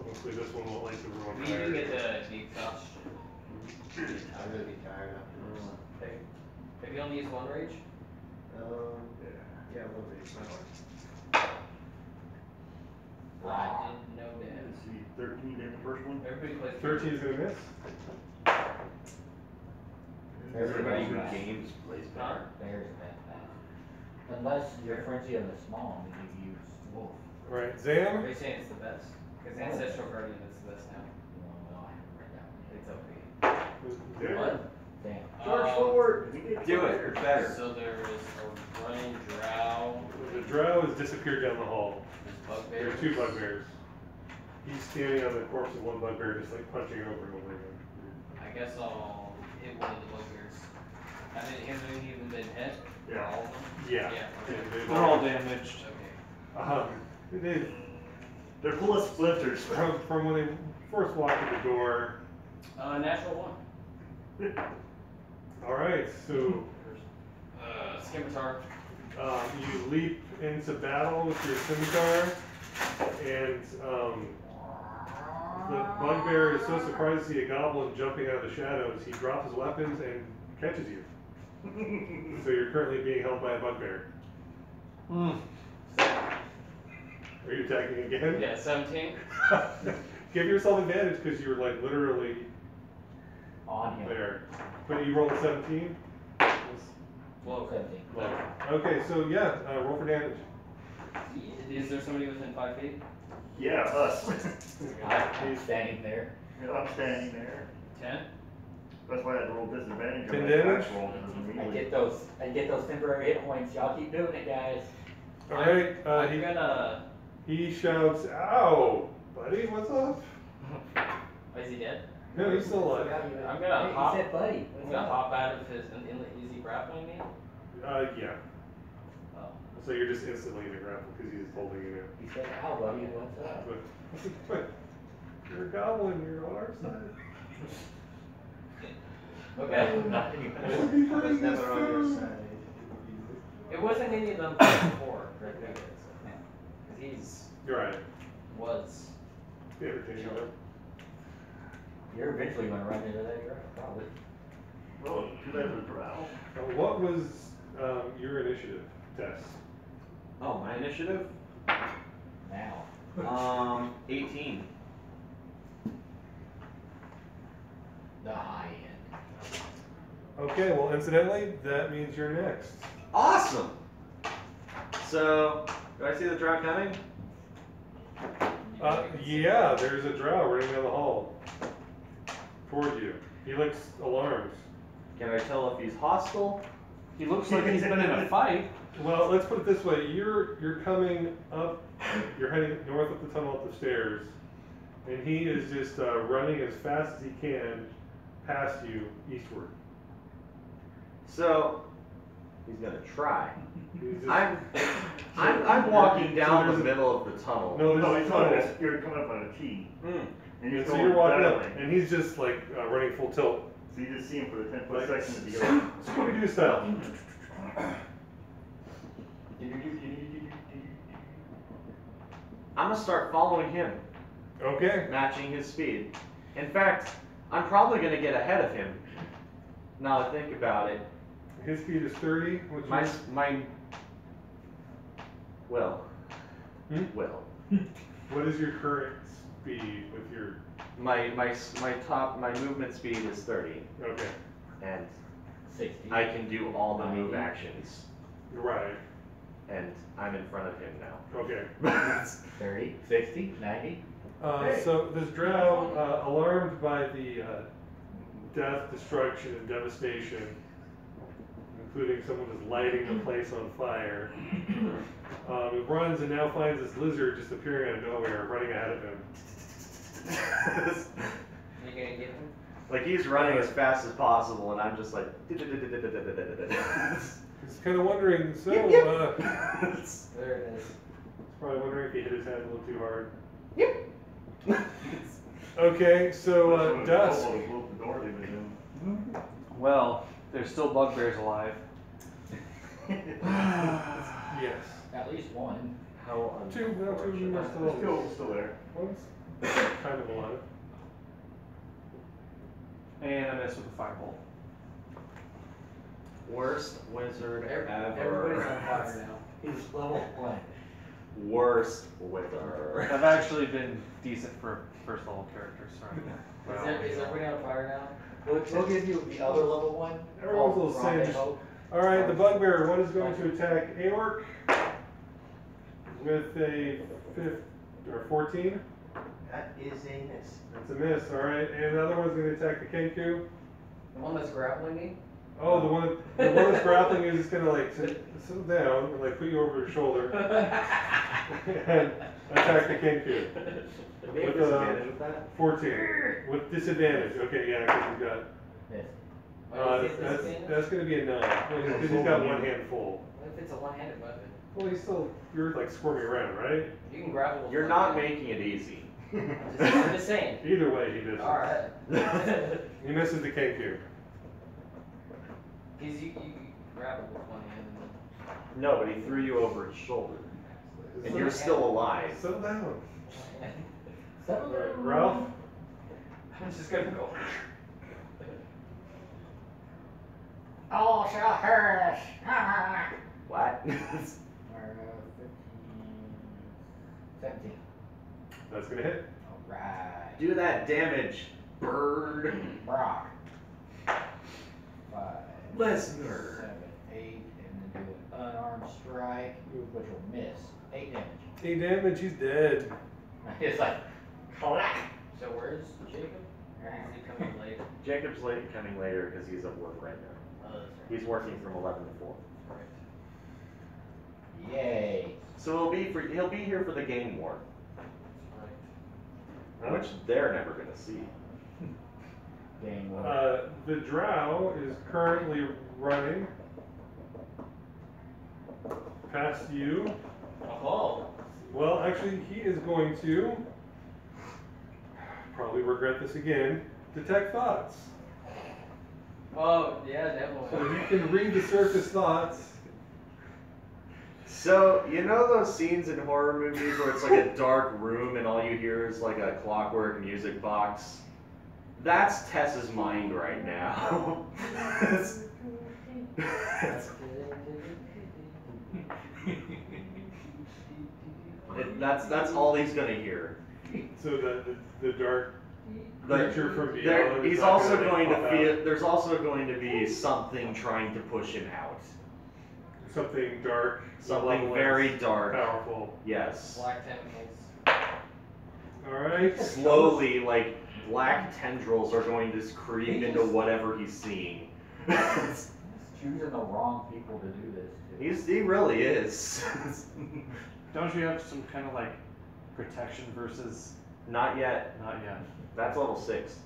Hopefully this one won't light the room on You do fire. get the exhaustion. I'm gonna be tired after this. Okay. Have you only used 1 rage? Yeah, one rage. I didn't know that. Let's see, 13 in the first one. Everybody plays. 13 is going to miss. Everybody who Right. games plays Huh? better. There's that path. Unless your frenzy on the small one, you use wolf. Alright, Zam. Are you saying it's the best? Cause Ancestral Guardian is the best now. Well, I haven't read that one. It's OP. Yeah. What? Damn. Charge forward! We get Do it, fire. or better. So there is a running drow, The drow has disappeared down the hall. there's There bugbears. are 2 bugbears. He's standing on the corpse of one bugbear, just like punching over and over again. I guess I'll hit one of the bugbears. Haven't even been hit? Yeah. All of them? Yeah. They're all damaged. Okay. They're full of splinters. From when they first walked in the door. Natural one. Alright, so Scimitar. you leap into battle with your scimitar, and the bugbear is so surprised to see a goblin jumping out of the shadows, he drops his weapons and catches you. So you're currently being held by a bugbear. Mm. Are you attacking again? Yeah, 17. Give yourself advantage because you were like literally On him. there. But you rolled a 17? Well, 17. Okay, so yeah, roll for damage. is there somebody within 5 feet? Yeah, us. I'm standing there. I'm standing there. 10? That's why I had to roll disadvantage on 10 my damage? attack roll, 'cause it was I immediately. get those temporary hit points. Y'all keep doing it, guys. Alright, I'm gonna. he shouts, "Ow! Buddy, what's up?" Is he dead? No, he's still alive. I'm gonna hop. He said, buddy. I'm what's gonna up? hop out of his. Is he grappling me? Yeah. Oh. So you're just instantly in a grapple because he's holding you now. He said, ow, buddy, what's up? But you're a goblin, you're on our side. Okay. Not anyway. We'll be I was bringing never on your this side. It wasn't any of them before, Rodriguez. Because he's You're right. was. Be entertaining though. You're eventually gonna run into that girl, probably. Oh, too bad for Drow. What was your initiative, Tess? Oh, my initiative? Now, 18. the high end. Okay, well, incidentally, that means you're next. Awesome! So, do I see the drow coming? Yeah, there's a drow running down the hall toward you. He looks alarmed. Can I tell if he's hostile? He looks like he's been in a fight. Well, let's put it this way: you're coming up, you're heading north up the tunnel up the stairs, and he is just running as fast as he can past you eastward. So, he's gonna try. He's just, I'm walking down there's the a- middle of the tunnel. No, No, there's he's a not, tunnel. you're coming up on a T. Mm. And And you're so going you're walking that up, way. and he's just like running full tilt, So you just see him for the 10-foot like section as he goes. Scooby-Doo style. I'm gonna start following him, Okay. matching his speed. In fact, I'm probably gonna get ahead of him. Now that I think about it, His speed is 30. Which my is, well, Hmm? well, what is your current speed with your? my movement speed is 30, Okay. and 60. I can do all the move 90. actions, Right. and I'm in front of him now. Okay. 30, 60, 90. So this drow, alarmed by the death, destruction, and devastation, including someone just lighting the place on fire, he runs and now finds this lizard just appearing out of nowhere, running ahead of him. You gonna get him? Like he's running as fast as possible, and I'm just like. He's kind of wondering, so, There it is. probably wondering if he hit his head a little too hard. Okay, so, Dusk. Blow the door leaving him. Well, there's still bugbears alive. Yes. At least one. How Two of them are Still there. One's kind of alive. And I miss with the firebolt. Worst wizard Everybody's ever. on fire now. He's level 1. Worst wizard. I've actually been decent for first level characters. Sorry. Is everybody on fire now? We'll give you the other level one. Everyone's a little called Rendezvous. singed. Alright, the bugbear, one is going to attack Aorc with a 14. That is a miss. That's a miss, alright. And the other one's going to attack the Kenku. The one that's grappling me? Oh, the one that's grappling is just gonna like sit down and like put you over your shoulder and attack the Kenku. Do we have With, disadvantage with that? 14 with disadvantage. Okay, yeah, because he's got. Miss. That's gonna be a 9 because he's got one hand full. What if it's a one-handed weapon? Well, you're like squirming around, right? You can grapple with You're one not hand. making it easy. I'm just saying. Either way, he misses. Alright. He misses the Kenku. Because you grapple with one hand and then. No, but he threw you over his shoulder. And you're still alive. Settle down. Settle Ralph? I'm just gonna go. All shall perish. What? 17. That's gonna hit. Alright. Do that damage, bird. Brock. 5, Lesnar. 7, 8, and then do an unarmed strike, which will miss. 8 damage. 8 damage, he's dead. It's like, clack. So where's Jacob? Or is he coming late? Jacob's late coming later because he's at work right now. Oh, that's right. He's working from 11 to 4. Right. Yay. So he'll be here for the game war, Right. which they're never gonna see. Game over. The drow is currently running past you. Oh. Well, actually, he is going to probably regret this again. Detect thoughts. Oh, yeah, So definitely. you can read the surface thoughts. So, you know those scenes in horror movies where it's like a dark room and all you hear is like a clockwork music box? That's Tess's mind right now. That's all he's gonna hear. So the dark But creature from there, beyond. is he's not also gonna going to pop feel. out. There's also going to be something trying to push him out. Something dark. Something malevolent, very dark. Powerful. Yes. Black tentacles. Alright. Slowly, like black tendrils are going to creep into whatever he's seeing. He's choosing the wrong people to do this to. He really is. Don't you have some kind of like protection versus? Not yet. Not yet. That's level 6.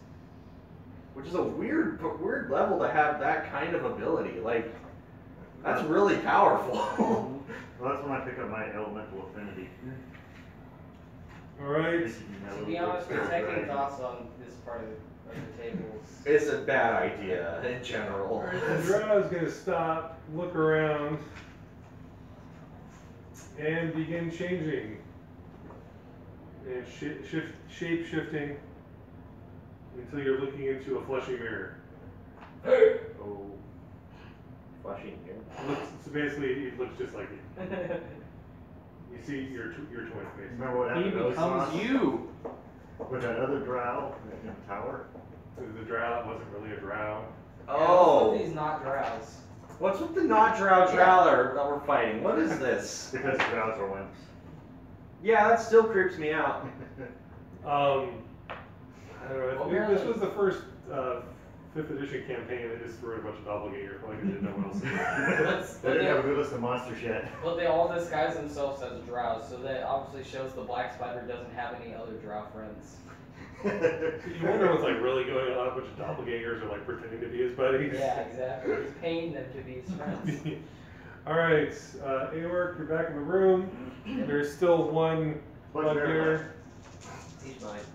Which is a weird level to have that kind of ability. Like, that's really powerful. Well, that's when I pick up my elemental affinity. Alright. To be honest, detecting thoughts on this part of the tables. It's a bad idea in general. The drow is going to stop, look around, and begin changing. And shape shifting until you're looking into a fleshy mirror. Oh. Flashing here. So basically, it looks just like you. You see your twin face. Remember what He happened to becomes Ocean you. with that other drow in the tower? The drow wasn't really a drow. Oh. These not drows. What's with the not drow that we're fighting? What is this? Because drows are wimps. Yeah, that still creeps me out. I don't know. Well, This apparently- was the first 5th edition campaign that just threw in a bunch of doppelgangers. Like I didn't know what else to do. They didn't have a good list of monsters yet. But they all disguise themselves as drows, so that obviously shows the black spider doesn't have any other drow friends. You wonder what's like really going on. A bunch of doppelgangers are like pretending to be his buddies. Yeah, exactly. He's paying them to be his friends. All right, Aork, you're back in the room. There's still one bugbear. He's mine.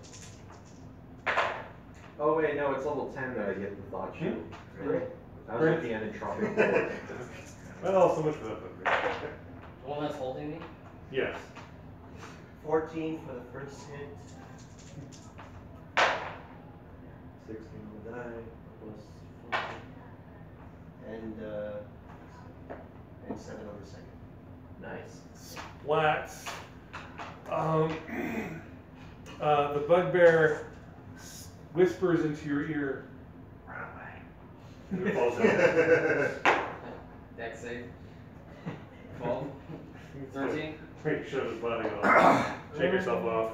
Oh wait, no, it's level 10 that I get the thought shield. Great. I was at the end in Tropic. Well, so much for that bugbear. The one that's holding me? Yes. 14 for the first hit. 16 on the die, plus 4. And 7 on the second. Nice. Splats. The bugbear whispers into your ear, "Run away." And it falls down. Dex save. 12. 13. Quick, shove his body off. Shake yourself off.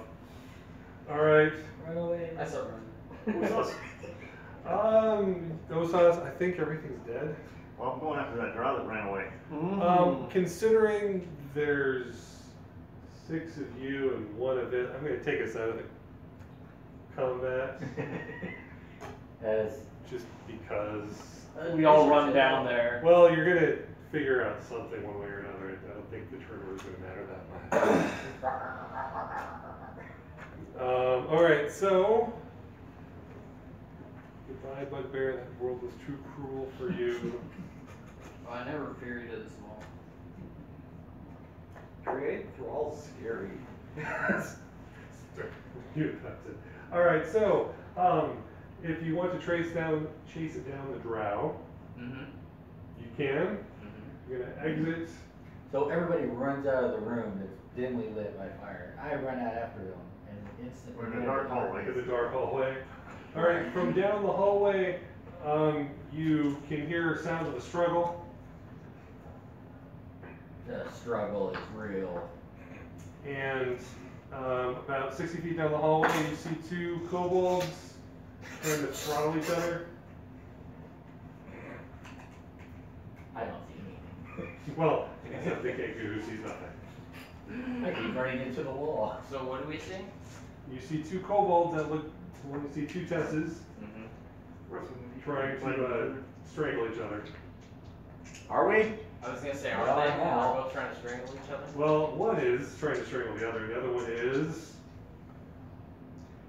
Alright. Run away. I start running. Osas, I think everything's dead. Well, I'm going after that drow that ran away. Considering there's 6 of you and 1 of it, I'm gonna take us out of the combat, As just because. We all run down there. Well, you're gonna figure out something one way or another. I don't think the turnover is gonna matter that much. Alright, so. Goodbye, Bugbear. That world was too cruel for you. Well, I never feared it as small. Create thralls scary. You that's it. Alright, so, if you want to chase it down the drow, Mm-hmm. you can. You're gonna exit. so everybody runs out of the room that's dimly lit by fire. I run out after them and instantly. We're in the dark hallway. To the dark hallway. Alright, from down the hallway, you can hear sounds of a struggle. The struggle is real. And about 60 feet down the hallway, you see 2 kobolds trying to throttle each other. I don't see anything. Well, except they can't go, sees nothing. I keep running into the wall. So what do we see? You see 2 kobolds that look, you see 2 Tesses Mm-hmm. trying to strangle each other. Are we? I was gonna say, Well, are they now. both trying to strangle each other? Well, one is trying to strangle the other, the other one is.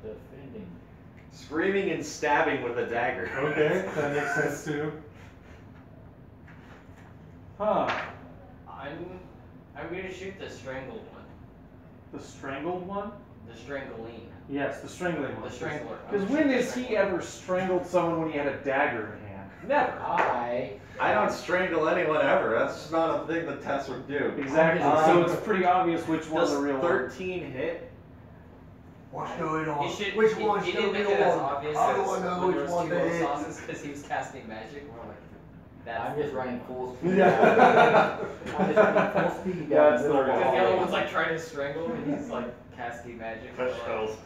Defending. Screaming and stabbing with a dagger. Okay, that makes sense too. Huh. I'm gonna shoot the strangled one. The strangled one? The strangling. Yes, the strangling one. The strangler. Because when has he ever strangled someone when he had a dagger in hand? Never. I I don't strangle anyone ever. That's just not a thing the Tess would do. Exactly. So it's pretty obvious which one's Does the real one. 13 hit? What's going on? He should. Which he, one's he the didn't make real it as one? obvious How as do I know when which there was one 2 to hit? sauces because he was casting magic. We're like, that's I'm just running full speed. Yeah. I'm just running full speed Yeah, down it's the the middle real of Because the the other hallway. one's like trying to strangle and he's like casting magic. Touch We're spells.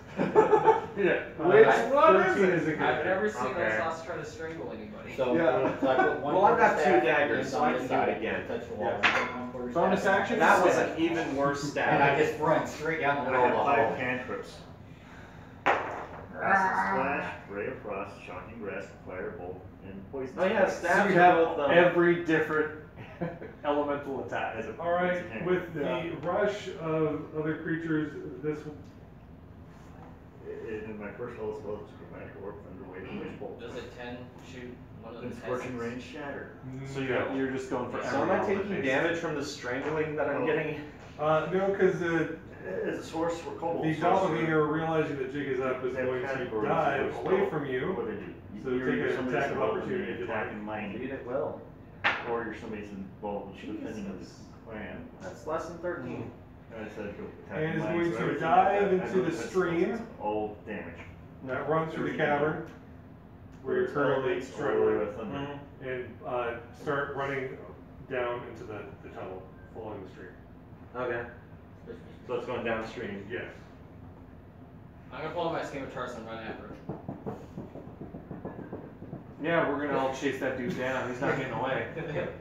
Yeah. Which Which one is 13 it? is a like, good I've hit. never seen Okay. Sauce try to strangle anybody. So, Yeah. so I put one Well, I've got 2 quarter staff daggers, in so on I the can do side, it again. Touch the wall. Yeah. One quarter Bonus staff. action? That was an even worse And I stab. just run straight down the I middle of have the 5 hallway. cantrips. Acid Splash, Ray of Frost, Shocking Grasp, Firebolt, and Poison Oh yeah, Spike. So stabs you are have both every different elemental attack. As a- Alright, as a cantrip. with the rush of other creatures, this In my first level spells, it's Chromatic Orb, Thunderwave, and Witch Bolt. Does a 10 shoot one of the Then Scorching Tesses? Range, Shatter. So you're just going for So every am I element, taking basically. damage from the strangling that I'm Oh. getting? no, because the As a source for Kobold. the doppelganger realizing that Jig is up is They have going to categories dive of away spell. from you. What they do. So You're take an somebody's attack of involved in opportunity if you'd like. attacking mind, Indeed it will. or you're somebody's involved in defending of the clan. That's less than 13. And I said go And attacking is mind, going so to everything dive like that, into I know the that's stream. all damage. That runs through the cavern where you're currently struggling and start running down into the tunnel following the stream. Okay. So it's going downstream. Yes. I'm gonna pull out my Scimitar and run after him. Yeah, we're gonna all chase that dude down. He's not getting away.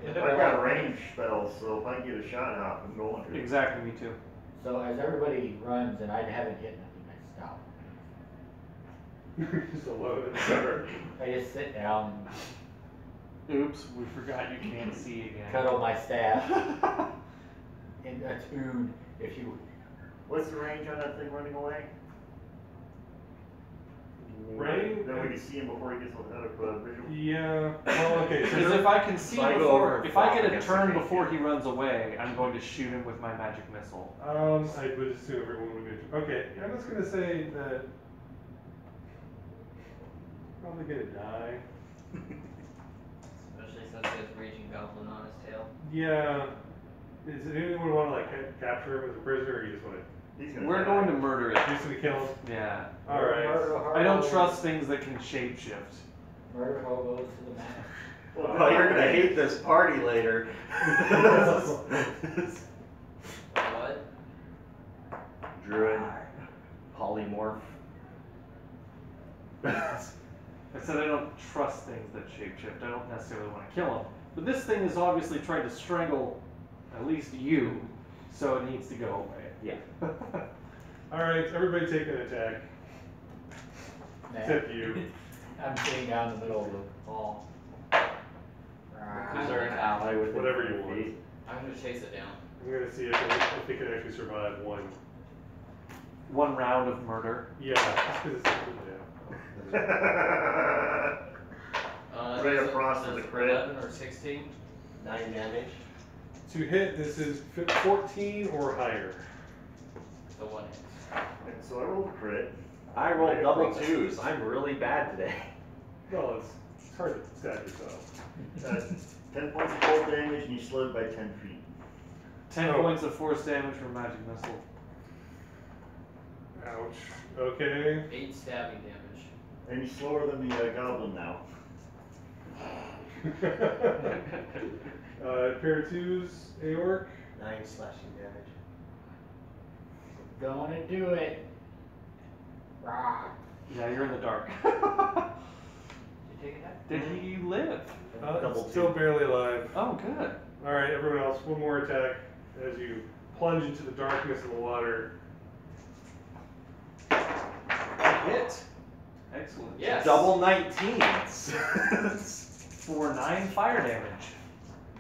I've got range spells, so if I get a shot off, I'm going to. Exactly, me too. So as everybody runs and I haven't hit nothing, I stop. Just alone in the cavern. I just sit down, Oops, we forgot you can't see again. cuddle my staff, and attune, if you. What's the range on that thing running away? Range? Then we can see him before he gets out of visual. Yeah. Well, okay. So Because if I can see So I go over before, and if I flop get a against the turn cage, before yeah. he runs away, I'm going to shoot him with my magic missile. I would assume everyone would be. Okay, I'm just gonna say that probably gonna die. Especially since he has Raging Goblin on his tail. Yeah. Is it anyone want to like capture him as a prisoner, or you just want He's gonna We're die. going to murder it. to just gonna kill him? Yeah. All right. I don't trust things that can shapeshift. Murder hobos to the max. Well, you're gonna hate this party later. What? Druid. Polymorph. I I said I don't trust things that shapeshift. I don't necessarily want to kill them. But this thing is obviously trying to strangle at least you, so it needs to go away. Yeah. Alright, everybody take an attack. Nah. Except you. I'm sitting down in the middle of the hall. Is there an ally with Whatever you want. I'm gonna chase it down. I'm gonna see if it can actually survive one. One round of murder. Yeah, just 'cause it's Ray of does it- Frost does is a it crit. 11 or 16? 9 damage. To hit, this is 14 or higher. So one hit. And so I rolled a crit. I rolled double twos. I'm really bad today. Well, it's hard to stab yourself. 10 points of cold damage, and you slowed by 10 feet. 10 Oh. points of force damage from magic missile. Ouch. Okay. 8 stabbing damage. And he's slower than the goblin now. Pair of twos, Aorc. 9 slashing damage. Gonna do it. Rah. Yeah, you're in the dark. Did you take it Did he live? Double Still two. barely alive. Oh, good. Alright, everyone else, one more attack as you plunge into the darkness of the water. Hit. Excellent. Yes. Double 19s. For 9 fire damage.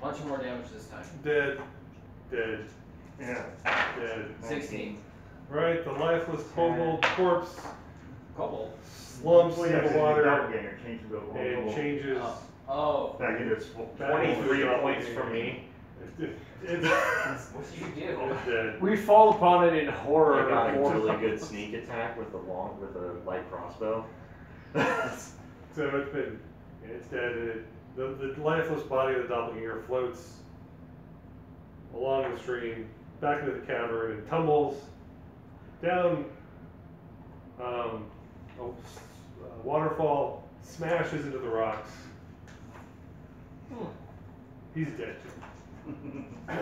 Bunch more damage this time. Dead. Dead. Yeah. Dead. 16. Right, the lifeless kobold corpse Kobold. slumps Well, into yeah, the 'cause water doppelganger changed to and changes. Oh. back into its 23 points for me. It's What did you do? dead. We fall upon it in horror. I got a Horror. really good sneak attack with a light crossbow. So it's dead. And the lifeless body of the doppelganger floats along the stream back into the cavern and tumbles down a waterfall, smashes into the rocks. He's dead. Damn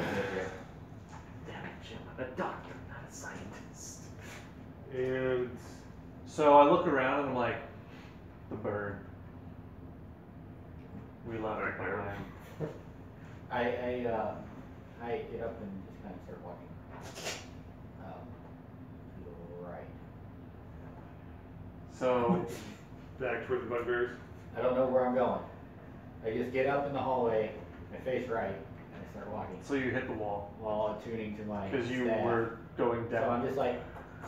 it, Jim. I'm a doctor, not a scientist. And So I look around and I'm like, the bird. We left it behind. I get up and just kind of start walking. To the right. So back toward the bugbears. I don't know where I'm going. I just get up in the hallway, I face right, and I start walking So you hit the wall while attuning to my because you staff. were going So I'm down. just like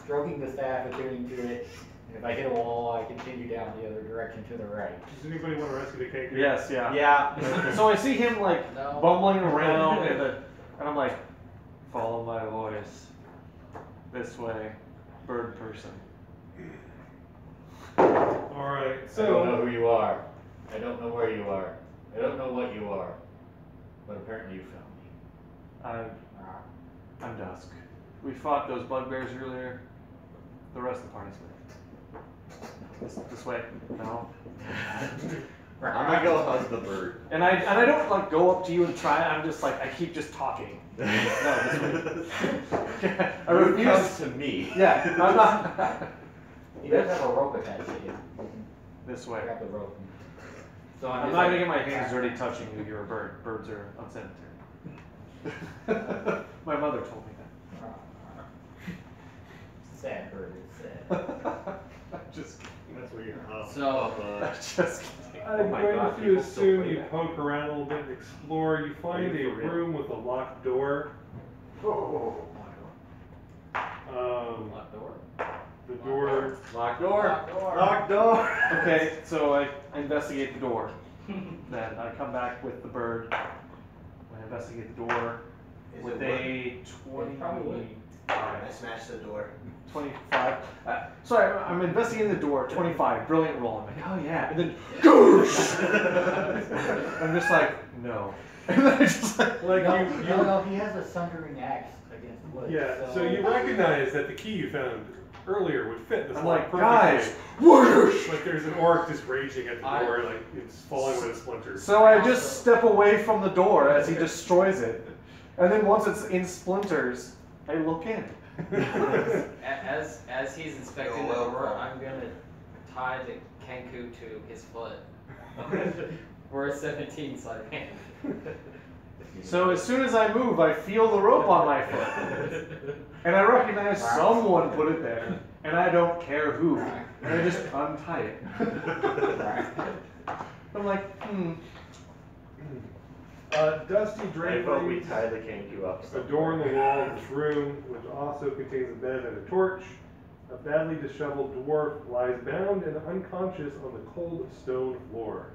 stroking the staff, attuning to it. And if I hit a wall, I continue down the other direction to the right. Does anybody want to rescue the cake? Yes, yeah. Yeah. So I see him like No. bumbling around, and I'm like, follow my voice. This way, bird person. Alright, I don't know so who you are. I don't know where you are. I don't know what you are. But apparently you found me. I'm Dusk. We fought those bugbears earlier. The rest of the party's with. This way. No. I'm gonna go hug the bird. And I don't like go up to you and try. I'm just like I keep just talking. No, this way. I Who refuse. comes to me? Yeah, I'm not. He does have a rope attached to him. This way. Grab the rope. So I'm just not like- gonna get my hands dirty touching you. You're a bird. Birds are unsanitary. My mother told me Sad bird, it's sad. that. Just That's where you're off. So- just kidding. I'm Oh my going God, to people still assume play you that. poke around a little bit and explore. You find Are you a for real? room with a locked door. Oh. Locked door. The door. Locked door. Locked door. Locked door. Okay, so I investigate the door. Then I come back with the bird. I investigate the door Is with it a Probably. 25? I smashed the door. 25. Sorry, I'm investigating the door. 25. Brilliant roll. I'm like, oh yeah. And then, goosh! I'm just like, no. And then I just like, No, he has a sundering axe against wood. Yeah, so you recognize that the key you found earlier would fit this I'm lock like, perfectly. guys, whoosh! Like there's an orc just raging at the door, like it's falling with a splinter. So I just step away from the door as he destroys it. And then once it's in splinters, I look in. As he's inspecting the Oh, well, door, well. I'm gonna tie the Kenku to his foot. We're a 17 side hand. So as soon as I move, I feel the rope on my foot. And I recognize someone put it there. And I don't care who. And I just untie it. I'm like, Dusty I vote we draperies tie the Kenku up. adorn the wall of this room, which also contains a bed and a torch. A badly disheveled dwarf lies bound and unconscious on the cold stone floor.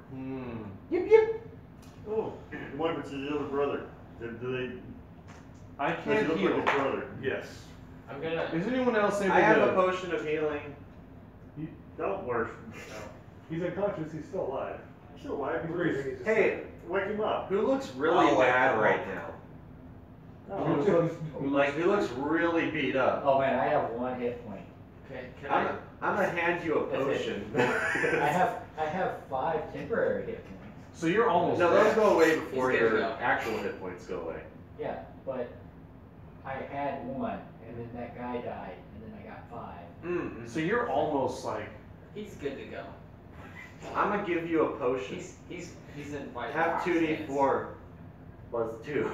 Yip yip. Oh, what if it's his other brother? Do they, I does he can't look heal. like his brother? Yes. I'm gonna. Is anyone else able I have a to? potion of healing. Don't worse. He's unconscious, he's still alive. He's still alive. He's breathing, he's just Hey, Wake him up. who looks really I'll wake bad him right up. now? No. Like, who looks really beat up? Oh man, I have 1 hit point. Can I'm gonna hand you a That's it. potion. I have 5 temporary hit points. So you're almost No, those there. go away before He's good to your go. actual hit points go away. Yeah, but I had 1, and then that guy died, and then I got 5. So you're almost like. He's good to go. I'm gonna give you a potion. He's in fight. Have stance. 2d4 plus 2.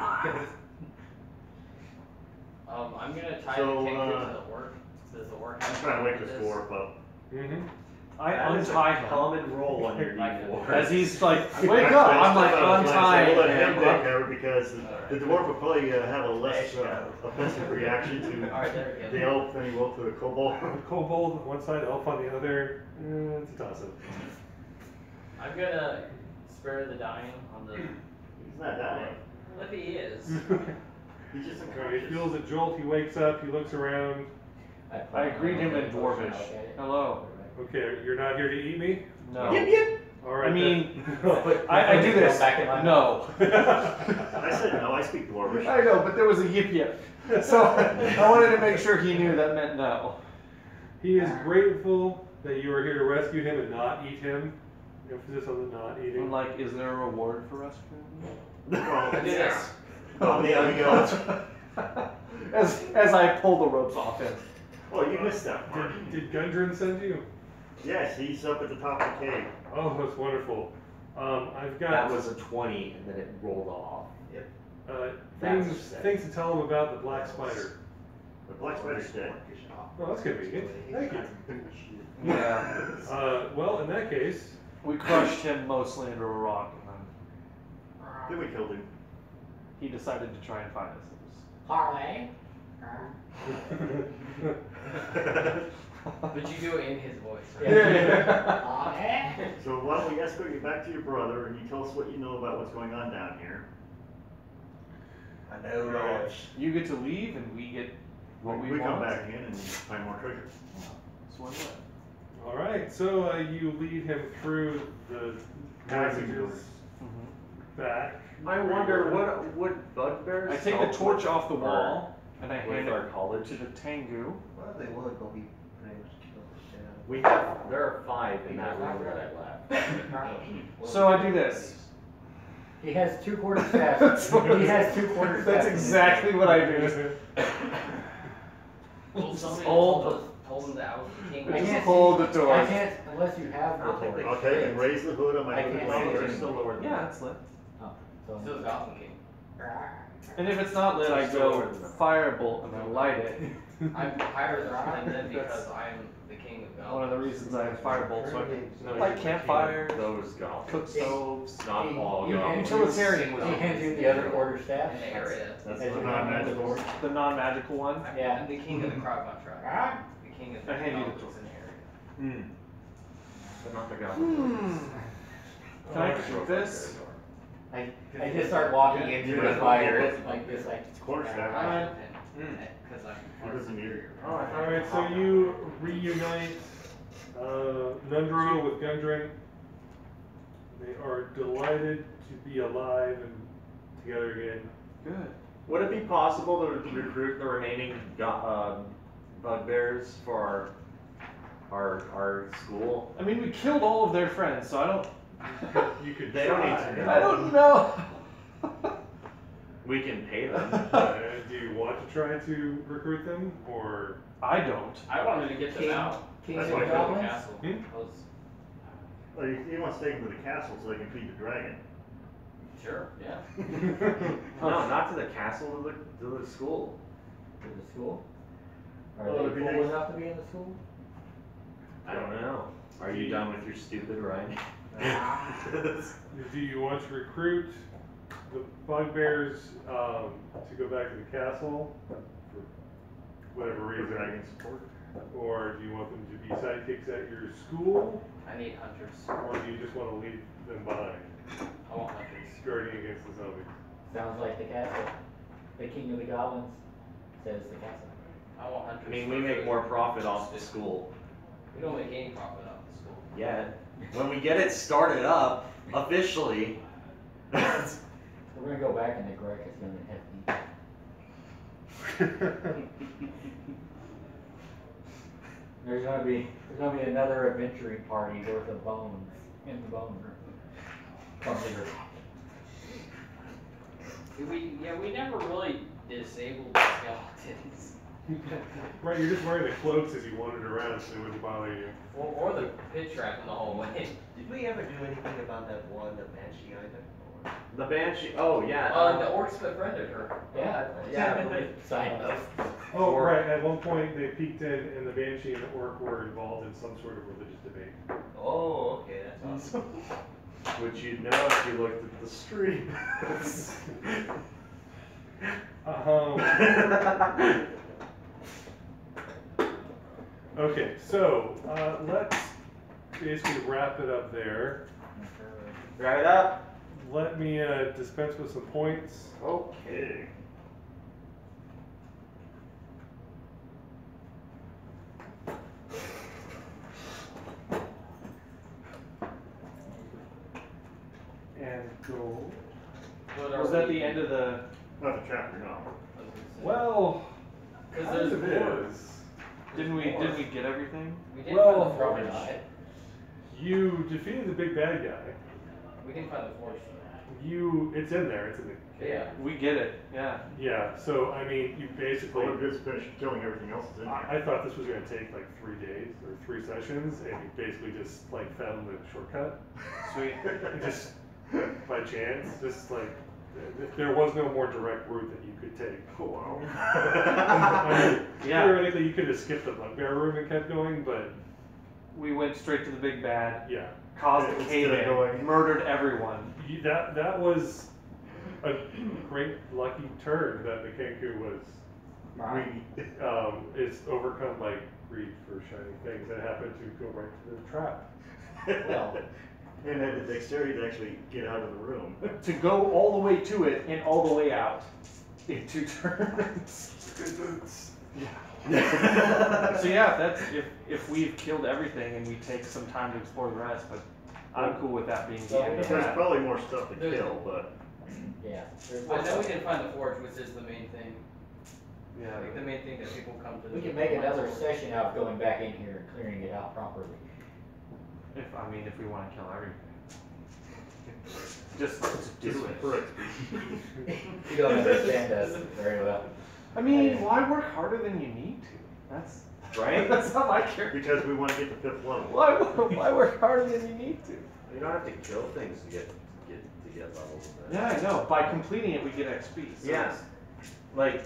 I'm gonna tie So, the Kenku to the work. Does the work I'm have trying to wake do this this? dwarf up. Mm-hmm. I That is a untie him. common roll on your Like d4. As he's like, wake up! I'm like untying We'll let him him. take care because the dwarf will probably have a less offensive reaction to Alright, there we go. the elf than he will to the kobold. Kobold on one side, elf on the other. It's a toss-up. I'm gonna spare the dying on the. He's not dying. Well, if he is. He's just He unconscious. feels a jolt, he wakes up, he looks around. I greet him in Dwarvish. Hello. Okay, you're not here to eat me? No. Alright. I mean, then. I do this. Back in my No. I said no, I speak dwarvish. I know, but there was a yip yip. So I wanted to make sure he knew that meant no. He is grateful that you are here to rescue him and not eat him. Emphasis on the not eating. I'm like, is there a reward for rescuing him? Well, Do this. oh, the other goes. As I pull the ropes off him. Oh, you missed that part. Did Gundren send you? Yes, he's up at the top of the cave. Oh, that's wonderful. I've got That was a 20 and then it rolled off. That's things, upsetting. things to tell him about the black spider. The black spider's dead. Oh, that's convenient. Thank you. Yeah. Well, in that case, We crushed him mostly into a rock, and then Then we killed him. he decided to try and find us. Harley. But you do it in his voice. Harley. So why don't we escort you back to your brother and you tell us what you know about what's going on down here. I know much. You get to leave, and we get what we We want. come back in and find more treasure. So what's that? all right. So you lead him through the passages back. I wonder, what would bugbears I take help the torch with off the our- wall, and I with hand our it college? to the Tengu. Well, they would, but we pretty much killed them down. We have, there are 5 in that room that I left. So I do this. He has 2 quarterstaffs. He has 2 quarterstaffs. That's exactly what I do. Well, somebody Hold told him that I was the king. I Just can't hold see- the door. I can't, unless you have the I'll take torch. the- Okay, and raise the hood on my I hooded can't lamp. see They're it. still lower than Yeah, that. it's lit. Oh, so Still the Goblin King. And if it's not lit, I go firebolt and I light it. I'm higher than them because I'm the king of goblins. One of the reasons I have firebolt, so I can No, light you're the campfires, king of those goblins. cook stoves. Not all You- goblins. Utilitarian with He it. hands you the other quarterstaff. In the area. That's As the you non-magical go. one. The non-magical one. Yeah. I'm the king of the Krogvan tribe. The king of the I hand you the goblins in the area. But not the goblins. Can I keep this? I just start walking into the fire, like this, like. It's quarterstaff. Alright. Because I'm He doesn't need it. All right. So you reunite Nundro with Gundren. They are delighted to be alive and together again. Good. Would it be possible to recruit the remaining bugbears for our school? I mean, we killed all of their friends, so I don't. You could. They don't need try. to know. I don't know. We can pay them. Do you want to try to recruit them, or I don't. I wanted to get them out. King That's of why I Goblins? Castle. Hmm? I was Well, you want to take them to the castle so they can feed the dragon. Sure, yeah. No, not to the castle, to the school. To the school? Are Well, they it'd be cool nice. enough to be in the school? I don't know. Are you done with your stupid rhyme? Do you want to recruit the bugbears to go back to the castle for whatever For reason? dragon support. Or do you want them to be sidekicks at your school? I need hunters. Or do you just want to leave them behind, I want hunters. guarding against the zombies? Sounds like the castle. The king of the goblins says the castle. I want hunters. I mean, we make more profit off the school. We don't make any profit off the school. Yet, when we get it started up, officially. We're gonna go back and Greg is gonna have to eat. There's gonna be another adventuring party worth of bones in the bone room. From the We never really disabled the skeletons. Right, you're just wearing the cloaks as you wandered around so they wouldn't bother you. Or the pit trap in the hallway. Did we ever do anything about that one, the banshee item? The banshee. Oh yeah. The orcs befriended her. Yeah. Sign up. Oh, right, at one point they peeked in and the Banshee and the Orc were involved in some sort of religious debate. Oh, okay, that's awesome. Which you'd know if you looked at the stream. Okay, so let's basically wrap it up there. Wrap it up. Let me dispense with some points. Okay. And go. What are Was that we- the end of the? Not the chapter, no. Well, Because kind there's of more. is. Didn't we get everything? We didn't Well, find the Probably forge. not. You defeated the big bad guy. We didn't find the forge. It's in there, it's in the Yeah. We get it. Yeah. Yeah, so I mean, you basically, Well, we're just finished killing everything else that's in there. I thought this was gonna take like 3 days or 3 sessions, and you basically just like found the shortcut. Sweet. And just by chance, just like, there was no more direct route that you could take. Oh, wow. I mean, Yeah. theoretically, you could have skipped the bugbear room and kept going, but We went straight to the big bad, yeah. caused a Instead of cave-in, going- murdered everyone. That was a great lucky turn that the Kenku was, is overcome by greed for shiny things that happened to go right to the trap. Well. And had the dexterity to actually get out of the room. To go all the way to it and all the way out in 2 turns. So yeah, that's if we've killed everything and we take some time to explore the rest, but I'm cool with that being the end of There's that. probably more stuff to There's- kill, but Yeah. I know we didn't find the forge, which is the main thing. Yeah. Like the main thing that people come to. We can make another session out of going back in here and clearing it out properly. If we want to kill everything. Just do just it. for XP. You don't understand us very well. I mean, why work harder than you need to? That's Right? that's not my character. Because we want to get to 5th level. Why work harder than you need to? You don't have to kill things to get levels. of that. Yeah, I know. By completing it, we get XP. So Yeah. Like,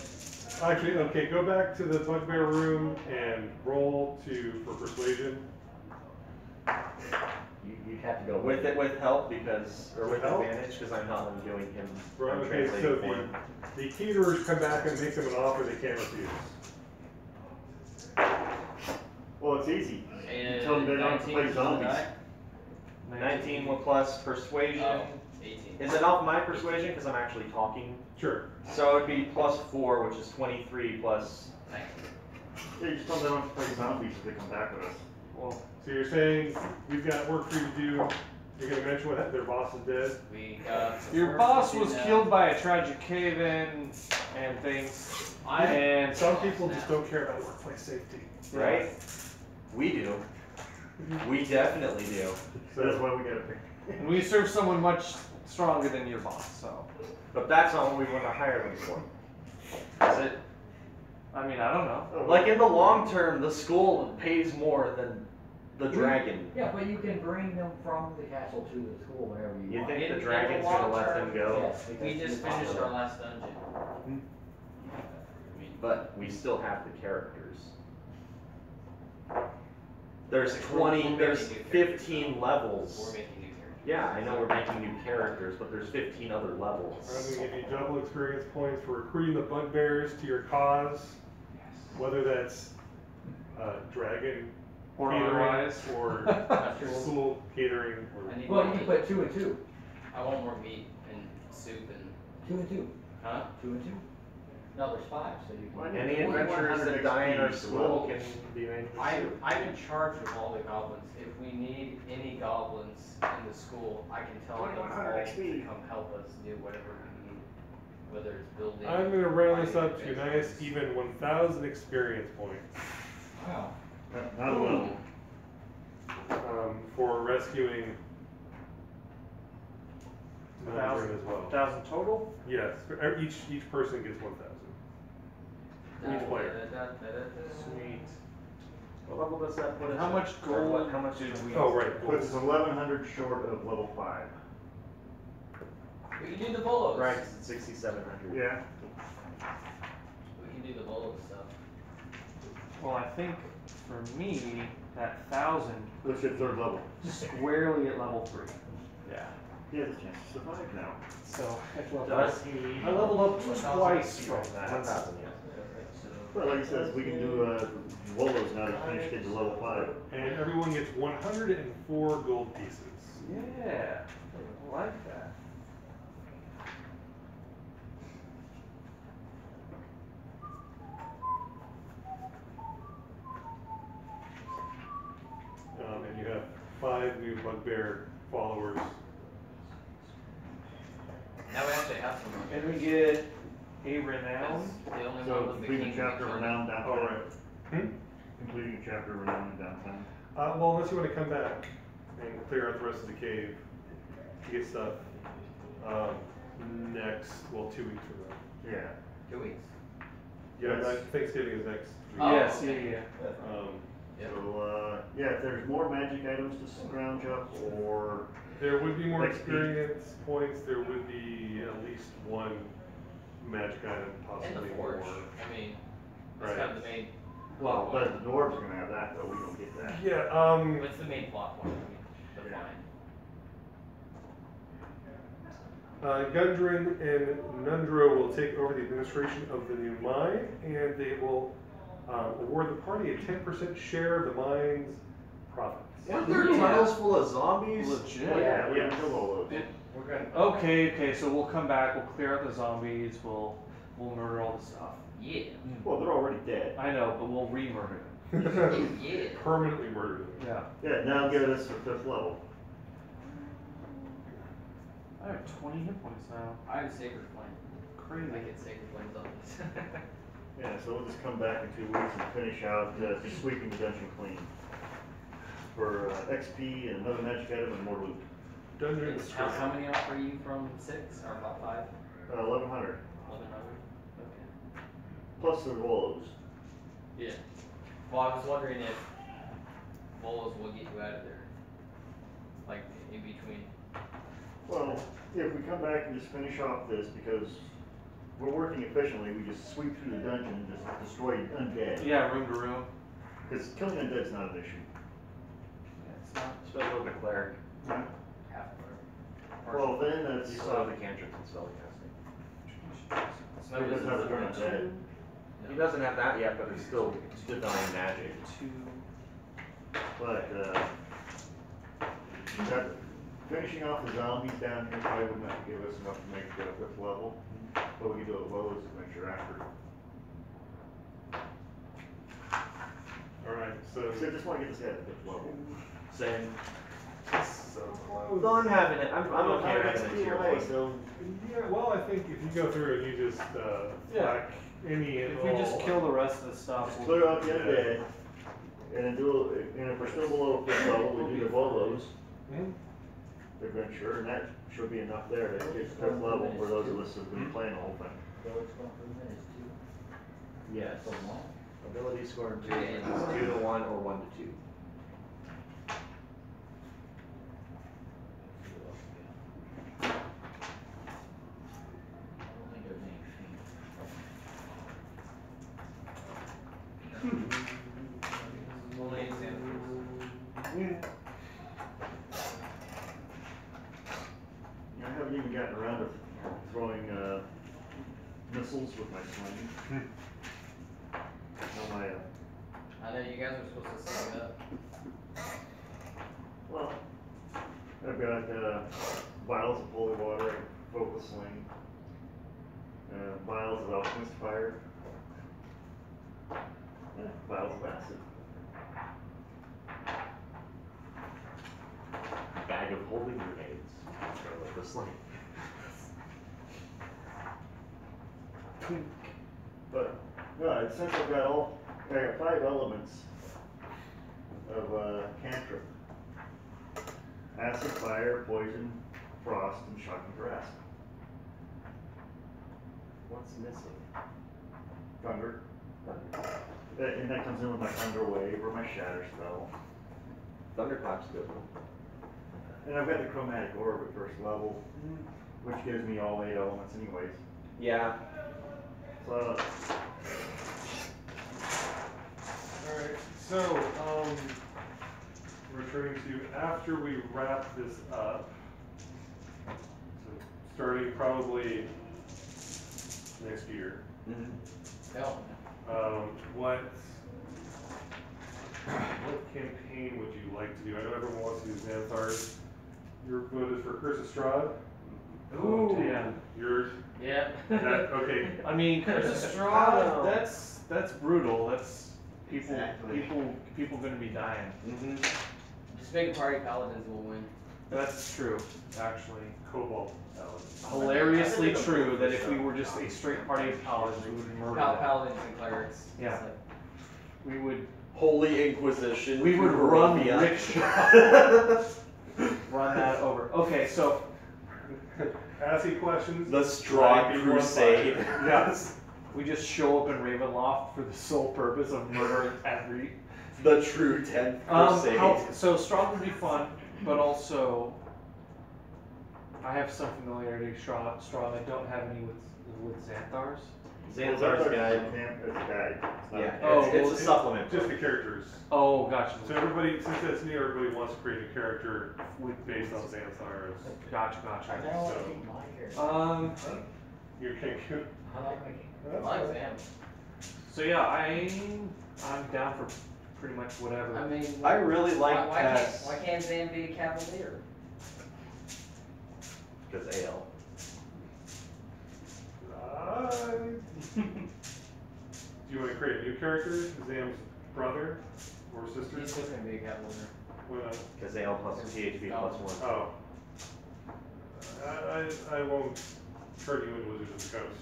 Actually, okay, go back to the bugbear room and roll for persuasion. You'd have to go with help because, or with With help? advantage because I'm not doing him. Right, I'm okay, so translating for him. the caterers come back and make them an offer they can't refuse. Well, it's easy. And Tell them they don't have to 19 play is the zombies. die? 19 plus persuasion. Oh, 18. Is it off my persuasion because I'm actually talking? Sure. So it'd be plus 4, which is 23 plus. Yeah, you just tell them they don't have to play zombies if they come back with us. Well, So you're saying we've got work for you to do. You're gonna mention what their boss is dead. We got. the your forge boss to was do that. killed by a tragic cave-in and things. And Some people just don't care about workplace safety. Right? We do. We definitely do. So that's why we gotta pick. And we serve someone much stronger than your boss, so. But that's not what we want to hire them for. Is it? I mean, I don't know. Oh, Like in the long term, the school pays more than The dragon. Yeah, but you can bring them from the castle to the school whenever you You want. think the In the dragon's long gonna let term, them go? Yes, We because just it's finished possible. our last dungeon. But we still have the characters. There's We're 20, making there's new characters. 15 We're levels. making new characters. Yeah, I know we're making new characters, but there's 15 other I'm levels. gonna give you double experience points for recruiting the bugbears to your cause, whether that's dragon Or catering otherwise. or That's true. school catering or. I need Well, more you can meat. put 2 and 2. I want more meat and soup and, 2 and 2. huh? 2 and 2. No, there's 5, so you Why can. not? Any 2100 adventurers that die in our XP school level. can be made for I'm, soup. I'm in charge of all the goblins. If we need any goblins in the school, I can tell them all 2100 to XP. come help us do whatever we need. Whether it's building. I'm gonna round this finding up to a nice adventures. even 1,000 experience points Wow. Not a level. for rescuing Mandarin 1,000 as well. 1,000 total? Yes, each person gets 1,000. Each player. Sweet. What level does that put us How at? much Or what- gold How much did we? Oh, right. Puts us 1100 short of level 5. We can do the bolos. Right, 'cause it's 6,700. Yeah. We can do the bolo stuff. Well, I think for me, that 1,000 Let's hit 3rd level. squarely at level 3. Yeah. He has a chance to survive now. So Does he? I leveled up twice from that. 1,000, yes. Well, like he says, we can do Wolos now to finish getting to level 5. And everyone gets 104 gold pieces. Yeah, I like that. And you have 5 new bugbear followers. Now we actually have some. And we get a renown. The only So one with the completing king. chapter we renowned can't- Oh, downtown. right. Completing chapter renowned downtown. Well, unless you want to come back and clear out the rest of the cave to get stuff next, well, 2 weeks from now. Yeah. 2 weeks. Yeah, Yes. Thanksgiving is next week. Oh, Yes, okay. yeah. Yep. So, yeah, if there's more magic items to scrounge up, or, There would be more Next week. experience points, there would be at least 1 magic item, And the possibly forge. more. I mean, that's Right. kind of the main. well, plot point. but the dwarves are gonna have that, though, we don't get that. Yeah, What's the main plot point? I mean, the Yeah. fine. Gundren and Nundro will take over the administration of the new mine, and they will award the party a 10% share of the mine's profits. Weren't there tunnels full of zombies? Legit. Yeah, we have to Wolos. We're gonna. Okay, so we'll come back, we'll clear out the zombies, we'll murder all the stuff. Yeah. Well, they're already dead. I know, but we'll re-murder them. Yeah. Permanently murder them. Yeah. Yeah, now get us to 5th level. I have 20 hit points now. I have Sacred Flame. Crazy. I get Sacred Flames on this. Yeah, so we'll just come back in 2 weeks and finish out just sweeping the dungeon clean. For XP and another magic item and more loot. Dungeon How Strike. many are you from 6 or about 5? 1100. 1100? Okay. Plus the Wolos. Yeah. Well, I was wondering if Bolos will get you out of there. Like, in between. Well, if we come back and just finish off this, because we're working efficiently, we just sweep through the dungeon and just destroy undead. Yeah, room to room. Because killing undead's not an issue. Yeah, it's not. Special the cleric. Huh? Half of Well, then You that's, still have the cantrips and spellcasting. So he doesn't have to turn undead. He doesn't have that yet, but it's still divine magic. 2. But, that, finishing off the zombies down here probably would not give us enough to make the 5th level. But we can do it Wolos to make sure after. Alright, so. So I just want to get this guy to 5th level. Same. So close. So I'm having it. I'm okay Next having it tier PLA, 1. so Yeah, well, I think if you go through and you just whack any and If we just all- kill the rest of the stuff, just we'll clear out the undead. And then do, and if we're still below 5th level, we do the Wolos Hmm? adventure, and that should be enough there to get to 5th level for those of us who've been playing the whole thing. Village improvement is 2. Yes. So long. Ability score improvement is 2 to 1 or 1 to 2. Only examples. Yeah. I haven't even gotten around to throwing missiles with my sling. No, I know you guys are supposed to set it up. well, I've got vials of holy water, I can focus sling, vials of alchemist fire, vials of acid. Bag of holy grenades. Throw it this lane. But no, since I got 5 elements of cantrip: acid, fire, poison, frost, and shock and grasp. What's missing? Thunder. And that comes in with my thunder wave or my shatter spell. Thunderclap's good. And I've got the chromatic orb at first level, which gives me all 8 elements anyways. Yeah. So Alright, so, returning to after we wrap this up, so starting probably next year, No. what campaign would you like to do? I know everyone wants to do Xanthars. Your vote is for Curse of Strahd. Oh, damn. Yours? Yeah. Okay. I mean, Curse of Strahd, that's brutal. That's people, Exactly. people gonna be dying. Mm-hmm. Just make a party paladins will win. That's true, actually. Cobalt Paladin. Hilariously true that if we were just a straight party of paladins, we would murder them. Paladins and clerics. Yeah. It's like, We would Holy Inquisition. We would through run Barovia. rickshaw. Run that over. Okay, so Asking questions. The Strahd People on Crusade. fire. yes, we just show up in Ravenloft for the sole purpose of murdering every. The true 10th Crusade. So Strahd would be fun, but also I have some familiarity with Strahd. I don't have any with Xanthars. Xanathar's Guide. It's a guide. It's not a Yeah, campaign. Oh, it's well, a supplement. Just the characters. Oh, gotcha. So everybody, since it's new, everybody wants to create a character based on Xanthars. Gotcha. I kinda wanna keep my character. You can, I like my king. I like them. So yeah, I'm down for pretty much whatever. I mean, I really like why Tess. can't Zan be a cavalier? Because Ale. do you want to create a new character? Zam's brother or sister? He's just gonna be a cavalier. Well, Because Ale plus PHP plus 1. oh. I won't turn you into Wizards of the Coast.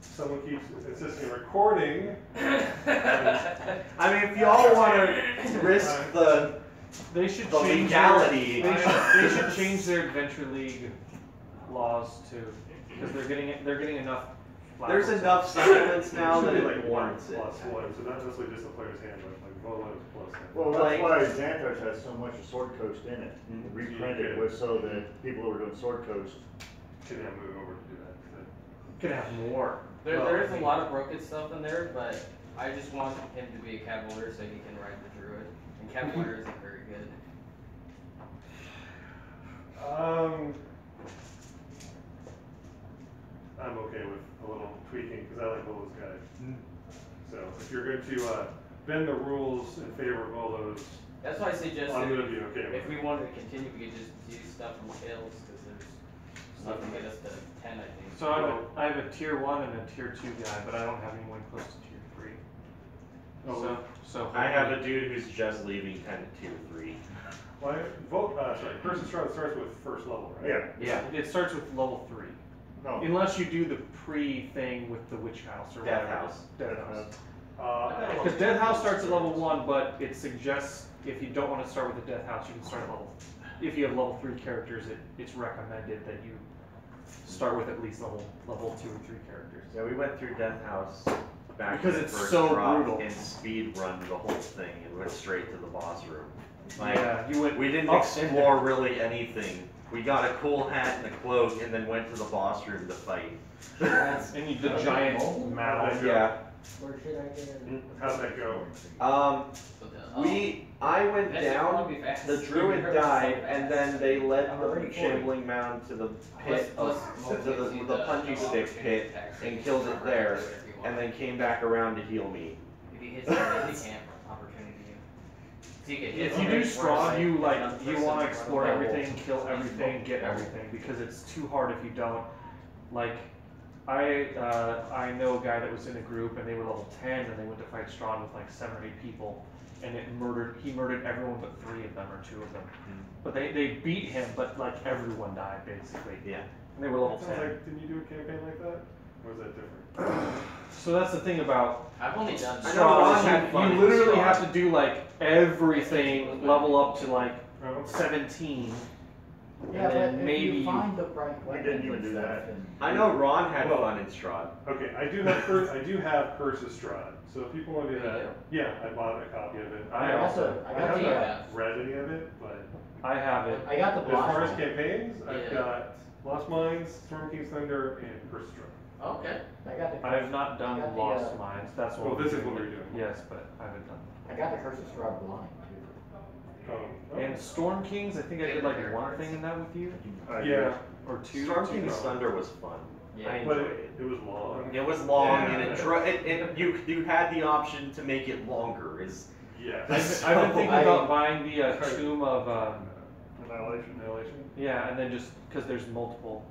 Someone keeps insisting on recording. I mean, if y'all want to risk the They should The change legality. They should change their Adventure League laws too, because they're getting enough. there's flack. enough supplements now Should that be it like warrants it. +1, so not necessarily just the player's handbook, like Volo's plus. Well, that's Like- why Xanthars has so much of Sword Coast in it. Mhm. Reprinted was so that people who were doing Sword Coast. Can have move over to do that. Could have more. There is a lot of broken stuff in there, but I just want him to be a cavalier so he can ride the druid. And cavalier isn't very good. I'm okay with a little tweaking because I like Volo's guide. So if you're going to bend the rules in favor of Volo's, That's why I suggested I'm gonna be okay with if it. we wanted to continue, we could just do stuff from Tales because there's stuff to get us to 10, I think. So I have a tier 1 and a tier 2 guy, but I don't have anyone close to tier 3. Oh, So I have a dude who's just leaving kind of tier 3. Curse of Strahd starts with first level, right? Yeah. Yeah. It starts with level 3, No. unless you do the pre thing with the witch house or Death whatever. House. Death house. Because Because Death House starts at level 1, but it suggests if you don't want to start with the Death House, you can start at level. If you have level 3 characters, it's recommended that you start with at least level 2 or 3 characters. Yeah, we went through Death House back Because when it it's first so dropped brutal. and speed run the whole thing and went straight to the boss room. Like, Yeah, you went. we didn't up explore really anything. We got a cool hat and a cloak and then went to the boss room to fight. and you, the giant Oh, mallet. Yeah. Where should I get it? How'd that go? But I went That's down, probably be fast. the druid You're died, so and fast. then they led I'm the already shambling mound to the pit Plus- of, plus to the, hopefully the punchy stick pit, and killed it there, and then came back around to heal me. If he hits the camp opportunity, so you can hit If you do somebody strong, first, you like, like one you person want to run explore level. everything, kill everything, get everything because it's too hard if you don't. Like, I know a guy that was in a group and they were level 10 and they went to fight Strahd with like 7 or 8 people, and he murdered everyone but 3 of them or 2 of them. But they beat him, but like everyone died basically. Yeah. And they were level Sounds 10. like, didn't you do a campaign like that? Or was that different? So that's the thing about I've only done. I know Ron Strahd. had fun You with literally Strahd. have to do like everything, level up to like Oh, 17. Yeah, And then but if maybe you find the right We weapons didn't even and do stuff, that. and- I know Ron had Well- fun in Strahd. Okay, I do have Curse of Strahd, so if people want to do that, yeah, I bought a copy of it. I also- I I got haven't the, read any of it, but I have it. I got the as far as block. campaigns, I've Yeah. got Lost Mines, Storm King's Thunder, and Curse of Strahd. Okay. I got the. I have not done I got the, Lost Mines. That's what Well, we're this is doing. what we're doing. Yes, but I haven't done. I got the Curse of Strahd blind too. Oh, And Storm Kings, I think I did like one thing in that with you, yeah, or 2. Storm King's Thunder was fun. Yeah. I but enjoyed it. it was long. It was long Yeah. and you had the option to make it longer. Yeah. I've been thinking I- about buying the Tomb of Annihilation. Annihilation? yeah, and then just because there's multiple.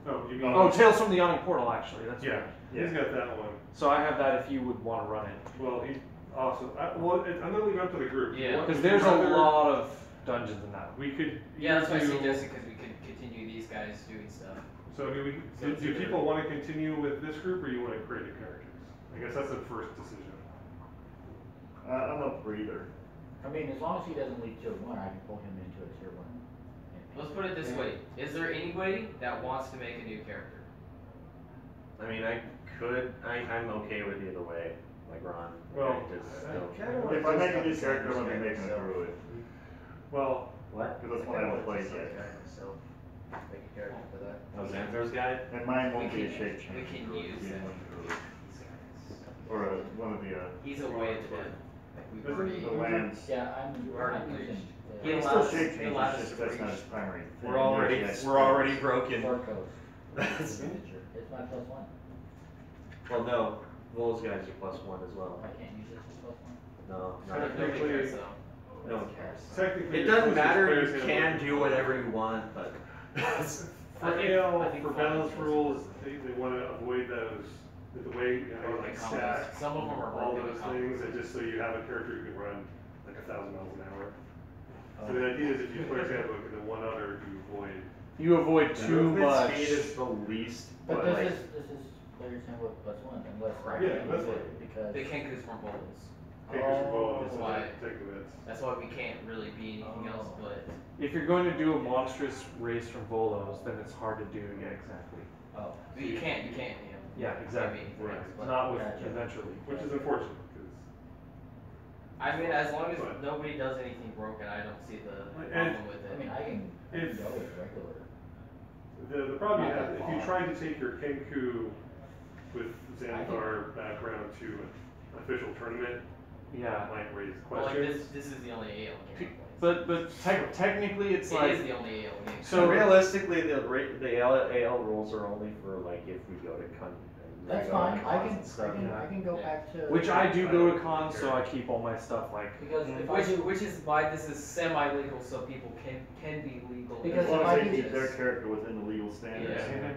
Oh, you mean? Oh, Tales from the Yawning Portal, actually. That's Yeah, right. he's got that one. So I have that if you would want to run it, Well, he also, I'm gonna leave it up to the group. Yeah. because there's a lot of dungeons in that one. We could. Yeah, that's why I do- suggested because we could continue these guys doing stuff. So do people want to continue with this group, or you want to create new characters? I guess that's the first decision. I'm up for either. I mean, as long as he doesn't leave tier 1, I can pull him into a tier 1. Let's put it this way: is there anybody that wants to make a new character? I mean, I'm okay with either way, like Ron. Well, I just, If I make a new character, I'm gonna be making a druid. Well, what? Because that's one I haven't played yet. Make a character for that. Oh, Xanthor's guide? And mine won't We be a can- shape we change. can druid, use it'll be that. one druid. Or one of the, He's a way to them. Like we've Isn't already. the lands. Yeah, I'm Already using reached. the He It's allows- still shape he change, allows it's us just to that's not reach. his primary thing. We're already Usually I broken. Sword Coast. That's- It's my +1. Well, no, Vol's guys are +1 as well. I can't use this as +1. No, Nobody cares, though. no one cares. technically. It the doesn't closest matter, players you have can looked do at- whatever you want, but. For I think- AL, I think for fine. balance rules, they want to avoid those, with the way, you know, Broken like combos. stack, Some of them are all broken those combos. things, and just so you have a character who can run like 1,000 miles an hour. So the idea is if you play Handbook and then one other, you avoid. You avoid too Movement much. speed is the least, But like, this is Player's Handbook +1, unless I Yeah, can that's use what- it, because. They can't use from bullets. Take your ball, That's why- take the bits. That's why we can't really be anything else but. If you're going to do a monstrous race from Volos, then it's hard to do. Yeah, exactly. Oh. You can't, you know. Yeah, exactly. Can't be Right. anything else, but- Not with Gotcha. Adventure League. Which is unfortunate, because. I mean, as long as But- nobody does anything broken, I don't see the And- problem with I mean, it. I can If- go with regular. The problem you Not have, that if you far. try to take your Kenku with Xanathar background to an official tournament, Yeah. that might raise Well, like questions. this is the only AL game. But technically, it's It like is the only AL game. So- realistically, the AL rules are only for like if we go to con. That's we go to fine, cons and stuff. I can go back to. which I do go to cons, so I keep all my stuff like. Because if I Which, do, which is why this is semi-legal, so people can be legal. Because As long if as I they do keep their this. character within the legal standards. Yeah.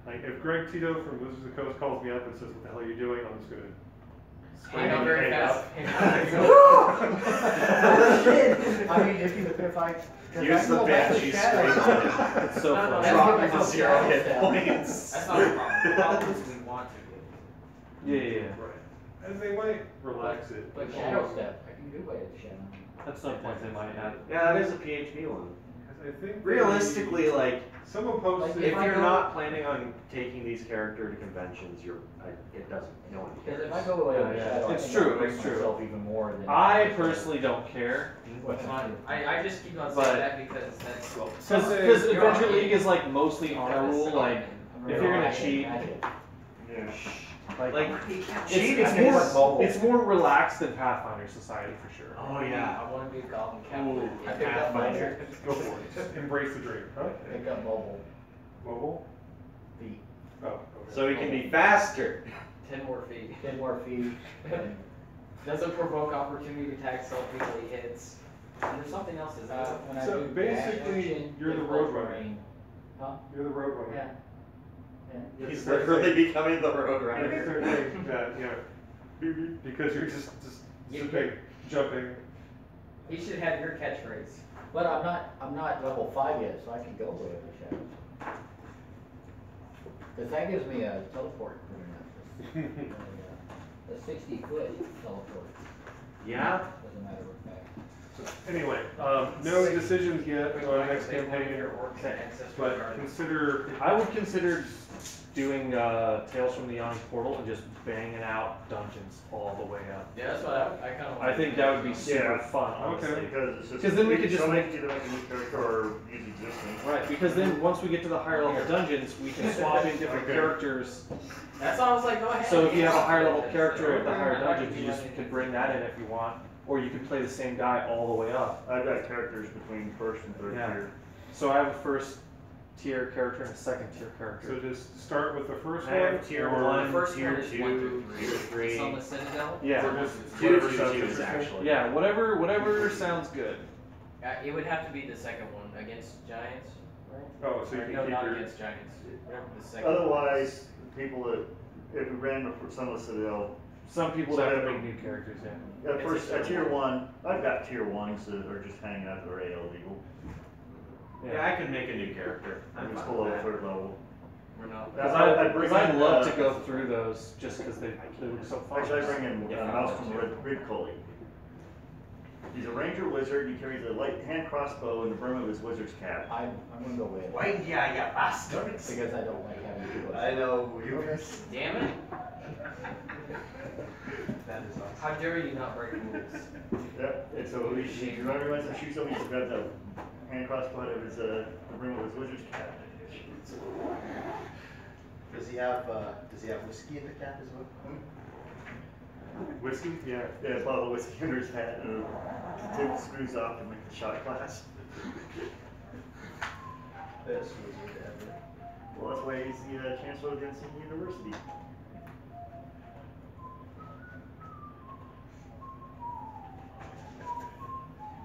Like, if Greg Tito from Wizards of the Coast calls me up and says, what the hell are you doing, I'm just gonna. Hang out very fast. I mean, if I. 'cause I Use can the go back to Banshee Shadow. straight It's so No, no, fun. that's Drop what it to makes 0 it hit sound. points. That's not the problem. The problem is we want to. Yeah. Right. And they might relax it. But Shadow Step, I can go by the Shadow. That's some point they might add. Yeah, that is a PHP one. I think. Realistically, like, Someone posted. if If I you're go- not planning on taking these character to conventions, it doesn't, no one Because cares. if I go away with Yeah, yeah. Shadow, I It's think I'll true, break it's true. myself even more than. I personally don't care. What's on? I just keep on But- saying that because that's. Because Adventure You're League is like mostly honor Because- rule. Like, if you're gonna cheat, Yeah. Like, It's more relaxed than Pathfinder Society for sure. oh yeah. I wanna be a goblin Ooh, captain. I picked up Pathfinder. Go for it. Embrace the dream. Huh? Pick up mobile Mobile? feet, Oh, okay. So we can be faster. 10 more feet. 10 more feet, and Doesn't provoke opportunity attacks, so easily hits. And there's something else, is that? when I So do basically, dash action, you're the with road close runner. range. Huh? You're the road runner. Yeah. Yeah. He's literally becoming the road Yeah, runner. start saying that, because you're just zipping, jumping. He should have your catchphrase. But I'm not level 5 yet, so I can go wherever shadows. Cause that gives me a teleport pretty much. A 60-foot teleport, Yeah. as a matter of fact. Anyway, no decisions yet on the next campaign, Orcs and access to but gardens. consider, I would consider doing Tales from the Yawning Portal and just banging out dungeons all the way up. Yeah, that's what I kinda want. I think that would be super Yeah. fun, honestly. Because it's just. 'Cause then we could just so make- either make a new character or use existing. Right, because then once we get to the higher level dungeons, we can swap in different Okay. characters. That's why I was like, go ahead. So if you have a higher level Yeah. character at the higher Yeah. dungeons, you just can bring that in if you want. Or you can play the same guy all the way up. I've got characters between first and third Yeah. tier. So I have a first tier character and a second tier so character. just start with the first I one. have tier or- The 1, first tier one is 2, 1 through tier 3. It's on the Citadel. Yeah. Or just Tier whatever 2 sounds is interesting. actually. Yeah, whatever sounds good. It would have to be the second one against giants, right? Oh, so you Or can no, keep not your, against giants. Whatever the second. Otherwise, people that, if we ran the Son of the Citadel, Some people So have to every- make new characters, yeah. at It's first, a at tier 1, I've got tier 1s that are just hanging out that are AL legal. Yeah, I can make a new character. I'm It's fine below with that. third level. We're not. Because bring I'd in, love to go through those just because they look so fun. Actually, I bring in Yeah. Malcolm Red Coley. He's a ranger wizard, he carries a light hand crossbow and the brim of his wizard's cap. I'm gonna go with it, Why, yeah, you bastards. because I don't like having to go. I know, you Damn it! That is awesome. How dare you not break rules? Yep, and so he runs and shoots him, he's got the hand crossbow out of his, the brim of his wizard's cap. Does he have whiskey in the cap as well? whiskey, yeah. Yeah, a bottle of whiskey under his hat and the tip screws off to make the shot glass. Best wizard ever. Well, that's why he's the Chancellor of Denison University.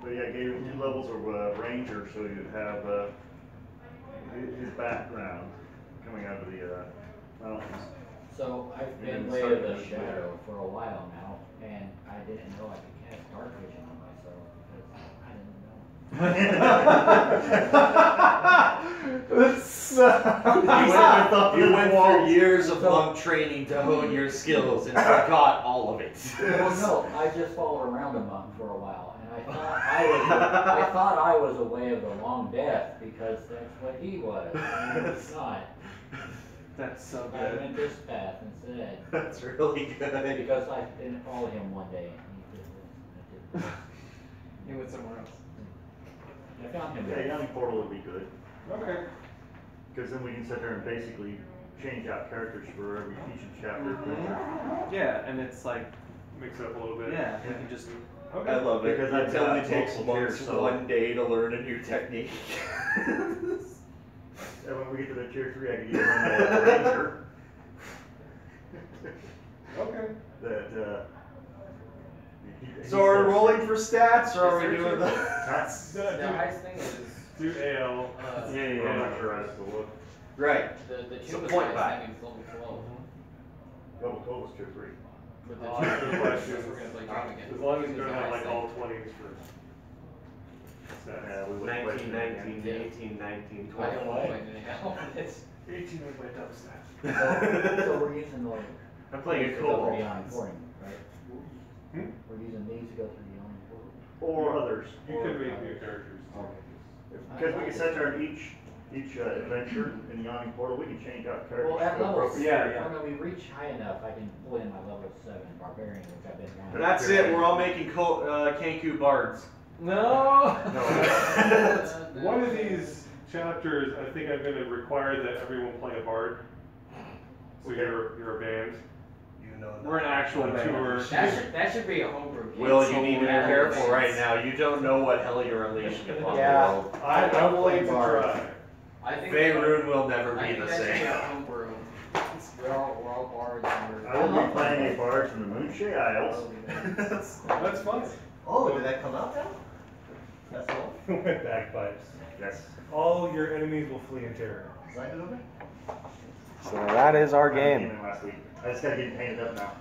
But yeah, I gave him 2 levels of ranger, so you'd have his background coming out of the mountains. So I've And been then Way start of the with Shadow for a while now, and I didn't know I could cast Dark Vision on myself, because I didn't know. You went through years of monk training to hone your skills and forgot all of it. Well, no, I just followed around a monk for a while, and I thought I was a Way of the Long Death, because that's what he was, and it's not. That's so I good. went this path instead, That's really good. because I didn't follow him one day, and he did this, and I did this. He went somewhere else. I found him Yeah, there. Yawning Portal would be good, Okay. because then we can sit there and basically change out characters for every each chapter. Yeah, and it's like, Mix it up a little bit. yeah, we can just. Okay. I love it. Because I've It only got takes multiple monks tiers, so- 1 day to learn a new technique. And when we get to the tier 3, I can either run the ranger. Okay. That, So are we rolling for stats, or are Is we there doing two? the? The highest thing is, Do AL. I'm not sure I have to look. Right. the So Tuba's point highest thing is level 12. Level 12 was tier 3. With the Oh, Tuba, I see the question. we're gonna play Dream again. As long as you Tuba's don't the have like highest all thing. 20s for stats. Yeah, we wouldn't play 19, it again. 19, 18, 19, I don't 20. want to play anyhow. It's 18 with my dumb stats. So we're using like. I'm playing a these to go through kobold. the Yawning Portal, right? Hmm? We're using these to go through the Yawning Portal. Or others. You can make new characters. Because we can sit there and each adventure in the Yawning Portal, we can change out characters. Well, at to level appropriate- Yeah, when we reach high enough, I can pull in my level 7 barbarian, which I've been wanting. That's it. We're all making Kenku bards. No! One of these chapters, I think I'm going to require that everyone play a bard. So Okay. you're a band. know. We're an actual tour. That should be a homebrew. game. Will, you need to be Yeah. careful right now. You don't know what hell you're unleashing upon Yeah. the world. I'm willing to Bars. try. I think Faerun will never I be think the that should be same. a homebrew. We're all bards and I will be playing a barge from the Moonshade Isles. That's fun. Oh, did that come out now? That's all? With bagpipes. Yes. All your enemies will flee in terror. Is that good over? So that is our I haven't game. came in last week. I just gotta get it painted up now.